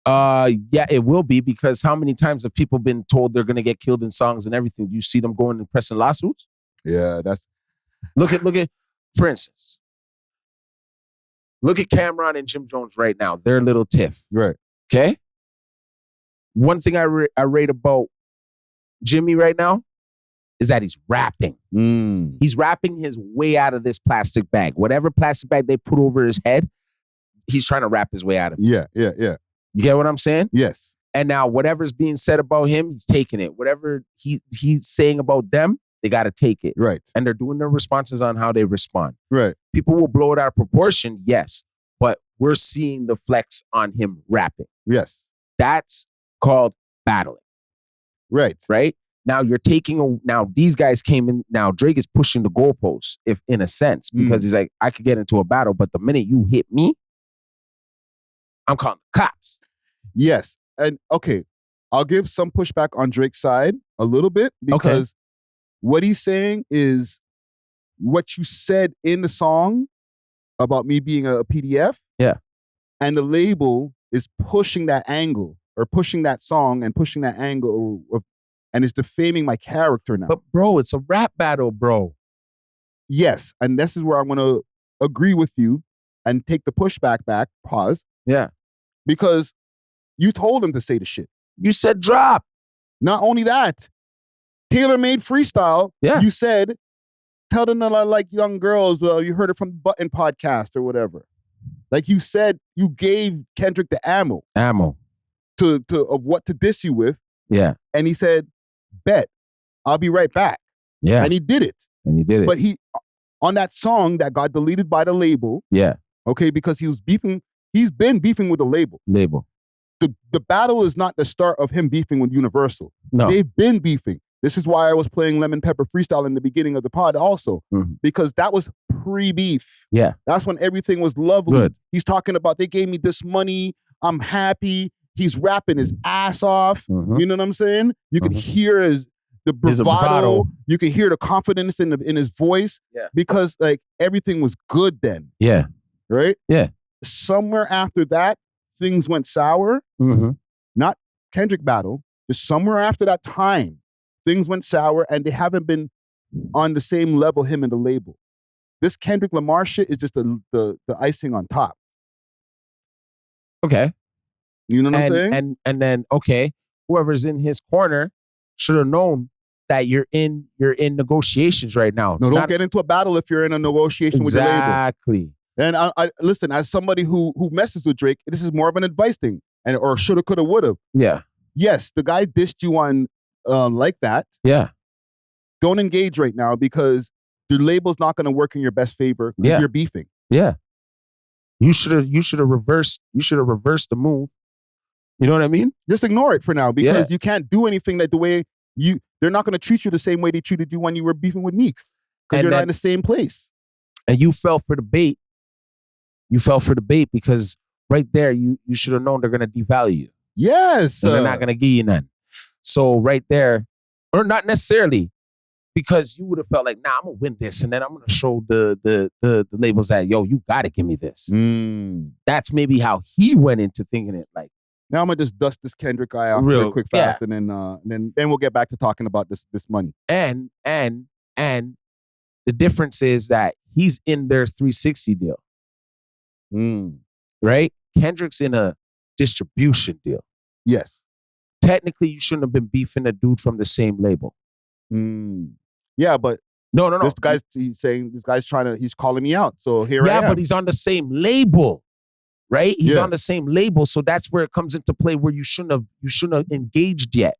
Speaker 2: Yeah, it will be, because how many times have people been told they're gonna get killed in songs and everything? Do you see them going and pressing lawsuits?
Speaker 1: Yeah, that's.
Speaker 2: Look at, for instance, look at Cameron and Jim Jones right now. Their little tiff.
Speaker 1: Right.
Speaker 2: Okay. One thing I rate about Jimmy right now is that he's rapping. He's rapping his way out of this plastic bag. Whatever plastic bag they put over his head, he's trying to rap his way out of it.
Speaker 1: Yeah.
Speaker 2: You get what I'm saying?
Speaker 1: Yes.
Speaker 2: And now whatever's being said about him, he's taking it. Whatever he's saying about them, they got to take it.
Speaker 1: Right.
Speaker 2: And they're doing their responses on how they respond.
Speaker 1: Right.
Speaker 2: People will blow it out of proportion, yes. But we're seeing the flex on him rapping.
Speaker 1: Yes.
Speaker 2: That's called battling.
Speaker 1: Right.
Speaker 2: Right? Now you're now these guys came in, now Drake is pushing the goalposts, if in a sense, because he's like, I could get into a battle, but the minute you hit me, I'm calling the cops.
Speaker 1: Yes. And okay, I'll give some pushback on Drake's side a little bit, because what he's saying is what you said in the song about me being a PDF.
Speaker 2: Yeah.
Speaker 1: And the label is pushing that angle, or pushing that song and pushing that angle, and it's defaming my character now.
Speaker 2: But bro, it's a rap battle, bro.
Speaker 1: yes, and this is where I'm going to agree with you and take the pushback back, pause.
Speaker 2: Yeah.
Speaker 1: Because you told him to say the shit.
Speaker 2: You said drop.
Speaker 1: Not only that, tailor-made freestyle, you said, tell them that I like young girls. Well, you heard it from the Button podcast or whatever. Like you said, you gave Kendrick the ammo. To of what to diss you with.
Speaker 2: Yeah.
Speaker 1: And he said, bet, I'll be right back.
Speaker 2: Yeah.
Speaker 1: And he did it. But he, on that song that got deleted by the label.
Speaker 2: Yeah.
Speaker 1: Okay, because he's been beefing with the label. The battle is not the start of him beefing with Universal.
Speaker 2: No.
Speaker 1: They've been beefing. This is why I was playing Lemon Pepper Freestyle in the beginning of the pod also. Because that was pre-beef.
Speaker 2: Yeah.
Speaker 1: That's when everything was lovely.
Speaker 2: Good.
Speaker 1: He's talking about, they gave me this money, I'm happy. He's rapping his ass off. You know what I'm saying? You can hear the bravado. You can hear the confidence in his voice.
Speaker 2: Yeah.
Speaker 1: Because like everything was good then.
Speaker 2: Yeah.
Speaker 1: Right?
Speaker 2: Yeah.
Speaker 1: Somewhere after that, things went sour. Not Kendrick battle. Just somewhere after that time, things went sour and they haven't been on the same level, him and the label. This Kendrick Lamar shit is just the icing on top.
Speaker 2: Okay.
Speaker 1: You know what I'm saying?
Speaker 2: And then, okay, whoever's in his corner should have known that you're in negotiations right now.
Speaker 1: No, don't get into a battle if you're in a negotiation with your label.
Speaker 2: Exactly.
Speaker 1: And I listen, as somebody who messes with Drake, this is more of an advice thing. Or shoulda, coulda, woulda.
Speaker 2: Yeah.
Speaker 1: Yes, the guy dissed you on like that.
Speaker 2: Yeah.
Speaker 1: Don't engage right now because your label's not gonna work in your best favor because you're beefing.
Speaker 2: Yeah. You should have reversed the move. You know what I mean?
Speaker 1: Just ignore it for now because you can't do anything that the way they're not going to treat you the same way they treated you when you were beefing with Meek because you're not in the same place.
Speaker 2: And you fell for the bait. You fell for the bait because right there, you should have known they're going to devalue you.
Speaker 1: Yes.
Speaker 2: They're not going to give you none. So right there, or not necessarily, because you would have felt like, nah, I'm going to win this. And then I'm going to show the labels that, yo, you got to give me this. That's maybe how he went into thinking it like,
Speaker 1: now I'm gonna just dust this Kendrick guy off real quick, fast, and then we'll get back to talking about this money.
Speaker 2: And the difference is that he's in their 360 deal, right? Kendrick's in a distribution deal.
Speaker 1: Yes.
Speaker 2: Technically, you shouldn't have been beefing a dude from the same label.
Speaker 1: Yeah, but
Speaker 2: no.
Speaker 1: This guy's he's calling me out. So here I am.
Speaker 2: Yeah, but he's on the same label. Right? He's on the same label. So that's where it comes into play where you shouldn't have engaged yet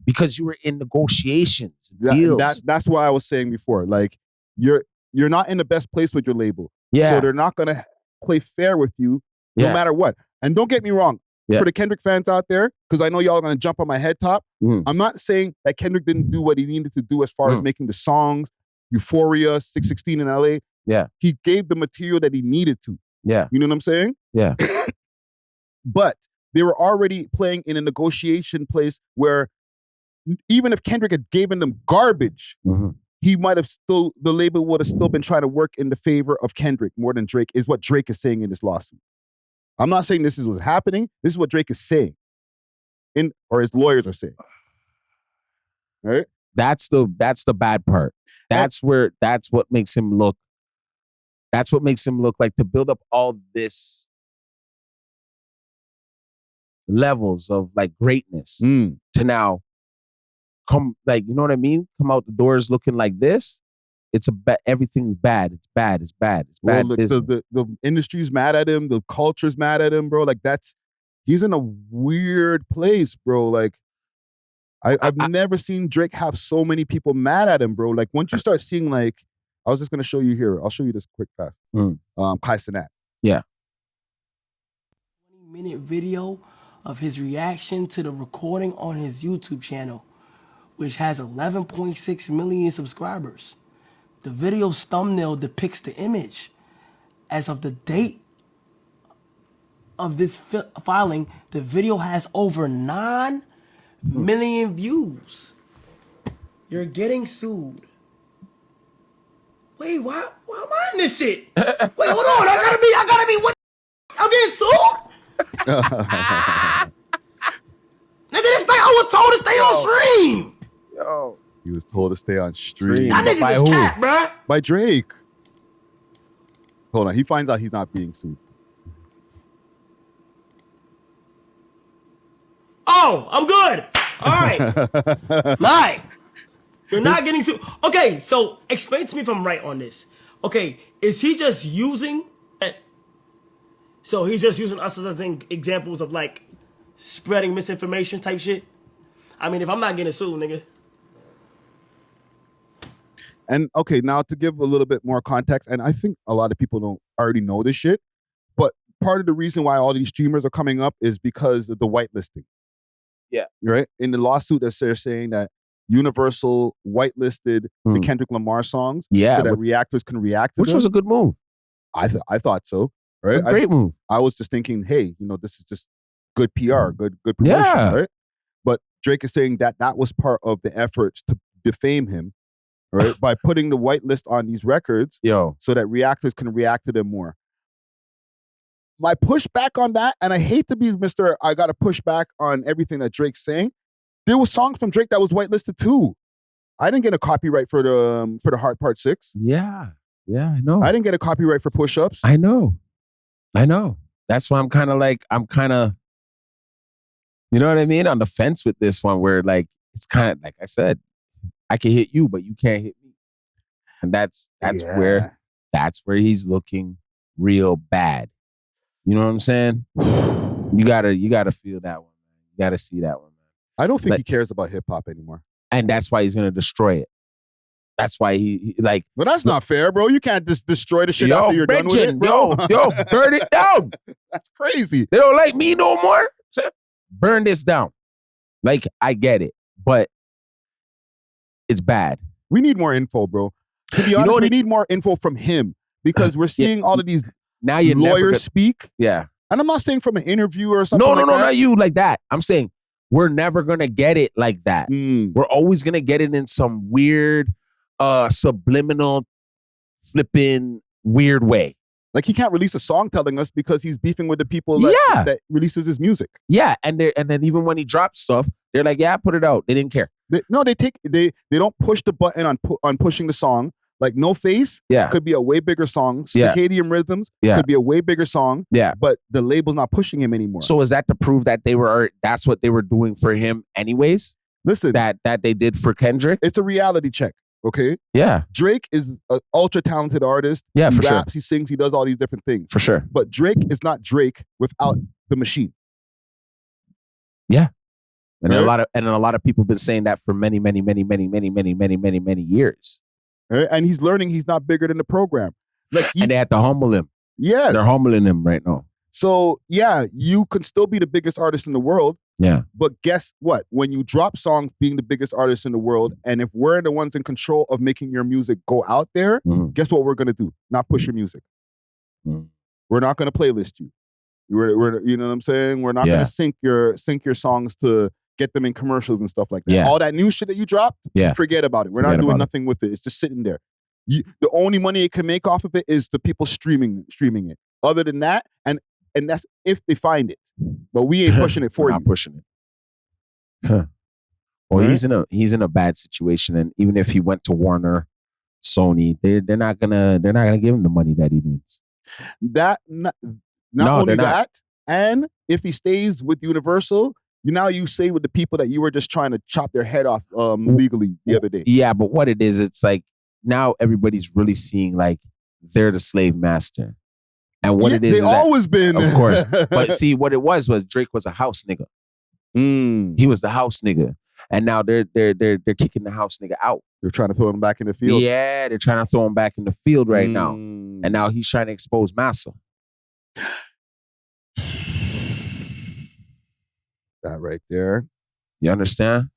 Speaker 2: because you were in negotiations, deals.
Speaker 1: That's what I was saying before. Like you're not in the best place with your label.
Speaker 2: Yeah.
Speaker 1: So they're not going to play fair with you no matter what. And don't get me wrong. For the Kendrick fans out there, because I know y'all are going to jump on my head top. I'm not saying that Kendrick didn't do what he needed to do as far as making the songs, Euphoria, 616 in LA.
Speaker 2: Yeah.
Speaker 1: He gave the material that he needed to.
Speaker 2: Yeah.
Speaker 1: You know what I'm saying?
Speaker 2: Yeah.
Speaker 1: But they were already playing in a negotiation place where even if Kendrick had given them garbage, he might have the label would have still been trying to work in the favor of Kendrick more than Drake, is what Drake is saying in this lawsuit. I'm not saying this is what's happening. This is what Drake is saying. Or his lawyers are saying. Right?
Speaker 2: That's the bad part. That's what makes him look like to build up all this levels of like greatness to now come, like, you know what I mean? Come out the doors looking like this. It's everything's bad. It's bad. It's bad. It's bad.
Speaker 1: Well, the industry's mad at him. The culture's mad at him, bro. Like he's in a weird place, bro. Like I've never seen Drake have so many people mad at him, bro. Like once you start seeing like, I was just going to show you here. I'll show you this quick fast. Kai Cenat.
Speaker 2: Yeah.
Speaker 9: 20-minute video of his reaction to the recording on his YouTube channel, which has 11.6 million subscribers. The video's thumbnail depicts the image. As of the date of this filing, the video has over 9 million views. You're getting sued. Wait, why am I in this shit? Wait, hold on. I gotta be what? I'm getting sued? Nigga, this man, I was told to stay on stream.
Speaker 1: Yo. was told to stay on stream.
Speaker 9: That nigga's
Speaker 2: By
Speaker 9: is
Speaker 2: who?
Speaker 9: cat, bruh.
Speaker 1: By Drake. Hold on. He finds out he's not being sued.
Speaker 9: Oh, I'm good. All right. Right. You're not getting sued. Okay, so explain to me if I'm right on this. Okay, is he just using... So he's just using us as examples of like spreading misinformation type shit? I mean, if I'm not getting sued, nigga.
Speaker 1: And okay, now to give a little bit more context, and I think a lot of people don't already know this shit, but part of the reason why all these streamers are coming up is because of the whitelisting.
Speaker 2: Yeah.
Speaker 1: Right? In the lawsuit that they're saying that Universal whitelisted the Kendrick Lamar songs so that reactors can react to
Speaker 2: which
Speaker 1: them.
Speaker 2: was a good move.
Speaker 1: I thought so. Right?
Speaker 2: A great move.
Speaker 1: I was just thinking, hey, this is just good PR, good promotion, right? But Drake is saying that was part of the efforts to defame him, right? By putting the whitelist on these records so that reactors can react to them more. My pushback on that, and I hate to be Mr. I got to push back on everything that Drake's saying, there was songs from Drake that was whitelisted too. I didn't get a copyright for the Heart Part 6.
Speaker 2: Yeah, I know.
Speaker 1: I didn't get a copyright for Push Ups.
Speaker 2: I know. That's why I'm kind of, you know what I mean? On the fence with this one where like, it's kind of, like I said, I can hit you, but you can't hit me. And that's where he's looking real bad. You know what I'm saying? You gotta feel that one, man. You gotta see that one, man.
Speaker 1: I don't think he cares about hip hop anymore.
Speaker 2: And that's why he's gonna destroy it. That's why he like.
Speaker 1: But that's not fair, bro. You can't just destroy the shit after you're done with it, bro.
Speaker 2: Yo, burn it down.
Speaker 1: That's crazy.
Speaker 2: They don't like me no more. Burn this down. Like, I get it, but it's bad.
Speaker 1: We need more info, bro. To be honest, we need more info from him because we're seeing all of these
Speaker 2: now you
Speaker 1: lawyers speak.
Speaker 2: Yeah.
Speaker 1: And I'm not saying from an interview or something.
Speaker 2: No, not you like that. I'm saying we're never gonna get it like that. We're always gonna get it in some weird, subliminal, flipping weird way.
Speaker 1: Like he can't release a song telling us because he's beefing with the people that releases his music.
Speaker 2: Yeah, and then even when he drops stuff, they're like, "Yeah, put it out." They didn't care.
Speaker 1: They don't push the button on pushing the song. Like No Face could be a way bigger song. Circadian Rhythms could be a way bigger song.
Speaker 2: Yeah.
Speaker 1: But the label's not pushing him anymore.
Speaker 2: So is that to prove that that's what they were doing for him anyways?
Speaker 1: Listen.
Speaker 2: That they did for Kendrick?
Speaker 1: It's a reality check, okay?
Speaker 2: Yeah.
Speaker 1: Drake is an ultra talented artist.
Speaker 2: Yeah,
Speaker 1: he
Speaker 2: for
Speaker 1: raps,
Speaker 2: sure.
Speaker 1: He sings, he does all these different things.
Speaker 2: For sure.
Speaker 1: But Drake is not Drake without the machine.
Speaker 2: Yeah. And a lot of people have been saying that for many years.
Speaker 1: Right? And he's learning he's not bigger than the program.
Speaker 2: And they had to humble him.
Speaker 1: Yes.
Speaker 2: They're humbling him right now.
Speaker 1: So, yeah, you can still be the biggest artist in the world.
Speaker 2: Yeah.
Speaker 1: But guess what? When you drop songs being the biggest artist in the world, and if we're the ones in control of making your music go out there, guess what we're going to do? Not push your music. We're not going to playlist you. We're, you know what I'm saying? We're not going to sync your songs to get them in commercials and stuff like that.
Speaker 2: Yeah.
Speaker 1: All that new shit that you dropped, forget about it. We're not doing nothing with it. It's just sitting there. The only money it can make off of it is the people streaming it. Other than that, and that's if they find it. But we ain't pushing it for you.
Speaker 2: Not pushing it. Huh. Well, right? he's in a bad situation, and even if he went to Warner, Sony, they're not gonna give him the money that he needs.
Speaker 1: Not only that, and if he stays with Universal, you say with the people that you were just trying to chop their head off legally the other day.
Speaker 2: Yeah, but what it is, it's like now everybody's really seeing like they're the slave master. And what it is,
Speaker 1: they've always been,
Speaker 2: of course. But see, what it was Drake was a house nigga. He was the house nigga, and now they're kicking the house nigga out.
Speaker 1: They're trying to throw him back in the field.
Speaker 2: Yeah, they're trying to throw him back in the field right now, and now he's trying to expose Massa.
Speaker 1: That right there.
Speaker 2: You understand?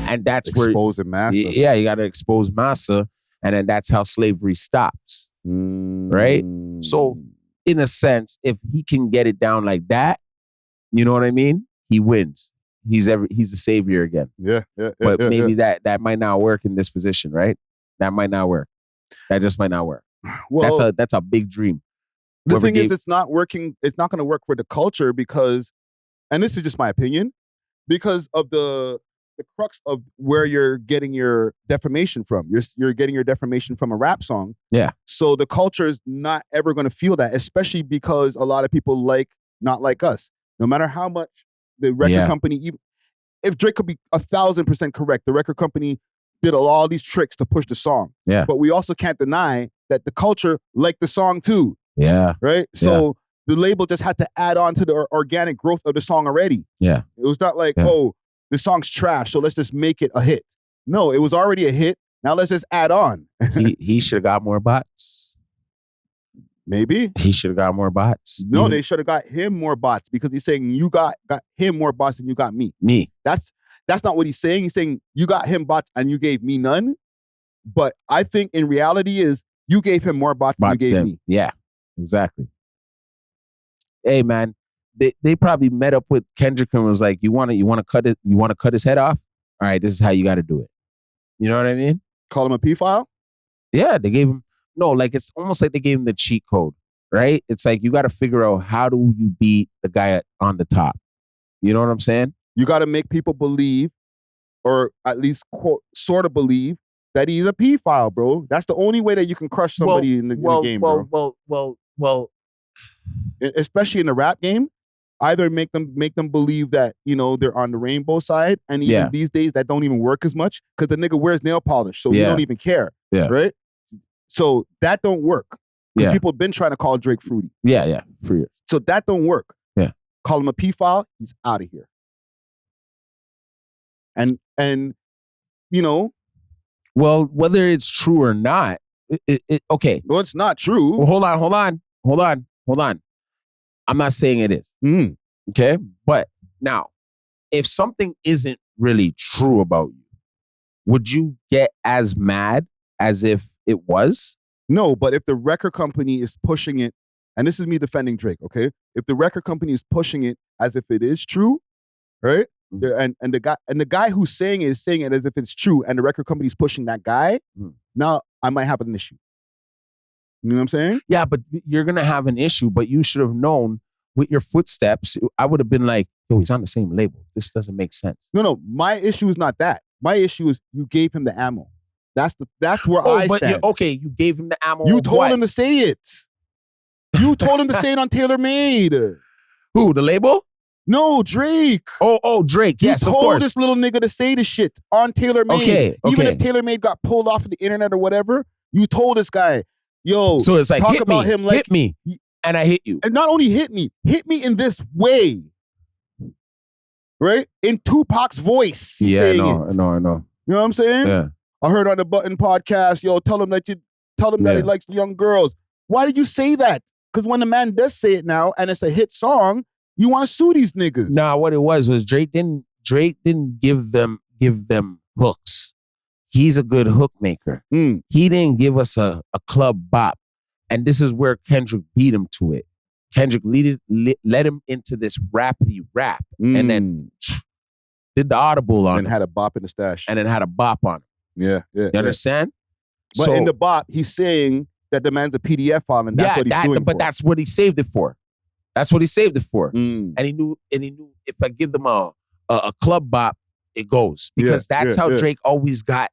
Speaker 2: And that's
Speaker 1: exposing Massa.
Speaker 2: Yeah, you got to expose Massa, and then that's how slavery stops. Right? So, in a sense, if he can get it down like that, you know what I mean? He wins. He's the savior again.
Speaker 1: Yeah.
Speaker 2: But maybe that might not work in this position, right? That might not work. That just might not work. Well, that's a big dream.
Speaker 1: The thing is, it's not working. It's not going to work for the culture because, and this is just my opinion, because of the the crux of where you're getting your defamation from. You're getting your defamation from a rap song.
Speaker 2: Yeah.
Speaker 1: So the culture is not ever going to feel that, especially because a lot of people not like us. No matter how much the record company, even if Drake could be 1,000% correct, the record company did all these tricks to push the song.
Speaker 2: Yeah.
Speaker 1: But we also can't deny that the culture liked the song too.
Speaker 2: Yeah.
Speaker 1: Right? So the label just had to add on to the organic growth of the song already.
Speaker 2: Yeah.
Speaker 1: It was not like, oh, the song's trash, so let's just make it a hit. No, it was already a hit. Now let's just add on.
Speaker 2: he should have got more bots.
Speaker 1: Maybe.
Speaker 2: He should have got more bots.
Speaker 1: No, they should have got him more bots because he's saying you got him more bots than you got me. That's not what he's saying. He's saying you got him bots and you gave me none. But I think in reality is you gave him more bots than you gave me.
Speaker 2: Yeah, exactly. Hey man, they probably met up with Kendrick and was like, you want to cut his head off? All right, this is how you got to do it. You know what I mean?
Speaker 1: Call him a P-file?
Speaker 2: Yeah, they gave him it's almost like they gave him the cheat code, right? It's like you got to figure out how do you beat the guy on the top. You know what I'm saying?
Speaker 1: You got to make people believe, or at least quote, sort of believe, that he's a P-file, bro. That's the only way that you can crush somebody in the game, bro.
Speaker 2: Well,
Speaker 1: especially in the rap game, either make them believe that, you know, they're on the rainbow side, and even these days that don't even work as much because the nigga wears nail polish, so you don't even care, right? So that don't work. Because people have been trying to call Drake fruity.
Speaker 2: Yeah, for years.
Speaker 1: So that don't work.
Speaker 2: Yeah.
Speaker 1: Call him a P-file, he's out of here. And you know,
Speaker 2: well, whether it's true or not, okay.
Speaker 1: Well, it's not true.
Speaker 2: Well, hold on. I'm not saying it is. Okay? But now, if something isn't really true about you, would you get as mad as if it was?
Speaker 1: No, but if the record company is pushing it, and this is me defending Drake, okay? If the record company is pushing it as if it is true, right? And the guy who's saying it is saying it as if it's true, and the record company is pushing that guy, now I might have an issue. You know what I'm saying?
Speaker 2: Yeah, but you're going to have an issue, but you should have known with your footsteps. I would have been like, yo, he's on the same label. This doesn't make sense.
Speaker 1: No, my issue is not that. My issue is you gave him the ammo. That's where I stand.
Speaker 2: You gave him the ammo.
Speaker 1: You told him to say it. You told him to say it on Tailor Made.
Speaker 2: Who, the label?
Speaker 1: No, Drake.
Speaker 2: Oh, Drake. Yes, of course.
Speaker 1: You told this little nigga to say the shit on Tailor Made.
Speaker 2: Okay.
Speaker 1: Even if Tailor Made got pulled off of the internet or whatever, you told this guy, yo,
Speaker 2: so it's like,
Speaker 1: talk about him like,
Speaker 2: hit me, and I hit you.
Speaker 1: And not only hit me in this way. Right? In Tupac's voice.
Speaker 2: Yeah, I know.
Speaker 1: You know what I'm saying?
Speaker 2: Yeah.
Speaker 1: I heard on the Button podcast, yo, tell him that he likes young girls. Why did you say that? Because when the man does say it now and it's a hit song, you want to sue these niggas.
Speaker 2: Nah, what it was Drake didn't give them hooks. He's a good hook maker. He didn't give us a club bop. And this is where Kendrick beat him to it. Kendrick led him into this rapidy rap and then did the audible on him.
Speaker 1: And had a bop in the stash.
Speaker 2: And then had a bop on him.
Speaker 1: Yeah.
Speaker 2: You understand?
Speaker 1: But in the bop, he's saying that the man's a PDF file, and that's what he's suing for.
Speaker 2: But that's what he saved it for. That's what he saved it for. And he knew if I give them a club bop, it goes. Because that's how Drake always got.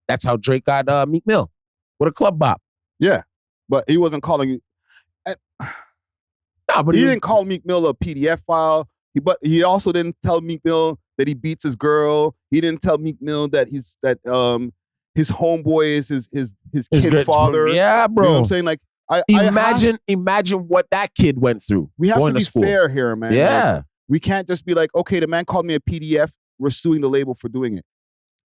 Speaker 2: That's how Drake got Meek Mill with a club bop.
Speaker 1: Yeah. But he wasn't calling you.
Speaker 2: But
Speaker 1: he didn't call Meek Mill a PDF file. But he also didn't tell Meek Mill that he beats his girl. He didn't tell Meek Mill that his homeboy is his kid's father.
Speaker 2: Yeah, bro.
Speaker 1: You know what I'm saying? Like,
Speaker 2: imagine what that kid went through.
Speaker 1: We have to be fair here, man.
Speaker 2: Yeah.
Speaker 1: Like, we can't just be like, okay, the man called me a PDF. We're suing the label for doing it.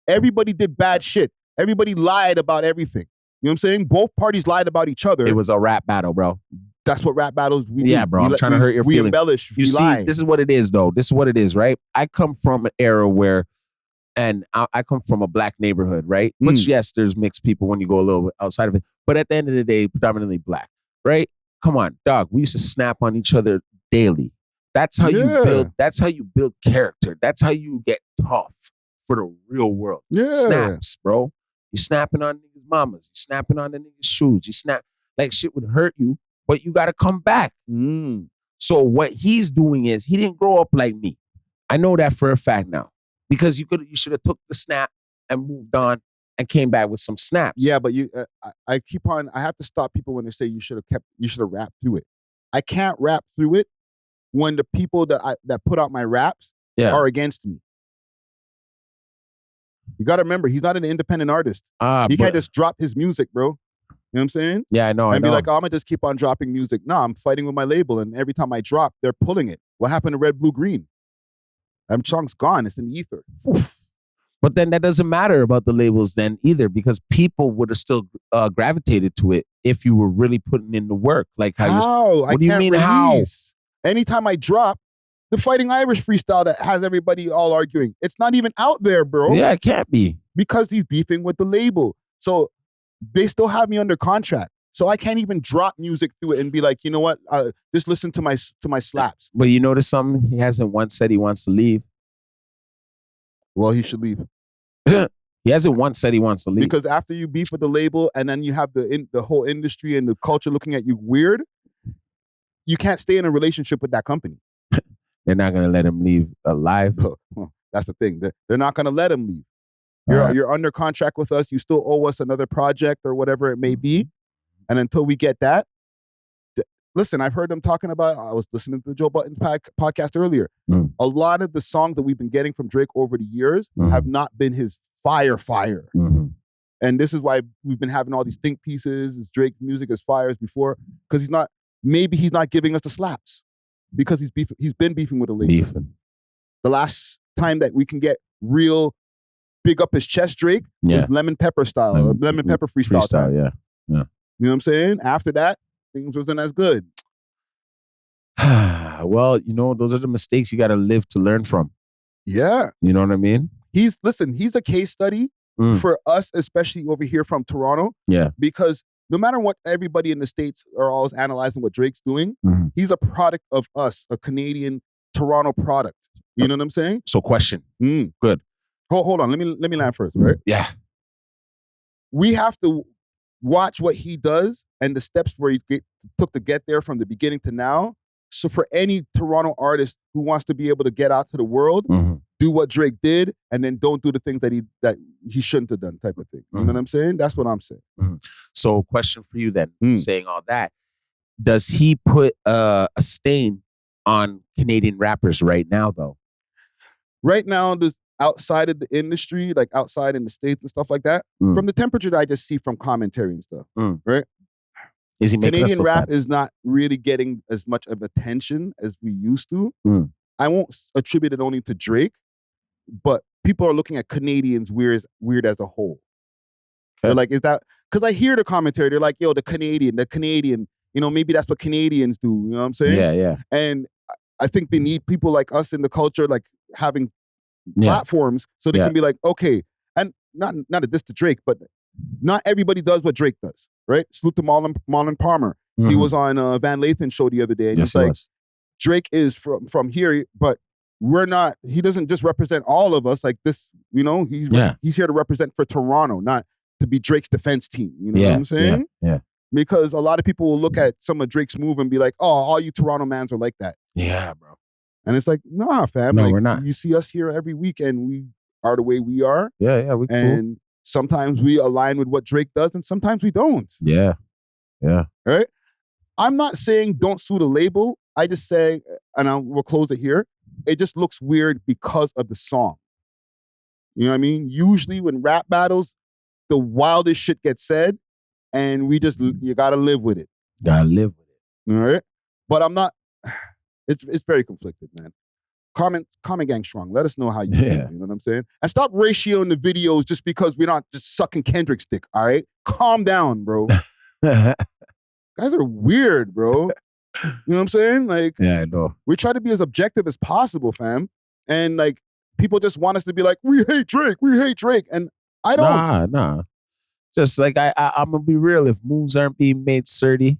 Speaker 1: Everybody did bad shit. Everybody lied about everything. You know what I'm saying? Both parties lied about each other.
Speaker 2: It was a rap battle, bro.
Speaker 1: That's what rap battles we do.
Speaker 2: Yeah, bro. I'm trying to hurt your feelings.
Speaker 1: We embellish.
Speaker 2: You see,
Speaker 1: lie.
Speaker 2: This is what it is, though. This is what it is, right? I come from an era where, and I come from a black neighborhood, right? Which, yes, there's mixed people when you go a little bit outside of it. But at the end of the day, predominantly black, right? Come on, dog. We used to snap on each other daily. That's how you build. That's how you build character. That's how you get tough for the real world.
Speaker 1: Yeah.
Speaker 2: Snaps, bro. You snapping on niggas' mamas. You snapping on the niggas' shoes. You snap like shit would hurt you, but you got to come back. So what he's doing is he didn't grow up like me. I know that for a fact now. Because you should have took the snap and moved on and came back with some snaps.
Speaker 1: Yeah, but I have to stop people when they say you should have rapped through it. I can't rap through it when the people that put out my raps are against me. You got to remember, he's not an independent artist. He can't just drop his music, bro. You know what I'm saying?
Speaker 2: Yeah, I know.
Speaker 1: And be like, oh, I'm going to just keep on dropping music. No, I'm fighting with my label, and every time I drop, they're pulling it. What happened to Red, Blue, Green? That song's gone. It's in the ether.
Speaker 2: Oof. But then that doesn't matter about the labels then either, because people would have still gravitated to it if you were really putting in the work. Like how? What do you mean how?
Speaker 1: Anytime I drop, the Fighting Irish freestyle that has everybody all arguing, it's not even out there, bro.
Speaker 2: Yeah, it can't be.
Speaker 1: Because he's beefing with the label. So they still have me under contract. So I can't even drop music through it and be like, you know what? Just listen to my slaps.
Speaker 2: But you notice something? He hasn't once said he wants to leave.
Speaker 1: Well, he should leave.
Speaker 2: He hasn't once said he wants to leave.
Speaker 1: Because after you beef with the label and then you have the whole industry and the culture looking at you weird, you can't stay in a relationship with that company.
Speaker 2: They're not going to let him leave alive.
Speaker 1: That's the thing. They're not going to let him leave. You're under contract with us. You still owe us another project or whatever it may be. And until we get that, listen, I've heard them talking about, I was listening to the Joe Budden podcast earlier. A lot of the songs that we've been getting from Drake over the years have not been his fire. And this is why we've been having all these think pieces. Is Drake music as fire as before? Because he's not giving us the slaps. Because he's been beefing with a label. The last time that we can get real big up his chest Drake was Lemon Pepper style, Lemon Pepper freestyle time.
Speaker 2: Yeah.
Speaker 1: You know what I'm saying? After that, things wasn't as good.
Speaker 2: Well, those are the mistakes you got to live to learn from.
Speaker 1: Yeah.
Speaker 2: You know what I mean?
Speaker 1: He's a case study for us, especially over here from Toronto.
Speaker 2: Yeah.
Speaker 1: Because no matter what everybody in the States are always analyzing what Drake's doing, he's a product of us, a Canadian Toronto product. You know what I'm saying?
Speaker 2: So question. Good.
Speaker 1: Hold on. Let me land first, right?
Speaker 2: Yeah.
Speaker 1: We have to watch what he does and the steps where he took to get there from the beginning to now. So for any Toronto artist who wants to be able to get out to the world, do what Drake did, and then don't do the things that he shouldn't have done, type of thing. You know what I'm saying? That's what I'm saying.
Speaker 2: So question for you then, saying all that, does he put a stain on Canadian rappers right now though? Right now,
Speaker 1: outside of the industry, like outside in the States and stuff like that, from the temperature that I just see from commentary and stuff, right?
Speaker 2: Is he making
Speaker 1: Canadian rap is not really getting as much of attention as we used to. I won't attribute it only to Drake, but people are looking at Canadians weird as a whole. They're like, is that, because I hear the commentary, they're like, yo, the Canadian, maybe that's what Canadians do, you know what I'm saying?
Speaker 2: Yeah.
Speaker 1: And I think they need people like us in the culture, like having platforms so they can be like, okay, and not a diss to Drake, but not everybody does what Drake does, right? Salute to Marlon Palmer. He was on Van Lathan's show the other day, and he's like, Drake is from here, but he doesn't just represent all of us like this, he's here to represent for Toronto, not to be Drake's defense team. You know what I'm saying?
Speaker 2: Yeah.
Speaker 1: Because a lot of people will look at some of Drake's move and be like, oh, all you Toronto mans are like that.
Speaker 2: Yeah, bro.
Speaker 1: And it's like, nah, fam.
Speaker 2: No,
Speaker 1: like,
Speaker 2: we're not.
Speaker 1: You see us here every week and we are the way we are.
Speaker 2: Yeah, we cool.
Speaker 1: And sometimes we align with what Drake does and sometimes we don't.
Speaker 2: Yeah.
Speaker 1: Right? I'm not saying don't sue the label. I just say, and we'll close it here, it just looks weird because of the song. You know what I mean? Usually when rap battles, the wildest shit gets said and you gotta live with it.
Speaker 2: Gotta live with it.
Speaker 1: All right? But I'm not, it's very conflicted, man. Comment gang strong. Let us know how you feel. You know what I'm saying? And stop ratioing the videos just because we're not just sucking Kendrick's dick, all right? Calm down, bro. Guys are weird, bro. You know what I'm saying? Like,
Speaker 2: yeah, I know.
Speaker 1: We try to be as objective as possible, fam. And like, people just want us to be like, we hate Drake. And I don't.
Speaker 2: Nah. Just like, I'm going to be real. If moves aren't being made sturdy,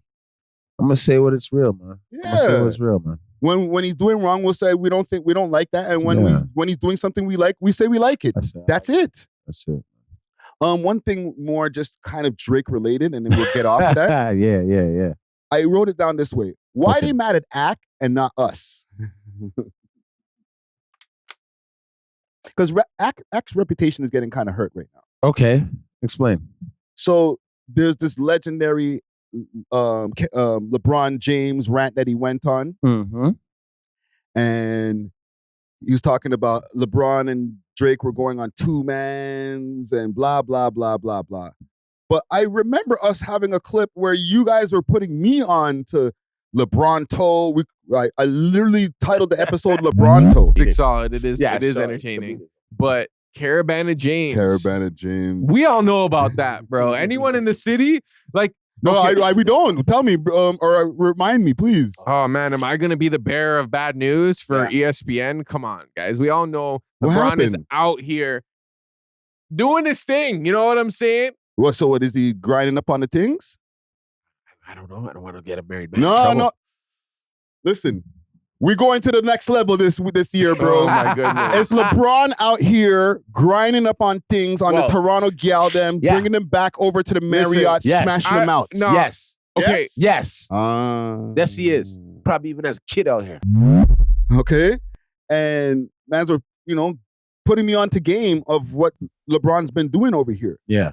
Speaker 2: I'm going to say what it's real, man.
Speaker 1: Yeah.
Speaker 2: I'm going to say what's real, man.
Speaker 1: When he's doing wrong, we'll say we don't like that. And when he's doing something we like, we say we like it. That's it.
Speaker 2: That's it.
Speaker 1: One thing more just kind of Drake related, and then we'll get off of that.
Speaker 2: Yeah.
Speaker 1: I wrote it down this way. Why are they mad at A.W.O.L and not us? because Act's reputation is getting kind of hurt right now.
Speaker 2: Okay, explain.
Speaker 1: So there's this legendary LeBron James rant that he went on, and he was talking about LeBron and Drake were going on 2-mans and blah blah blah blah blah. But I remember us having a clip where you guys were putting me on to LeBron Toe. I literally titled the episode LeBron Toe.
Speaker 3: It's solid. It is entertaining. But Caravana James. We all know about that, bro. Anyone in the city, like.
Speaker 1: No, okay. We don't. Tell me, or remind me, please.
Speaker 3: Oh, man, am I going to be the bearer of bad news for ESPN? Come on, guys. We all know LeBron is out here doing his thing. You know what I'm saying?
Speaker 1: What is he grinding up on the things?
Speaker 2: I don't know. I don't want to get a married
Speaker 1: man. No. Listen, we're going to the next level this year, bro.
Speaker 3: Oh, my goodness.
Speaker 1: It's LeBron out here grinding up on things on the Toronto gal them, bringing them back over to the Marriott, smashing them out.
Speaker 2: No. Yes.
Speaker 1: Okay.
Speaker 2: Yes. Yes, he is. Probably even as a kid out here.
Speaker 1: Okay. And mans were, putting me onto game of what LeBron's been doing over here.
Speaker 2: Yeah.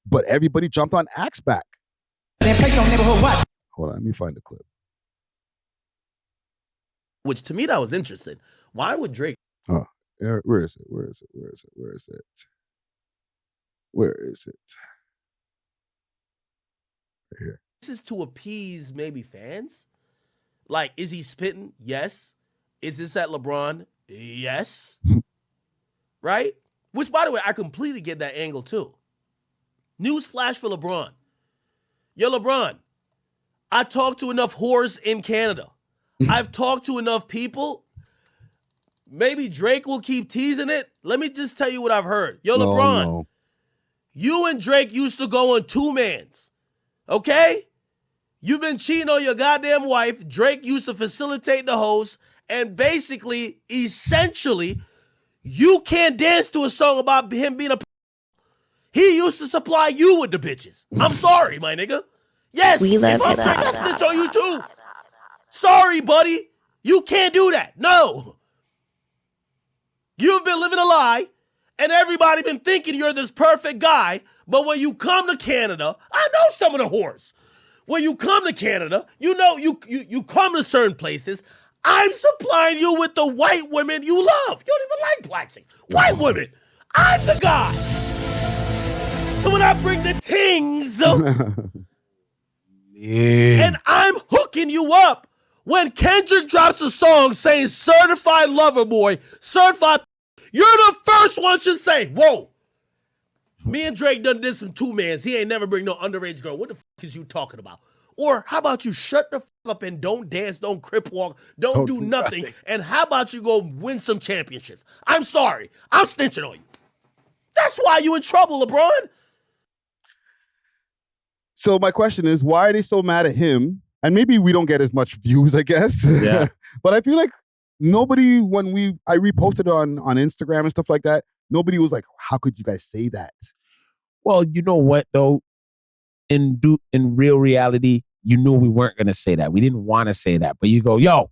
Speaker 1: But everybody jumped on Axe back. Hold on, let me find the clip.
Speaker 10: Which to me, that was interesting. Why would Drake?
Speaker 1: Oh, where is it? Where is it? Right here.
Speaker 10: This is to appease maybe fans? Like, is he spitting? Yes. Is this at LeBron? Yes. Right? Which, by the way, I completely get that angle too. News flash for LeBron. Yo, LeBron, I talked to enough whores in Canada. I've talked to enough people. Maybe Drake will keep teasing it. Let me just tell you what I've heard. Yo, LeBron, you and Drake used to go on 2-mans. Okay? You've been cheating on your goddamn wife. Drake used to facilitate the host. And basically, essentially, you can't dance to a song about him being a... He used to supply you with the bitches. I'm sorry, my nigga. Yes, if I'm Drake, I snitch on you too. Sorry, buddy. You can't do that. No. You've been living a lie, and everybody been thinking you're this perfect guy, but when you come to Canada, I know some of the whores. When you come to Canada, you come to certain places, I'm supplying you with the white women you love. You don't even like black chicks. White women. I'm the guy. So when I bring the tings, and I'm hooking you up, when Kendrick drops a song saying certified lover boy, certified, you're the first one to say, whoa, me and Drake done did some 2-mans. He ain't never bring no underage girl. What the fuck is you talking about? Or how about you shut the fuck up and don't dance, don't crip walk, don't do nothing. And how about you go win some championships? I'm sorry. I'm snitching on you. That's why you in trouble, LeBron.
Speaker 1: So my question is, why are they so mad at him? And maybe we don't get as much views, I guess.
Speaker 2: Yeah.
Speaker 1: But I feel like nobody, I reposted it on Instagram and stuff like that, nobody was like, how could you guys say that?
Speaker 2: Well, you know what, though? In real reality, you knew we weren't going to say that. We didn't want to say that. But you go, yo,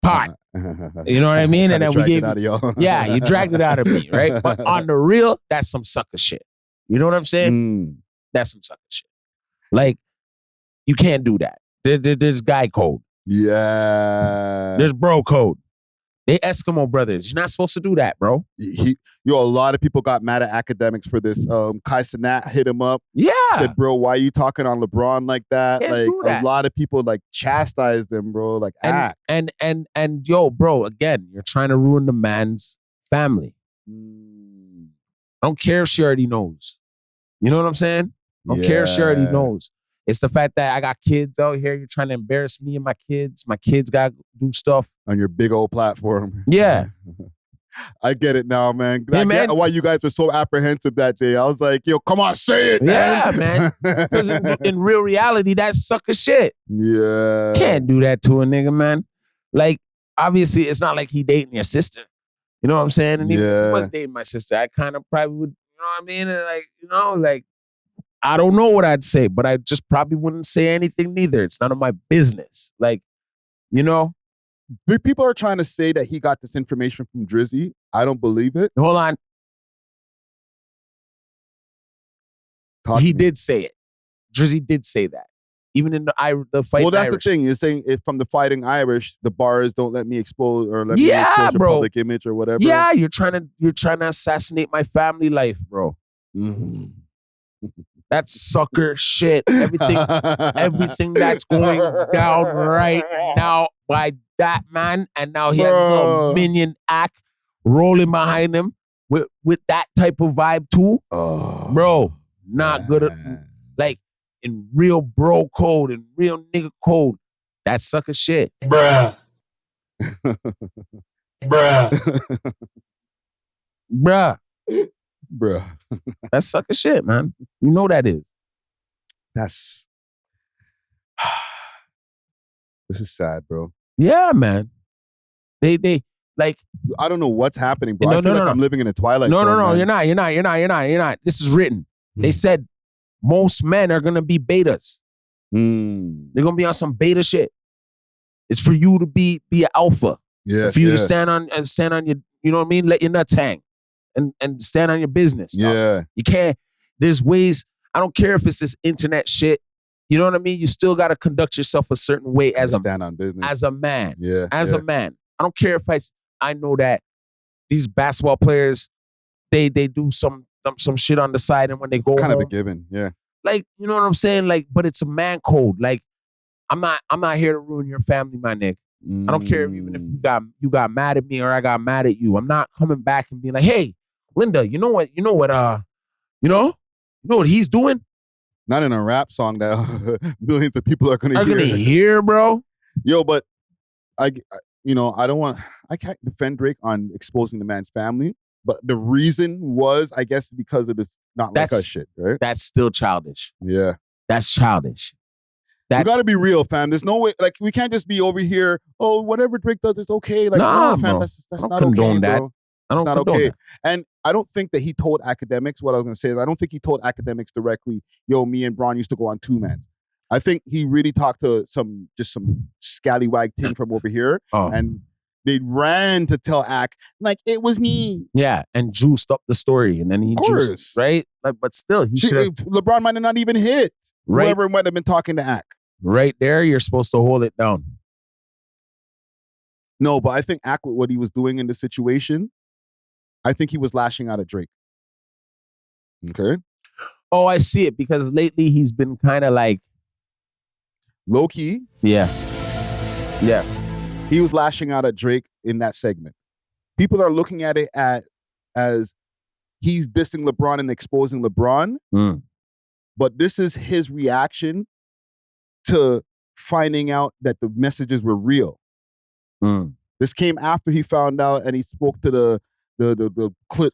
Speaker 2: pot. You know what I mean? And then we gave it out of y'all. Yeah, you dragged it out of me, right? But on the real, that's some sucker shit. You know what I'm saying? That's some sucker shit. Like, you can't do that. There's guy code.
Speaker 1: Yeah.
Speaker 2: There's bro code. They Eskimo brothers. You're not supposed to do that, bro.
Speaker 1: A lot of people got mad at Akademiks for this. Kai Cenat hit him up.
Speaker 2: Yeah.
Speaker 1: Said, bro, why are you talking on LeBron like that?
Speaker 2: Can't
Speaker 1: like
Speaker 2: do that.
Speaker 1: A lot of people like chastised them, bro. Like act.
Speaker 2: And yo, bro, again, you're trying to ruin the man's family. I don't care if she already knows. You know what I'm saying? I don't care if she already knows. It's the fact that I got kids out here. You're trying to embarrass me and my kids. My kids got to do stuff.
Speaker 1: On your big old platform.
Speaker 2: Yeah.
Speaker 1: I get it now, man. I get why you guys were so apprehensive that day. I was like, yo, come on, say it, man.
Speaker 2: Yeah, man. Because in real reality, that's sucker shit.
Speaker 1: Yeah.
Speaker 2: Can't do that to a nigga, man. Like, obviously, it's not like he dating your sister. You know what I'm saying? And even if he was dating my sister, I kind of probably would, you know what I mean? And like, I don't know what I'd say, but I just probably wouldn't say anything neither. It's none of my business. Like, you know?
Speaker 1: People are trying to say that he got this information from Drizzy. I don't believe it.
Speaker 2: Hold on. He did say it. Drizzy did say that. Even in the fight.
Speaker 1: Well, that's
Speaker 2: Irish.
Speaker 1: the thing. You're saying if from the Fighting Irish, the bars don't let me expose or let me expose your public image or whatever.
Speaker 2: Yeah, you're trying to assassinate my family life, bro.
Speaker 1: Mm-hmm.
Speaker 2: That's sucker shit. Everything that's going down right now by that man, and now he has this little minion act rolling behind him with that type of vibe too. Bro, not good. Like in real bro code and real nigga code, that's sucker shit.
Speaker 6: Bruh.
Speaker 1: Bruh.
Speaker 2: That's sucker shit, man. You know that is.
Speaker 1: This is sad, bro.
Speaker 2: Yeah, man. They like.
Speaker 1: I don't know what's happening, bro. I feel like I'm living in a twilight zone.
Speaker 2: No.
Speaker 1: Man.
Speaker 2: You're not. This is written. They said most men are gonna be betas. They're gonna be on some beta shit. It's for you to be an alpha.
Speaker 1: Yeah.
Speaker 2: For you to stand on your, you know what I mean? Let your nuts hang. And stand on your business.
Speaker 1: Yeah.
Speaker 2: You can't, there's ways, I don't care if it's this internet shit. You know what I mean? You still got to conduct yourself a certain way as a
Speaker 1: stand on business.
Speaker 2: As a man.
Speaker 1: Yeah.
Speaker 2: As a man. I don't care if I know that these basketball players, they do some shit on the side, and when they go
Speaker 1: kind
Speaker 2: home,
Speaker 1: of a given. Yeah.
Speaker 2: Like, you know what I'm saying? Like, but it's a man code. Like, I'm not here to ruin your family, my nigga. I don't care even if you got mad at me or I got mad at you. I'm not coming back and being like, hey, Linda, you know what he's doing?
Speaker 1: Not in a rap song that millions of people are gonna
Speaker 2: hear, bro.
Speaker 1: Yo, but I can't defend Drake on exposing the man's family, but the reason was, I guess, because of this not like us shit, right?
Speaker 2: That's still childish.
Speaker 1: Yeah.
Speaker 2: That's childish.
Speaker 1: You gotta be real, fam. There's no way, like, we can't just be over here, oh, whatever Drake does is okay. Like, no, fam,
Speaker 2: bro.
Speaker 1: that's not okay, bro.
Speaker 2: It's
Speaker 1: not okay. And I don't think that he told Akademiks, what I was going to say is I don't think he told Akademiks directly, yo, me and Bron used to go on 2-mans. I think he really talked to some scallywag thing from over here. And they ran to tell Ak, like, it was me.
Speaker 2: Yeah, and juiced up the story. And then he juiced, right? Like, but still,
Speaker 1: LeBron might have not even hit whoever might have been talking to Ak.
Speaker 2: Right there, you're supposed to hold it down.
Speaker 1: No, but I think Ak, what he was doing in this situation, I think he was lashing out at Drake. Okay?
Speaker 2: Oh, I see it, because lately he's been kind of like...
Speaker 1: low-key.
Speaker 2: Yeah. Yeah.
Speaker 1: He was lashing out at Drake in that segment. People are looking at it as he's dissing LeBron and exposing LeBron. But this is his reaction to finding out that the messages were real. This came after he found out and he spoke to the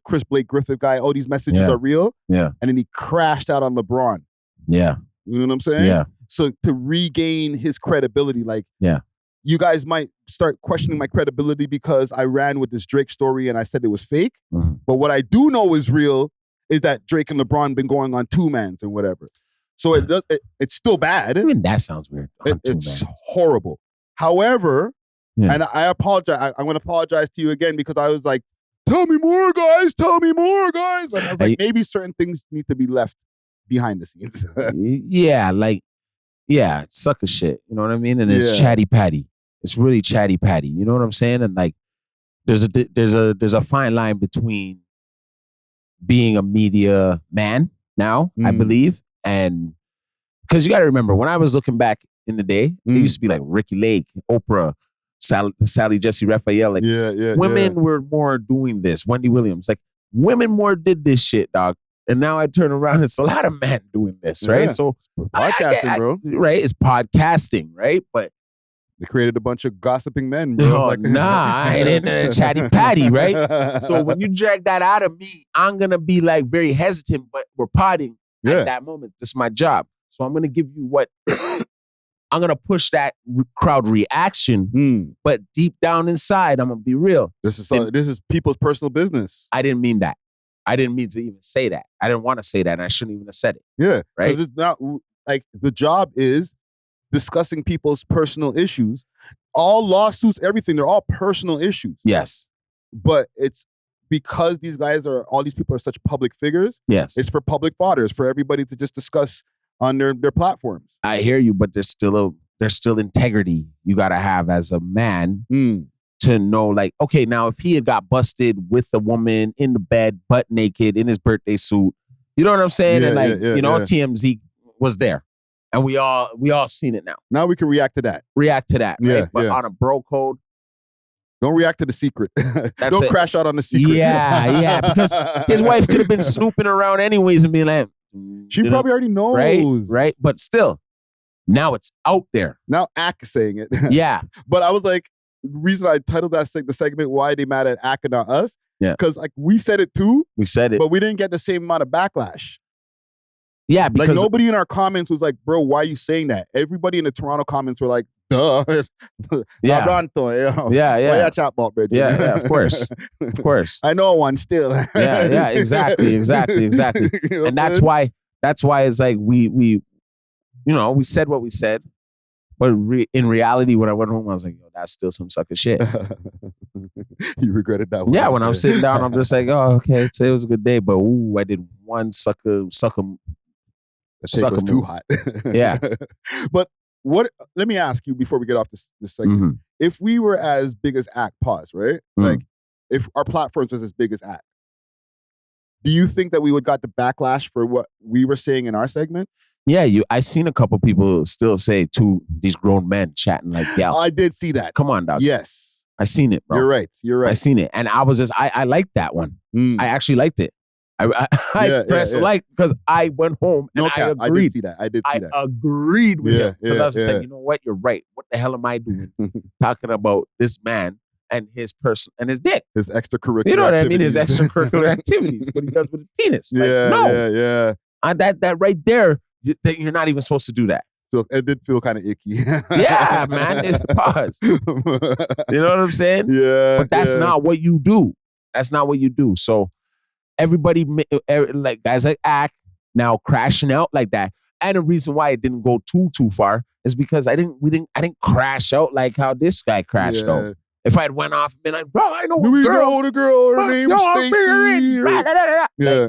Speaker 1: Chris Blake Griffith guy, oh, these messages are real.
Speaker 2: Yeah.
Speaker 1: And then he crashed out on LeBron.
Speaker 2: Yeah.
Speaker 1: You know what I'm saying?
Speaker 2: Yeah.
Speaker 1: So to regain his credibility, like, you guys might start questioning my credibility because I ran with this Drake story and I said it was fake. But what I do know is real is that Drake and LeBron been going on 2-mans and whatever. So it's still bad.
Speaker 2: I mean, that sounds weird.
Speaker 1: It's horrible. However, and I apologize. I'm going to apologize to you again because I was like, tell me more, guys. Tell me more, guys. And I was like, maybe certain things need to be left behind the scenes.
Speaker 2: It's sucker shit. You know what I mean? And it's chatty patty. It's really chatty patty. You know what I'm saying? And like, there's a fine line between being a media man now, I believe, and because you got to remember, when I was looking back in the day, it used to be like Ricky Lake, Oprah, Sally Jesse Raphael. Like, women were more doing this. Wendy Williams, like, women more did this shit, dog. And now I turn around, it's a lot of men doing this, right? So
Speaker 1: podcasting, bro.
Speaker 2: Right? It's podcasting, right? But
Speaker 1: they created a bunch of gossiping men, bro.
Speaker 2: No, I ain't into the chatty patty, right? So when you drag that out of me, I'm gonna be like very hesitant, but we're potting at that moment. This is my job. So I'm gonna give you what I'm gonna push that crowd reaction, but deep down inside, I'm gonna be real.
Speaker 1: This is people's personal business.
Speaker 2: I didn't mean that. I didn't mean to even say that. I didn't want to say that, and I shouldn't even have said it.
Speaker 1: Yeah,
Speaker 2: right.
Speaker 1: It's not like the job is discussing people's personal issues. all lawsuits, everything, they're all personal issues.
Speaker 2: Yes.
Speaker 1: But it's because all these people are such public figures.
Speaker 2: Yes.
Speaker 1: It's for public fodder. It's for everybody to just discuss on their platforms.
Speaker 2: I hear you, but there's still integrity you gotta have as a man to know, like, okay, now if he had got busted with a woman in the bed, butt naked, in his birthday suit, you know what I'm saying?
Speaker 1: Yeah,
Speaker 2: and like,
Speaker 1: yeah,
Speaker 2: TMZ was there. And we all seen it now.
Speaker 1: Now we can react to that.
Speaker 2: Right?
Speaker 1: Yeah,
Speaker 2: But on a bro code,
Speaker 1: don't react to the secret. Don't crash out on the secret.
Speaker 2: Yeah, because his wife could have been snooping around anyways and being like,
Speaker 1: she probably already knows.
Speaker 2: Right? But still, now it's out there.
Speaker 1: Now Ak is saying it.
Speaker 2: Yeah.
Speaker 1: But I was like, the reason I titled that the segment, Why They Mad at Ak and Not Us?
Speaker 2: Yeah.
Speaker 1: Because like we said it too.
Speaker 2: We said it.
Speaker 1: But we didn't get the same amount of backlash.
Speaker 2: Yeah, because
Speaker 1: like nobody in our comments was like, bro, why are you saying that? Everybody in the Toronto comments were like, duh.
Speaker 2: Yeah.
Speaker 1: Yeah. Chat bot, bro.
Speaker 2: Yeah, of course. Of course.
Speaker 1: I know one still.
Speaker 2: yeah, exactly. And that's why it's like we said what we said. But in reality, when I went home, I was like, yo, that's still some sucker shit.
Speaker 1: You regretted that one.
Speaker 2: Yeah, when I'm sitting down, I'm just like, oh, okay, today was a good day. But ooh, I did one sucker.
Speaker 1: The take was too hot.
Speaker 2: Yeah.
Speaker 1: But let me ask you before we get off this segment.
Speaker 2: Mm-hmm.
Speaker 1: If we were as big as Ak, pause, right? Like, if our platforms was as big as Ak, do you think that we would got the backlash for what we were saying in our segment?
Speaker 2: Yeah, I seen a couple people still say to these grown men chatting like, yeah.
Speaker 1: I did see that.
Speaker 2: Come on, dog.
Speaker 1: Yes.
Speaker 2: I seen it, bro.
Speaker 1: You're right.
Speaker 2: I seen it. And I was I liked that one. I actually liked it. I pressed like because I went home and I agreed.
Speaker 1: I did see that. I
Speaker 2: agreed with him because I was just
Speaker 1: like,
Speaker 2: you know what? You're right. What the hell am I doing talking about this man and his person and his dick,
Speaker 1: his extracurricular?
Speaker 2: You know what
Speaker 1: activities.
Speaker 2: I mean? His extracurricular activities. What he does with his penis.
Speaker 1: Yeah.
Speaker 2: That right there. You're not even supposed to do that.
Speaker 1: It did feel kind of icky.
Speaker 2: Yeah, man. It's pause. You know what I'm saying?
Speaker 1: Yeah.
Speaker 2: But that's not what you do. That's not what you do. So everybody, like guys like Ak, now crashing out like that. And the reason why it didn't go too far is because I didn't crash out like how this guy crashed out. If I'd went off and been like, bro, I know
Speaker 1: the girl, her name's Stacy. Yeah.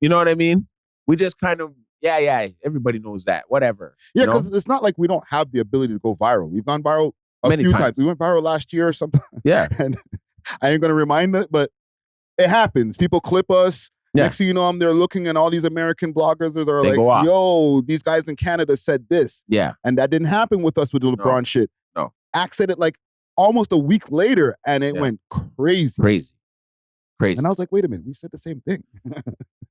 Speaker 2: You know what I mean? We just kind of, yeah, everybody knows that. Whatever.
Speaker 1: Yeah, because it's not like we don't have the ability to go viral. We've gone viral a few times. We went viral last year or something.
Speaker 2: Yeah.
Speaker 1: And I ain't going to remind it, but it happens. People clip us. Yeah. Next thing you know, they're looking at all these American bloggers that are like, yo, these guys in Canada said this.
Speaker 2: Yeah.
Speaker 1: And that didn't happen with us with the LeBron shit.
Speaker 2: No.
Speaker 1: Ak said it like almost a week later and it went crazy. And I was like, wait a minute, we said the same thing.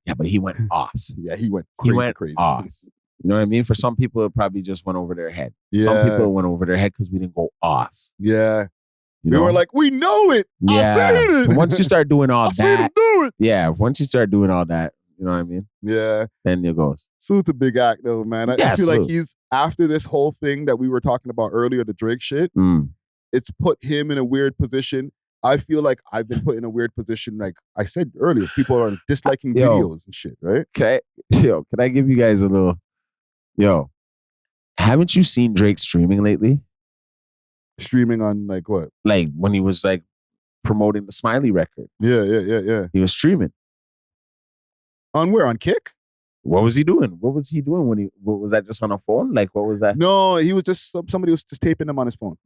Speaker 2: Yeah, but he went off.
Speaker 1: Yeah, he went crazy.
Speaker 2: Off. You know what I mean? For some people, it probably just went over their head. Yeah. Some people it went over their head because we didn't go off.
Speaker 1: Yeah. We were like, we know it.
Speaker 2: Yeah.
Speaker 1: I said it.
Speaker 2: So once you start doing all that.
Speaker 1: Do it.
Speaker 2: Yeah. Once you start doing all that, you know what I mean?
Speaker 1: Yeah.
Speaker 2: Then it goes.
Speaker 1: Salute to Big Ak though, man. I feel like he's, after this whole thing that we were talking about earlier, the Drake shit, it's put him in a weird position. I feel like I've been put in a weird position. Like I said earlier, people are disliking videos and shit, right?
Speaker 2: Can I give you guys a little, haven't you seen Drake streaming lately?
Speaker 1: Streaming on like what?
Speaker 2: Like when he was like promoting the Smiley record.
Speaker 1: Yeah.
Speaker 2: He was streaming.
Speaker 1: On where? On Kick?
Speaker 2: What was he doing? What was that just on a phone? Like what was that?
Speaker 1: No, he was just, somebody was just taping him on his phone.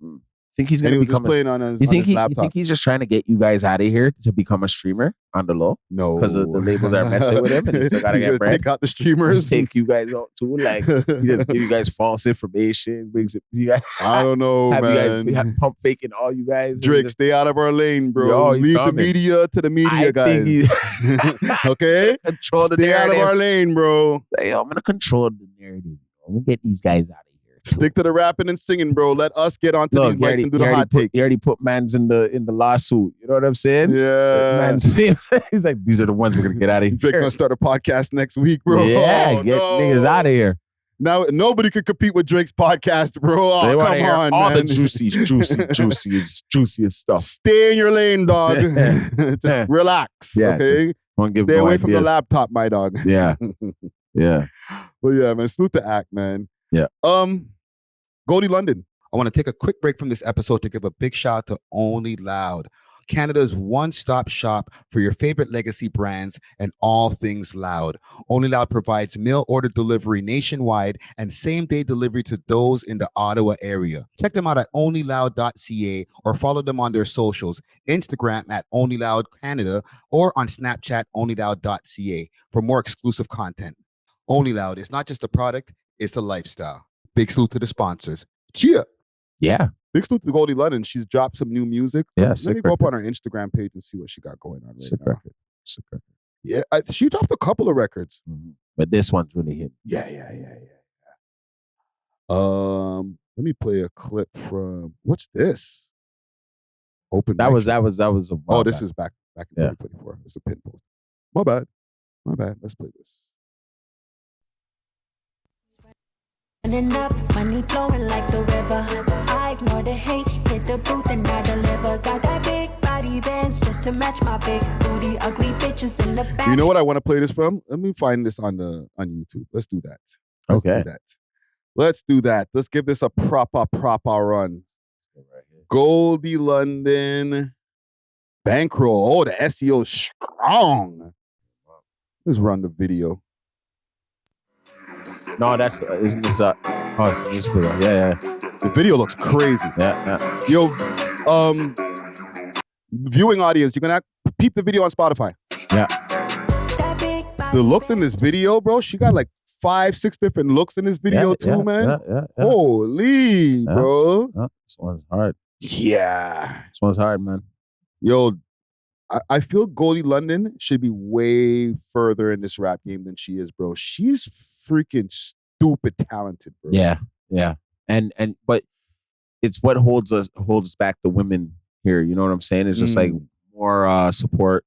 Speaker 2: Think he's going to become
Speaker 1: just playing on his,
Speaker 2: laptop.
Speaker 1: You
Speaker 2: think he's just trying to get you guys out of here to become a streamer on the low?
Speaker 1: No.
Speaker 2: Because the labels are messing with him and he still got to get bread.
Speaker 1: Take out the streamers.
Speaker 2: Just take you guys out too. Like, he just give you guys false information. Brings it, you guys,
Speaker 1: I don't know, man.
Speaker 2: You guys pump faking all you guys.
Speaker 1: Drake, stay out of our lane, bro. Leave the media to the media, guys. Okay?
Speaker 2: Control the
Speaker 1: narrative. Stay out of our lane, bro.
Speaker 2: Hey, I'm going to control the narrative. I'm going to get these guys out of here.
Speaker 1: Stick to the rapping and singing, bro. Let us get onto these mics and do the hot takes.
Speaker 2: He already put mans in the lawsuit. You know what I'm saying?
Speaker 1: Yeah.
Speaker 2: So he's like, these are the ones we're gonna get out of here.
Speaker 1: Drake gonna start a podcast next week, bro.
Speaker 2: Yeah, get niggas out of here.
Speaker 1: Now nobody could compete with Drake's podcast, bro. Oh, come on,
Speaker 2: all
Speaker 1: man.
Speaker 2: the juiciest stuff.
Speaker 1: Stay in your lane, dog. Just relax, okay? Stay away from the laptop, my dog.
Speaker 2: Yeah. Yeah.
Speaker 1: Well, yeah, man. Salute to Ak, man.
Speaker 2: Yeah.
Speaker 1: Golde London.
Speaker 8: I want to take a quick break from this episode to give a big shout out to Only Loud, Canada's one-stop shop for your favorite legacy brands and all things loud. Only Loud provides mail order delivery nationwide and same-day delivery to those in the Ottawa area. Check them out at onlyloud.ca or follow them on their socials, Instagram at onlyloudcanada or on Snapchat onlyloud.ca for more exclusive content. Only Loud is not just a product, it's a lifestyle. Big salute to the sponsors. Cheer!
Speaker 2: Yeah.
Speaker 1: Big salute to Golde London. She's dropped some new music.
Speaker 2: Yeah,
Speaker 1: Let me go up on her Instagram page and see what she got going on right now.
Speaker 2: Sick record.
Speaker 1: Yeah, she dropped a couple of records.
Speaker 2: Mm-hmm. But this one's really hit.
Speaker 1: Yeah. Let me play a clip from what's this? Open.
Speaker 2: That was a
Speaker 1: Oh, this is back in 2024. It's a pin post. My bad. Let's play this.
Speaker 11: Up, money flowing like the river. I ignore the hate, hit the booth and I deliver. Got that big body bands just to match my big booty. Ugly bitches in the back.
Speaker 1: You know what I want to play this from? Let me find this on YouTube. Let's do that. Let's do that. Let's give this a proper run. Golde London bankroll. Oh, the SEO strong. Let's run the video.
Speaker 2: No, isn't this it's a music video. Yeah.
Speaker 1: The video looks crazy.
Speaker 2: Yeah.
Speaker 1: Yo, viewing audience, you're gonna peep the video on Spotify.
Speaker 2: Yeah.
Speaker 1: The looks in this video, bro, she got like 5-6 different looks in this video too, man.
Speaker 2: Yeah.
Speaker 1: Holy, bro.
Speaker 2: This one's hard.
Speaker 1: Yeah.
Speaker 2: This one's hard, man.
Speaker 1: Yo, I feel Golde London should be way further in this rap game than she is, bro. She's freaking stupid talented, bro.
Speaker 2: Yeah. And but it's what holds us back, the women here. You know what I'm saying? It's just like more support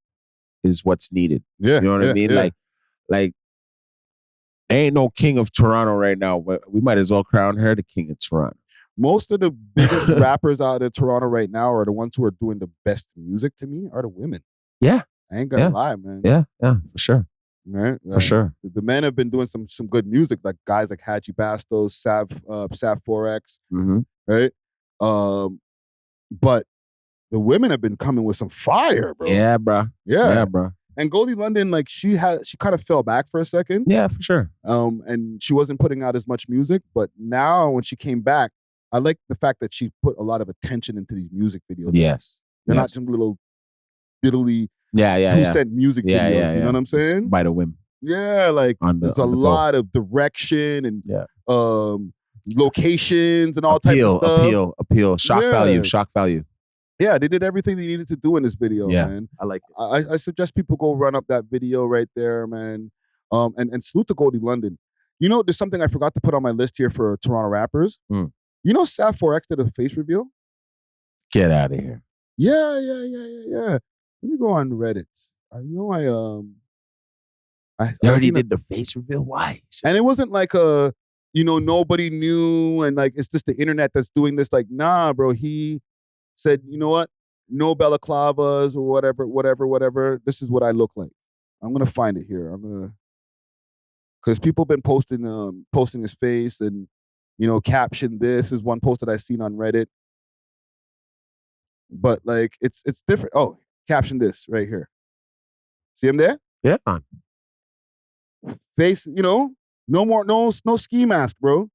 Speaker 2: is what's needed.
Speaker 1: Yeah.
Speaker 2: You know what I mean?
Speaker 1: Yeah.
Speaker 2: Like ain't no king of Toronto right now, but we might as well crown her the king of Toronto.
Speaker 1: Most of the biggest rappers out of Toronto right now are the ones who are doing the best music to me are the women.
Speaker 2: Yeah.
Speaker 1: I ain't gonna lie, man.
Speaker 2: Yeah, for sure.
Speaker 1: Right?
Speaker 2: For sure.
Speaker 1: The men have been doing some good music, like guys like Haji Bastos, Sav 4X, right? But the women have been coming with some fire, bro.
Speaker 2: Yeah, bro.
Speaker 1: Yeah,
Speaker 2: bro.
Speaker 1: And Golde London, like she kind of fell back for a second.
Speaker 2: Yeah, for sure.
Speaker 1: And she wasn't putting out as much music, but now when she came back, I like the fact that she put a lot of attention into these music videos.
Speaker 2: Yes.
Speaker 1: They're not some little diddly 2-cent music videos.
Speaker 2: Yeah.
Speaker 1: You know what I'm saying?
Speaker 2: Just by the whim.
Speaker 1: Yeah, like there's a lot of direction and locations and all types of stuff.
Speaker 2: Appeal, shock value.
Speaker 1: Yeah, they did everything they needed to do in this video, man.
Speaker 2: I like it.
Speaker 1: I suggest people go run up that video right there, man. And salute to Golde London. You know, there's something I forgot to put on my list here for Toronto rappers. You know Sav 4X did a face reveal?
Speaker 2: Get out of here.
Speaker 1: Yeah. Let me go on Reddit. I know I
Speaker 2: already did the face reveal? Why?
Speaker 1: And it wasn't like nobody knew and like it's just the internet that's doing this. Like, nah, bro. He said, you know what? No balaclavas or whatever. This is what I look like. I'm gonna find it here. Because people been posting his face and caption. This is one post that I seen on Reddit. But like it's different. Oh, caption this right here. See him there?
Speaker 2: Yeah.
Speaker 1: Face, no ski mask, bro.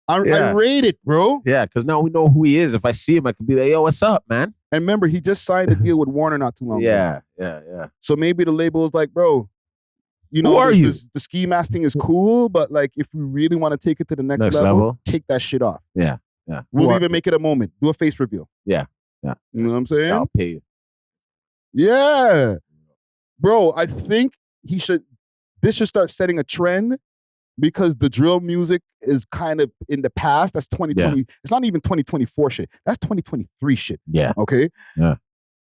Speaker 1: I rate it, bro.
Speaker 2: Yeah, because now we know who he is. If I see him, I can be like, yo, what's up, man?
Speaker 1: And remember, he just signed a deal with Warner not too long ago.
Speaker 2: Yeah.
Speaker 1: So maybe the label is like, bro,
Speaker 2: who are you?
Speaker 1: The ski mask thing is cool, but like if we really want to take it to the next level, take that shit off.
Speaker 2: Yeah.
Speaker 1: We'll even make it a moment. Do a face reveal.
Speaker 2: Yeah.
Speaker 1: You know what I'm saying?
Speaker 2: I'll pay you.
Speaker 1: Yeah. Bro, I think this should start setting a trend because the drill music is kind of in the past. That's 2020. It's not even 2024 shit. That's 2023 shit.
Speaker 2: Yeah.
Speaker 1: Okay?
Speaker 2: Yeah.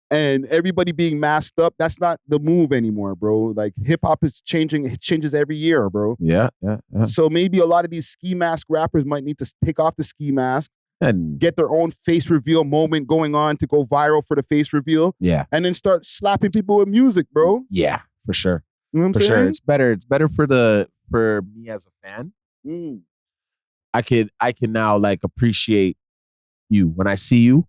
Speaker 1: And everybody being masked up, that's not the move anymore, bro. Like hip hop is changing. It changes every year, bro.
Speaker 2: Yeah.
Speaker 1: So maybe a lot of these ski mask rappers might need to take off the ski mask and get their own face reveal moment going on to go viral for the face reveal.
Speaker 2: Yeah.
Speaker 1: And then start slapping people with music, bro.
Speaker 2: Yeah, for sure.
Speaker 1: You know what I'm saying?
Speaker 2: Sure. It's better for me as a fan. I can now like appreciate you. When I see you,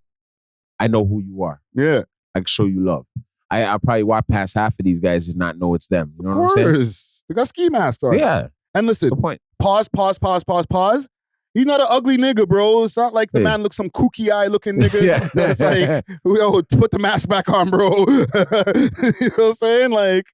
Speaker 2: I know who you are.
Speaker 1: Yeah.
Speaker 2: I can show you love. I probably walk past half of these guys and not know it's them. You know
Speaker 1: Of
Speaker 2: what I'm saying?
Speaker 1: course. They got ski masks on.
Speaker 2: Yeah.
Speaker 1: And listen,
Speaker 2: What's the point?
Speaker 1: Pause. He's not an ugly nigga, bro. It's not like the man looks some kooky eye looking nigga that's like, yo, put the mask back on, bro. You know what I'm saying? Like,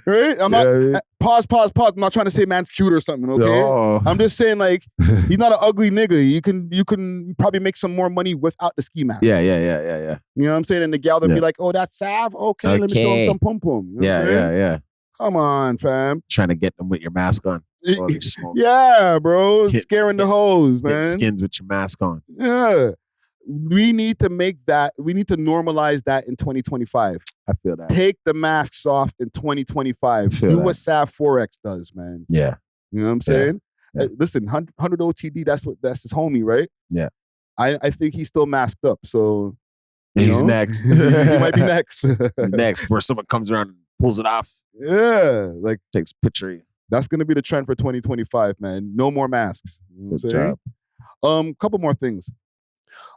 Speaker 1: right? I'm not, pause. I'm not trying to say man's cute or something, okay?
Speaker 2: No.
Speaker 1: I'm just saying, like, he's not an ugly nigga. You can probably make some more money without the ski mask.
Speaker 2: Yeah.
Speaker 1: You know what I'm saying? And the gal will be like, oh, that's Sav? Okay, let me throw him some pum-pum. You know what I'm saying?
Speaker 2: Yeah.
Speaker 1: Come on, fam.
Speaker 2: Trying to get them with your mask on.
Speaker 1: Yeah, bro. Scaring the hoes, man.
Speaker 2: Skins with your mask on.
Speaker 1: Yeah. We need to make that. We need to normalize that in 2025.
Speaker 2: I feel that.
Speaker 1: Take the masks off in 2025. Do what Sav Forex does, man.
Speaker 2: Yeah.
Speaker 1: You know what I'm saying? Yeah. Listen, 100 OTD, that's his homie, right?
Speaker 2: Yeah.
Speaker 1: I think he's still masked up, so
Speaker 2: he's next.
Speaker 1: He might be next.
Speaker 2: Next, before someone comes around and pulls it off.
Speaker 1: Yeah. Like
Speaker 2: takes a picture.
Speaker 1: That's gonna be the trend for 2025, man. No more masks. You know what I'm saying? Couple more things.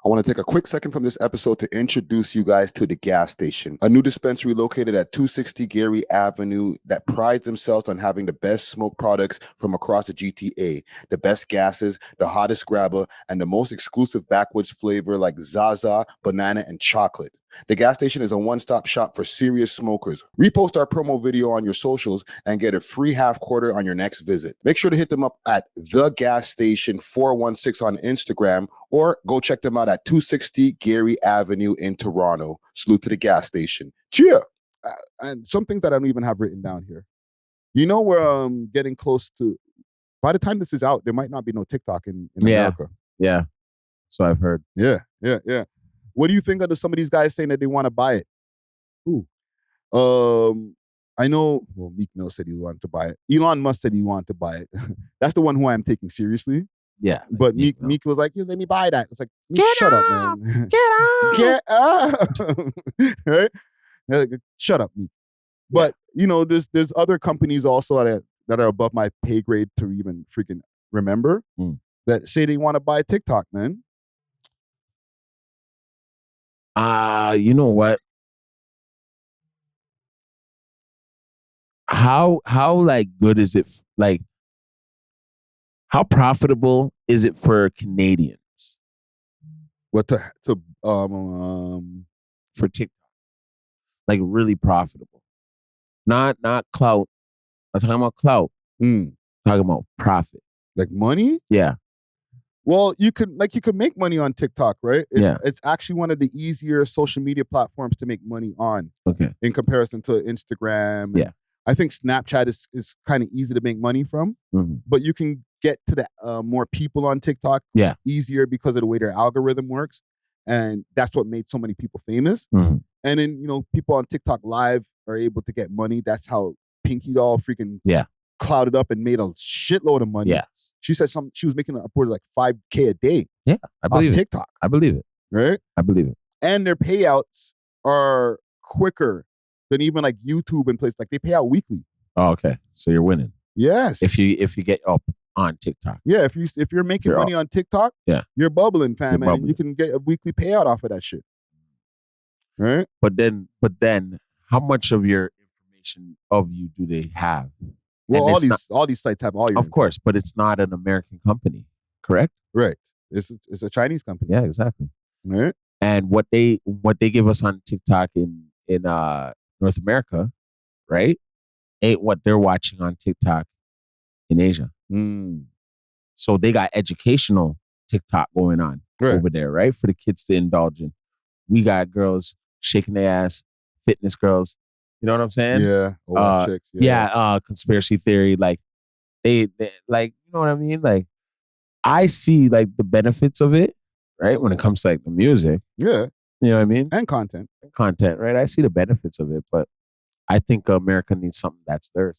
Speaker 8: I want to take a quick second from this episode to introduce you guys to The Gas Station, a new dispensary located at 260 Gary Avenue that prides themselves on having the best smoke products from across the GTA, the best gases, the hottest grabber, and the most exclusive backwoods flavor like Zaza, banana, and chocolate. The Gas Station is a one-stop shop for serious smokers. Repost our promo video on your socials and get a free half quarter on your next visit. Make sure to hit them up at The Gas Station 416 on Instagram or go check them out at 260 Gary Avenue in Toronto. Salute to The Gas Station. Cheer!
Speaker 1: And some things that I don't even have written down here. You know, we're getting close to, by the time this is out, there might not be no TikTok in America.
Speaker 2: Yeah. So I've heard.
Speaker 1: Yeah. What do you think of some of these guys saying that they want to buy it?
Speaker 2: Who?
Speaker 1: I know, well, Meek Mill said he wanted to buy it. Elon Musk said he wanted to buy it. That's the one who I'm taking seriously.
Speaker 2: Yeah.
Speaker 1: But Meek was like, yeah, let me buy that. It's like, shut up, man.
Speaker 2: Get up.
Speaker 1: Get up. Right? Like, shut up, Meek. But, you know, there's other companies also that are above my pay grade to even freaking remember that say they want to buy TikTok, man.
Speaker 2: You know what? How like good is it? Like, how profitable is it for Canadians?
Speaker 1: What to
Speaker 2: for TikTok? Like really profitable. Not clout. I'm talking about clout. Talking about profit.
Speaker 1: Like money?
Speaker 2: Yeah.
Speaker 1: Well, you could make money on TikTok, right? It's actually one of the easier social media platforms to make money on.
Speaker 2: Okay.
Speaker 1: In comparison to Instagram.
Speaker 2: Yeah.
Speaker 1: I think Snapchat is kind of easy to make money from, but you can get to the more people on TikTok easier because of the way their algorithm works, and that's what made so many people famous. And then, you know, people on TikTok Live are able to get money. That's how Pinky Doll freaking clouded up and made a shitload of money.
Speaker 2: Yeah.
Speaker 1: She said she was making upward of like $5,000 a day.
Speaker 2: Yeah, I believe
Speaker 1: off
Speaker 2: it.
Speaker 1: TikTok.
Speaker 2: I believe it.
Speaker 1: Right?
Speaker 2: I believe it.
Speaker 1: And their payouts are quicker than even like YouTube and places. Like they pay out weekly.
Speaker 2: Oh, okay. So you're winning.
Speaker 1: Yes.
Speaker 2: If you get up on TikTok.
Speaker 1: Yeah, if you're making money on TikTok, you're bubbling, fam,
Speaker 2: You're
Speaker 1: and you can get a weekly payout off of that shit. Right?
Speaker 2: But then how much of your information of you do they have?
Speaker 1: Well, all these sites have all your
Speaker 2: Of course, but it's not an American company, correct?
Speaker 1: Right. It's a Chinese company.
Speaker 2: Yeah, exactly.
Speaker 1: Right.
Speaker 2: And what they give us on TikTok in North America, right, ain't what they're watching on TikTok in Asia. So they got educational TikTok going on over there, right, for the kids to indulge in. We got girls shaking their ass, fitness girls. You know what I'm saying?
Speaker 1: Yeah. Chicks.
Speaker 2: Conspiracy theory. Like they like, you know what I mean? Like I see like the benefits of it, right? When it comes to like the music.
Speaker 1: Yeah.
Speaker 2: You know what I mean?
Speaker 1: And content.
Speaker 2: Right? I see the benefits of it, but I think America needs something that's theirs.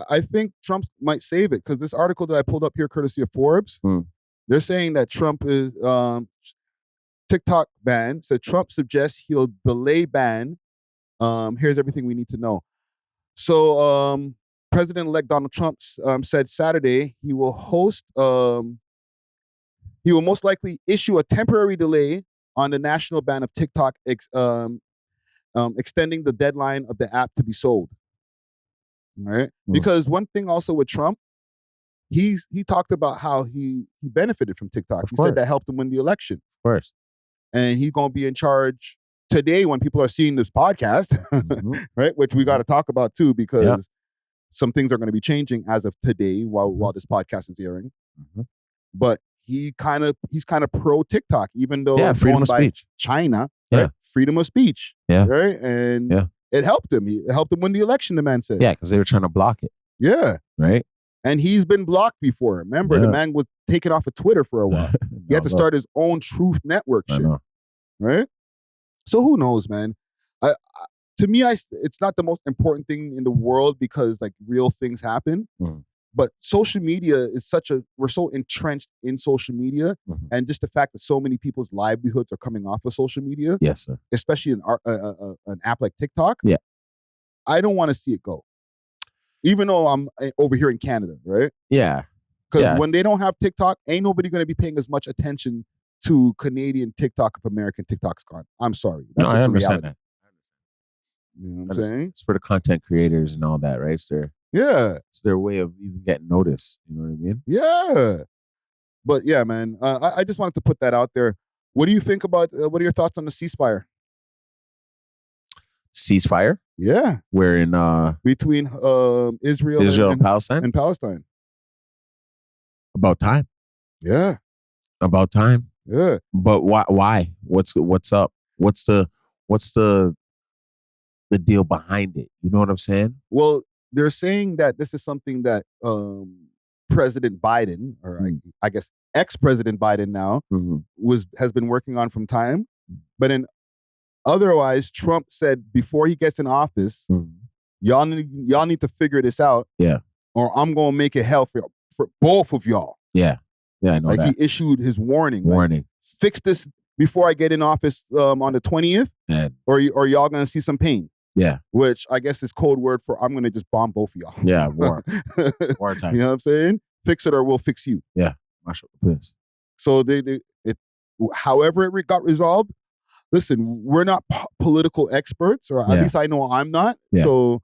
Speaker 1: I think Trump might save it because this article that I pulled up here, courtesy of Forbes, they're saying that Trump is TikTok ban. So Trump suggests he'll delay ban. Here's everything we need to know. So President-elect Donald Trump said Saturday he will host he will most likely issue a temporary delay on the national ban of TikTok, extending the deadline of the app to be sold. Right? Because one thing also with Trump, he talked about how he benefited from TikTok. He said that helped him win the election.
Speaker 2: Of course.
Speaker 1: And he's going to be in charge today when people are seeing this podcast, right? Which we got to talk about too, because some things are going to be changing as of today while this podcast is airing. But he's kind of pro TikTok, even though it's
Speaker 2: freedom
Speaker 1: owned
Speaker 2: of
Speaker 1: by
Speaker 2: speech.
Speaker 1: China, right? Freedom of speech, right? And it helped him. It helped him win the election, the man said.
Speaker 2: Yeah, because they were trying to block it.
Speaker 1: Yeah.
Speaker 2: Right?
Speaker 1: And he's been blocked before. Remember, the man was taken off of Twitter for a while. He had to start his own Truth Network shit. Right? So who knows, man? To me, it's not the most important thing in the world because like real things happen. But social media is we're so entrenched in social media, and just the fact that so many people's livelihoods are coming off of social media.
Speaker 2: Yes, sir.
Speaker 1: Especially an app like TikTok.
Speaker 2: Yeah.
Speaker 1: I don't want to see it go. Even though I'm over here in Canada, right?
Speaker 2: Yeah.
Speaker 1: Because when they don't have TikTok, ain't nobody going to be paying as much attention to Canadian TikTok if American TikTok's gone. I'm sorry. That's just
Speaker 2: I
Speaker 1: the
Speaker 2: understand
Speaker 1: reality.
Speaker 2: that.
Speaker 1: You know what I'm saying?
Speaker 2: It's for the content creators and all that, right? It's their way of even getting noticed. You know what I mean?
Speaker 1: Yeah. But yeah, man, I just wanted to put that out there. What do you think about, what are your thoughts on the ceasefire?
Speaker 2: Ceasefire?
Speaker 1: Yeah.
Speaker 2: We're in
Speaker 1: between Israel
Speaker 2: and Palestine?
Speaker 1: And Palestine.
Speaker 2: About time.
Speaker 1: Yeah.
Speaker 2: About time.
Speaker 1: Yeah.
Speaker 2: But why? What's up? What's the deal behind it? You know what I'm saying?
Speaker 1: Well, they're saying that this is something that President Biden, or I guess ex-President Biden now, has been working on from time. But otherwise, Trump said before he gets in office, y'all need to figure this out.
Speaker 2: Yeah.
Speaker 1: Or I'm gonna make it hell for both of y'all.
Speaker 2: Yeah. Yeah, I know
Speaker 1: like
Speaker 2: that.
Speaker 1: He issued his warning.
Speaker 2: Warning.
Speaker 1: Fix this before I get in office on the 20th, or y'all gonna see some pain.
Speaker 2: Yeah.
Speaker 1: Which I guess is code word for I'm gonna just bomb both of y'all.
Speaker 2: Yeah, war. War time.
Speaker 1: You know what I'm saying? Fix it or we'll fix you.
Speaker 2: Yeah. Mash up the place.
Speaker 1: So however it got resolved, listen, we're not political experts, or at least I know I'm not.
Speaker 2: Yeah.
Speaker 1: So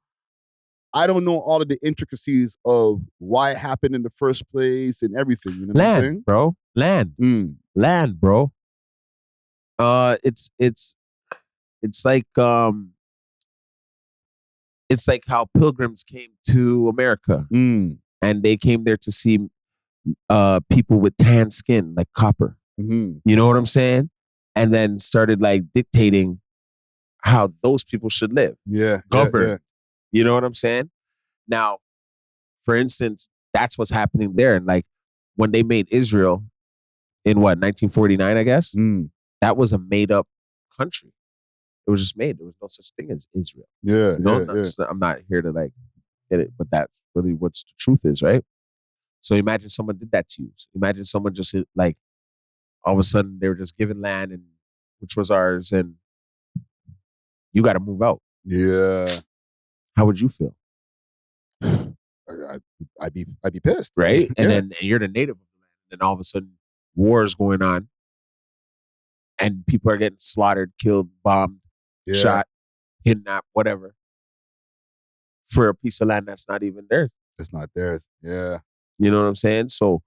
Speaker 1: I don't know all of the intricacies of why it happened in the first place and everything. You know what I'm saying?
Speaker 2: Bro. Land, bro. It's like how pilgrims came to America, and they came there to see people with tan skin, like copper. You know what I'm saying? And then started like dictating how those people should live.
Speaker 1: Yeah.
Speaker 2: Govern.
Speaker 1: Yeah.
Speaker 2: You know what I'm saying? Now, for instance, that's what's happening there. And like when they made Israel in 1949, I guess, that was a made up country. It was just made. There was no such thing as Israel.
Speaker 1: Yeah.
Speaker 2: You know? I'm not here to like get it, but that's really what the truth is, right? So imagine someone did that to you. So imagine someone just like all of a sudden they were just given land, and which was ours, and you got to move out.
Speaker 1: Yeah.
Speaker 2: How would you feel?
Speaker 1: I'd be pissed,
Speaker 2: right? And then you're the native of the land, and then all of a sudden war is going on, and people are getting slaughtered, killed, bombed, shot, kidnapped, whatever, for a piece of land that's not even theirs.
Speaker 1: It's not theirs. Yeah.
Speaker 2: You know what I'm saying? So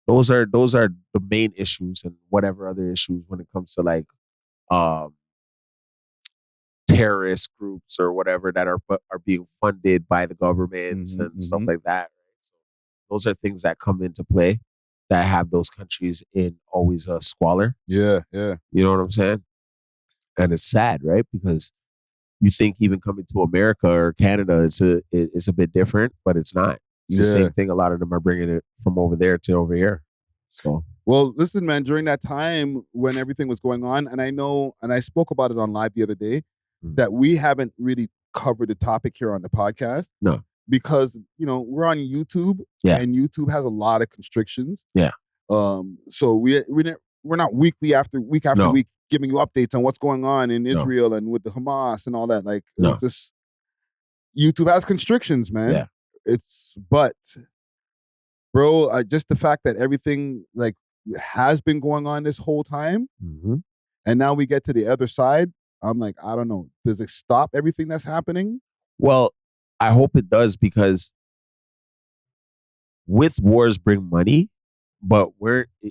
Speaker 2: those are the main issues, and whatever other issues when it comes to like terrorist groups or whatever that are being funded by the governments and stuff like that. Right? So those are things that come into play that have those countries in always a squalor.
Speaker 1: Yeah, yeah.
Speaker 2: You know what I'm saying? And it's sad, right? Because you think even coming to America or Canada, it's a bit different, but it's not. It's the same thing. A lot of them are bringing it from over there to over here. So,
Speaker 1: well, listen, man, during that time when everything was going on, and I know, and I spoke about it on live the other day, that we haven't really covered the topic here on the podcast.
Speaker 2: No.
Speaker 1: Because, you know, we're on YouTube, and YouTube has a lot of constrictions.
Speaker 2: Yeah.
Speaker 1: So we're not week after week giving you updates on what's going on in Israel and with the Hamas and all that. Like, it's just, YouTube has constrictions, man.
Speaker 2: Yeah.
Speaker 1: But bro, just the fact that everything, like has been going on this whole time.
Speaker 2: Mm-hmm.
Speaker 1: And now we get to the other side. I'm like, I don't know. Does it stop everything that's happening?
Speaker 2: Well, I hope it does, because with wars bring money, but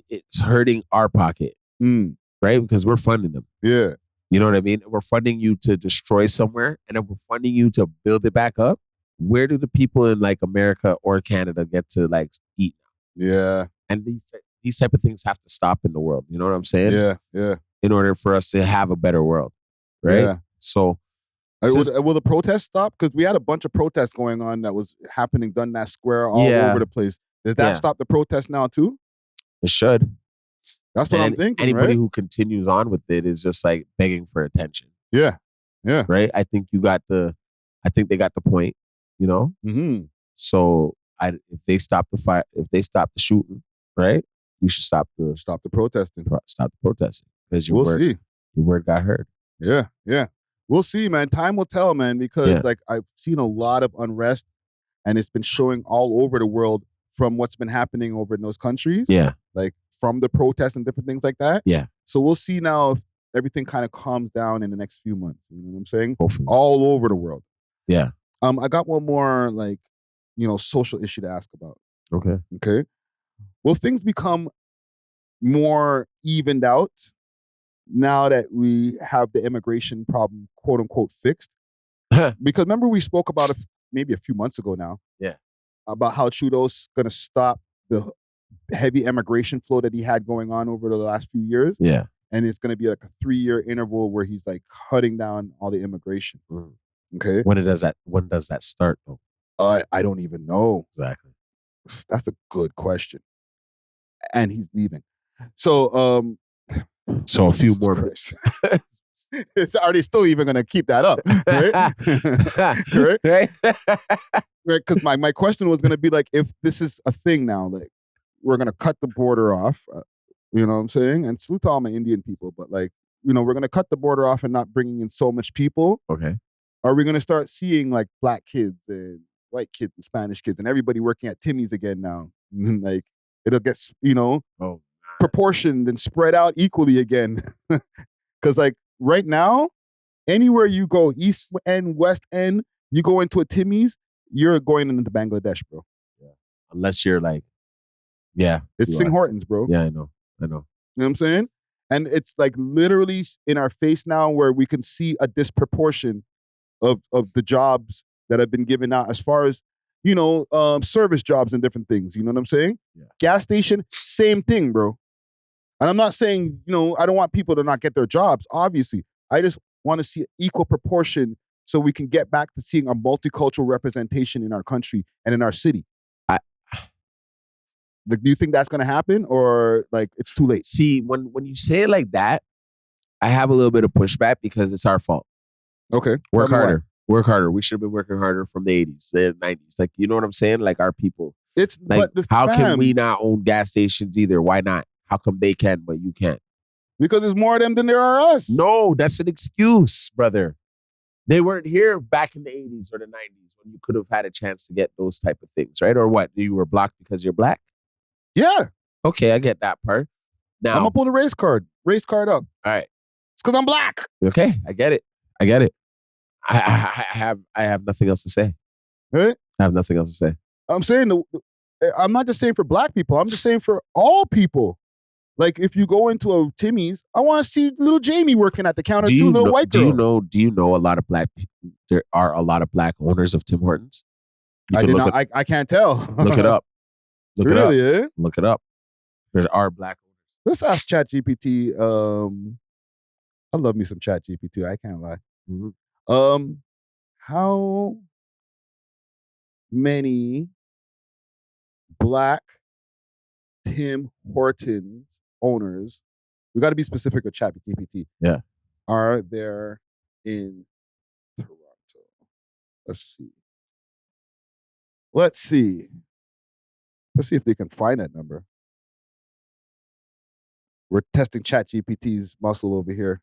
Speaker 2: it's hurting our pocket, right? Because we're funding them.
Speaker 1: Yeah.
Speaker 2: You know what I mean? We're funding you to destroy somewhere, and then we're funding you to build it back up. Where do the people in like America or Canada get to like eat?
Speaker 1: Yeah.
Speaker 2: And these type of things have to stop in the world. You know what I'm saying?
Speaker 1: Yeah. Yeah.
Speaker 2: In order for us to have a better world, right?
Speaker 1: Yeah.
Speaker 2: So,
Speaker 1: will the protests stop? Because we had a bunch of protests going on that was happening Dundas Square all over the place. Does that stop the protest now too?
Speaker 2: It should.
Speaker 1: That's what I'm thinking.
Speaker 2: Anybody
Speaker 1: right?
Speaker 2: who continues on with it is just like begging for attention.
Speaker 1: Yeah. Yeah.
Speaker 2: Right? I think they got the point, you know?
Speaker 1: Mm-hmm.
Speaker 2: So if they stop the fire, if they stop the shooting, right? You should stop the
Speaker 1: protesting.
Speaker 2: Stop the protesting. Because
Speaker 1: We'll see.
Speaker 2: Your word got heard.
Speaker 1: Yeah. Yeah. We'll see, man. Time will tell, man, because like I've seen a lot of unrest, and it's been showing all over the world from what's been happening over in those countries.
Speaker 2: Yeah.
Speaker 1: Like from the protests and different things like that.
Speaker 2: Yeah.
Speaker 1: So we'll see now if everything kind of calms down in the next few months. You know what I'm saying?
Speaker 2: Hopefully.
Speaker 1: All over the world.
Speaker 2: Yeah.
Speaker 1: I got one more like, social issue to ask about.
Speaker 2: Okay.
Speaker 1: Okay. Will things become more evened out now that we have the immigration problem, quote unquote, fixed? Because remember we spoke about it maybe a few months ago now.
Speaker 2: Yeah.
Speaker 1: About how Trudeau's going to stop the heavy immigration flow that he had going on over the last few years.
Speaker 2: Yeah.
Speaker 1: And it's going to be like a 3-year interval where he's like cutting down all the immigration. Okay.
Speaker 2: When does that start though?
Speaker 1: I don't even know.
Speaker 2: Exactly.
Speaker 1: That's a good question. And he's leaving. So
Speaker 2: a few more.
Speaker 1: Are they still even going to keep that up? Right? Right? Because my question was going to be like, if this is a thing now, like we're going to cut the border off, you know what I'm saying? And salute to all my Indian people, but like, we're going to cut the border off and not bringing in so much people.
Speaker 2: Okay.
Speaker 1: Are we going to start seeing like black kids and white kids and Spanish kids and everybody working at Timmy's again now? Like it'll get, proportioned and spread out equally again. Because like right now, anywhere you go, East End, West End, you go into a Timmy's, you're going into Bangladesh, bro.
Speaker 2: Yeah. Unless you're like,
Speaker 1: it's Sing Hortons, bro.
Speaker 2: Yeah, I know.
Speaker 1: You know what I'm saying? And it's like literally in our face now where we can see a disproportion of the jobs that have been given out as far as, service jobs and different things. You know what I'm saying?
Speaker 2: Yeah.
Speaker 1: Gas station, same thing, bro. And I'm not saying, I don't want people to not get their jobs, obviously. I just want to see equal proportion so we can get back to seeing a multicultural representation in our country and in our city. Do you think that's going to happen, or like it's too late?
Speaker 2: See, when you say it like that, I have a little bit of pushback because it's our fault.
Speaker 1: Okay.
Speaker 2: Work harder. Work harder. We should have been working harder from the 80s, the 90s. Like, you know what I'm saying? Like our people.
Speaker 1: It's
Speaker 2: like, how can we not own gas stations either? Why not? How come they can, but you can't?
Speaker 1: Because there's more of them than there are us.
Speaker 2: No, that's an excuse, brother. They weren't here back in the 80s or the 90s when you could have had a chance to get those type of things, right? Or what? You were blocked because you're black?
Speaker 1: Yeah.
Speaker 2: Okay, I get that part. Now
Speaker 1: I'm gonna pull the race card up.
Speaker 2: All right.
Speaker 1: It's because I'm black.
Speaker 2: Okay, I get it. I have nothing else to say.
Speaker 1: Right?
Speaker 2: I have nothing else to say.
Speaker 1: I'm saying, I'm not just saying for black people. I'm just saying for all people. Like if you go into a Timmy's, I want to see little Jamie working at the counter too, little white girl.
Speaker 2: Do you know a lot of black people? There are a lot of black owners of Tim Hortons.
Speaker 1: I can't tell.
Speaker 2: Look it up.
Speaker 1: Really? Eh?
Speaker 2: Look it up. There are black owners.
Speaker 1: Let's ask ChatGPT. I love me some ChatGPT. I can't lie.
Speaker 2: Mm-hmm.
Speaker 1: How many black Tim Hortons owners, we got to be specific with ChatGPT.
Speaker 2: Yeah.
Speaker 1: Are there in Toronto? Let's see if they can find that number. We're testing ChatGPT's muscle over here.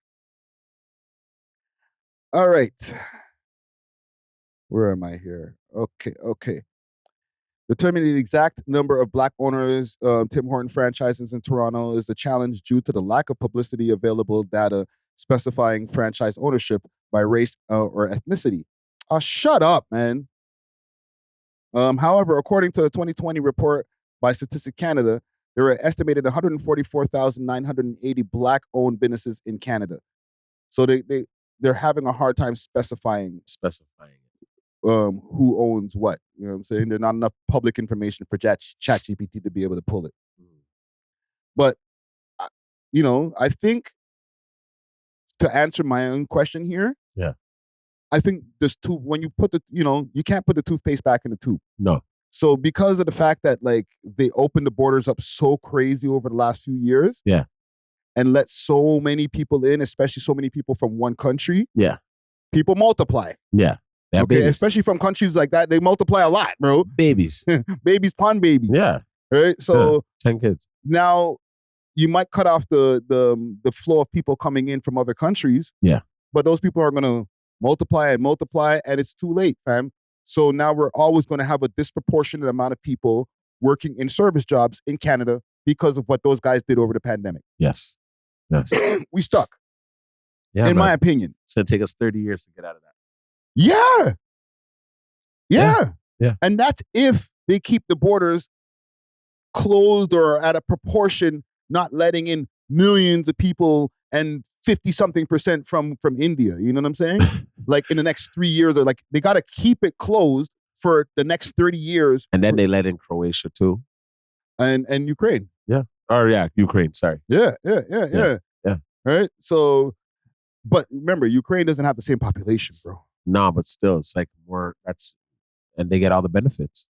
Speaker 1: All right. Where am I here? Okay. Determining the exact number of black owners Tim Horton franchises in Toronto is a challenge due to the lack of publicity available data specifying franchise ownership by race or ethnicity. Shut up, man. However, according to the 2020 report by Statistics Canada, there were estimated 144,980 black-owned businesses in Canada. So they're having a hard time specifying who owns what. You know what I'm saying? There's not enough public information for ChatGPT to be able to pull it. But, I think to answer my own question here, I think there's when you put you can't put the toothpaste back in the tube.
Speaker 2: No.
Speaker 1: So because of the fact that like they opened the borders up so crazy over the last few years, and let so many people in, especially so many people from one country, people multiply.
Speaker 2: Yeah.
Speaker 1: Okay,
Speaker 2: babies.
Speaker 1: especially from countries like that, they multiply a lot, bro.
Speaker 2: Babies.
Speaker 1: Babies pon babies.
Speaker 2: Yeah.
Speaker 1: Right? So
Speaker 2: 10 kids.
Speaker 1: Now you might cut off the flow of people coming in from other countries.
Speaker 2: Yeah.
Speaker 1: But those people are gonna multiply, and it's too late, fam. So now we're always gonna have a disproportionate amount of people working in service jobs in Canada because of what those guys did over the pandemic.
Speaker 2: Yes.
Speaker 1: We stuck.
Speaker 2: Yeah,
Speaker 1: in my opinion.
Speaker 2: It's gonna take us 30 years to get out of that.
Speaker 1: Yeah.
Speaker 2: Yeah.
Speaker 1: And that's if they keep the borders closed or at a proportion, not letting in millions of people and 50-something% from India. You know what I'm saying? Like in the next 3 years, or like they got to keep it closed for the next 30 years.
Speaker 2: And then they let in Croatia too.
Speaker 1: And Ukraine.
Speaker 2: Yeah. Oh yeah, Ukraine. Sorry.
Speaker 1: Yeah. Right? So, but remember, Ukraine doesn't have the same population, bro.
Speaker 2: No, but still, it's like more, and they get all the benefits.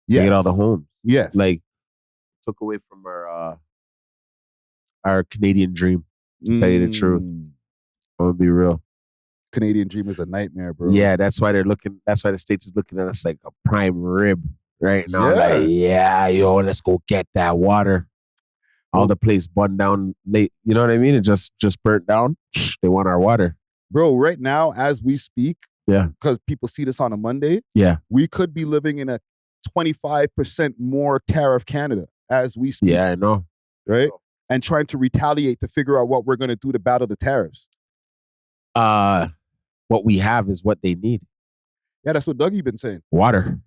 Speaker 1: Yes.
Speaker 2: They get all the homes.
Speaker 1: Yes.
Speaker 2: Like, took away from our Canadian dream, to tell you the truth. I'm gonna be real.
Speaker 1: Canadian dream is a nightmare, bro.
Speaker 2: Yeah, that's why the States is looking at us like a prime rib right now. Let's go get that water. All the place burned down late. You know what I mean? It just burnt down. They want our water.
Speaker 1: Bro, right now, as we speak, because people see this on a Monday, we could be living in a 25% more tariff Canada as we speak.
Speaker 2: Yeah, I know.
Speaker 1: Right? And trying to retaliate to figure out what we're going to do to battle the tariffs.
Speaker 2: What we have is what they need.
Speaker 1: Yeah, that's what Dougie been saying.
Speaker 2: Water.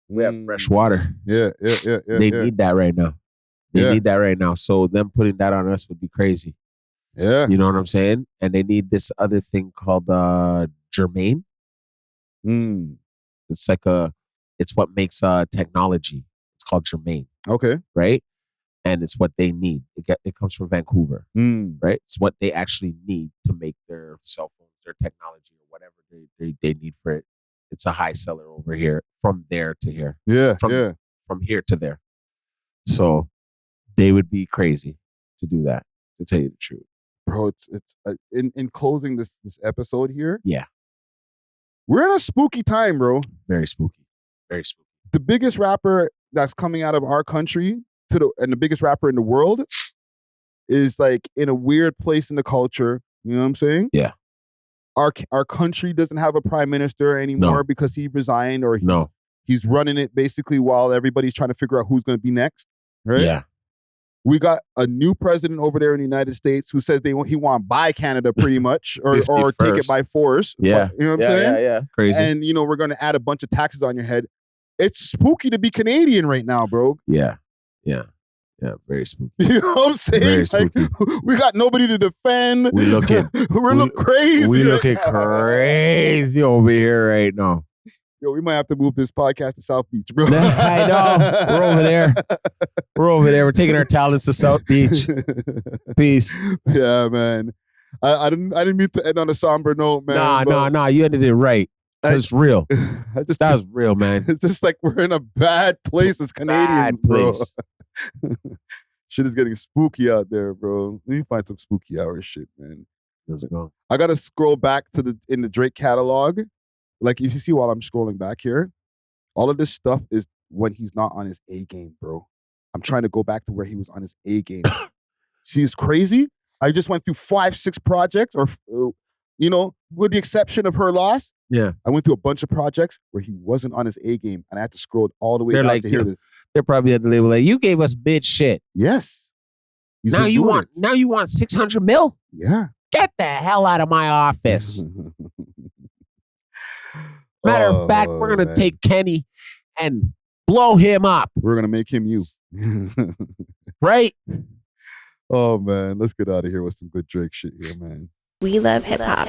Speaker 2: We have fresh water.
Speaker 1: Yeah.
Speaker 2: They need that right now. They need that right now. So them putting that on us would be crazy.
Speaker 1: Yeah.
Speaker 2: You know what I'm saying? And they need this other thing called germane. It's like it's what makes technology. It's called germane.
Speaker 1: Okay.
Speaker 2: Right? And it's what they need. It comes from Vancouver. Right? It's what they actually need to make their cell phones, their technology, or whatever they need for it. It's a high seller over here, from there to here.
Speaker 1: Yeah.
Speaker 2: From here to there. So they would be crazy to do that, to tell you the truth.
Speaker 1: Bro, it's in closing this episode here.
Speaker 2: Yeah.
Speaker 1: We're in a spooky time, bro.
Speaker 2: Very spooky. Very spooky.
Speaker 1: The biggest rapper that's coming out of our country and the biggest rapper in the world is like in a weird place in the culture. You know what I'm saying?
Speaker 2: Yeah.
Speaker 1: Our country doesn't have a prime minister anymore because he resigned, or he's running it basically while everybody's trying to figure out who's going to be next. Right?
Speaker 2: Yeah.
Speaker 1: We got a new president over there in the United States who says he want to buy Canada pretty much or take it by force.
Speaker 2: Yeah.
Speaker 1: You know what I'm saying?
Speaker 2: Yeah. Crazy.
Speaker 1: And, we're going to add a bunch of taxes on your head. It's spooky to be Canadian right now, bro.
Speaker 2: Yeah. Very spooky.
Speaker 1: You know what I'm saying?
Speaker 2: Very spooky.
Speaker 1: We got nobody to defend.
Speaker 2: We look
Speaker 1: crazy.
Speaker 2: We looking crazy over here right now.
Speaker 1: Yo, we might have to move this podcast to South Beach, bro.
Speaker 2: I know. We're over there. We're taking our talents to South Beach. Peace.
Speaker 1: Yeah, man. I didn't mean to end on a somber note, man.
Speaker 2: Nah. You ended it right. That's real. That's real, man.
Speaker 1: It's just like we're in a bad place as Canadians, bro. Shit is getting spooky out there, bro. Let me find some spooky hour shit, man.
Speaker 2: Let's go.
Speaker 1: I gotta scroll back in the Drake catalog. Like, if you see while I'm scrolling back here, all of this stuff is when he's not on his A game, bro. I'm trying to go back to where he was on his A game. See, it's crazy. I just went through 5-6 projects, or with the exception of her loss,
Speaker 2: Yeah.
Speaker 1: I went through a bunch of projects where he wasn't on his A game, and I had to scroll all the way
Speaker 2: They're
Speaker 1: down
Speaker 2: like,
Speaker 1: to hear this.
Speaker 2: they're probably at the label like, you gave us bitch shit.
Speaker 1: Yes. He's
Speaker 2: Now
Speaker 1: been
Speaker 2: you
Speaker 1: doing
Speaker 2: want
Speaker 1: it.
Speaker 2: now you want 600 mil?
Speaker 1: Yeah.
Speaker 2: Get the hell out of my office. Matter of fact, we're gonna take Kenny and blow him up.
Speaker 1: We're gonna make him you.
Speaker 2: Right?
Speaker 1: Oh man, let's get out of here with some good Drake shit here, man.
Speaker 11: We love hip hop.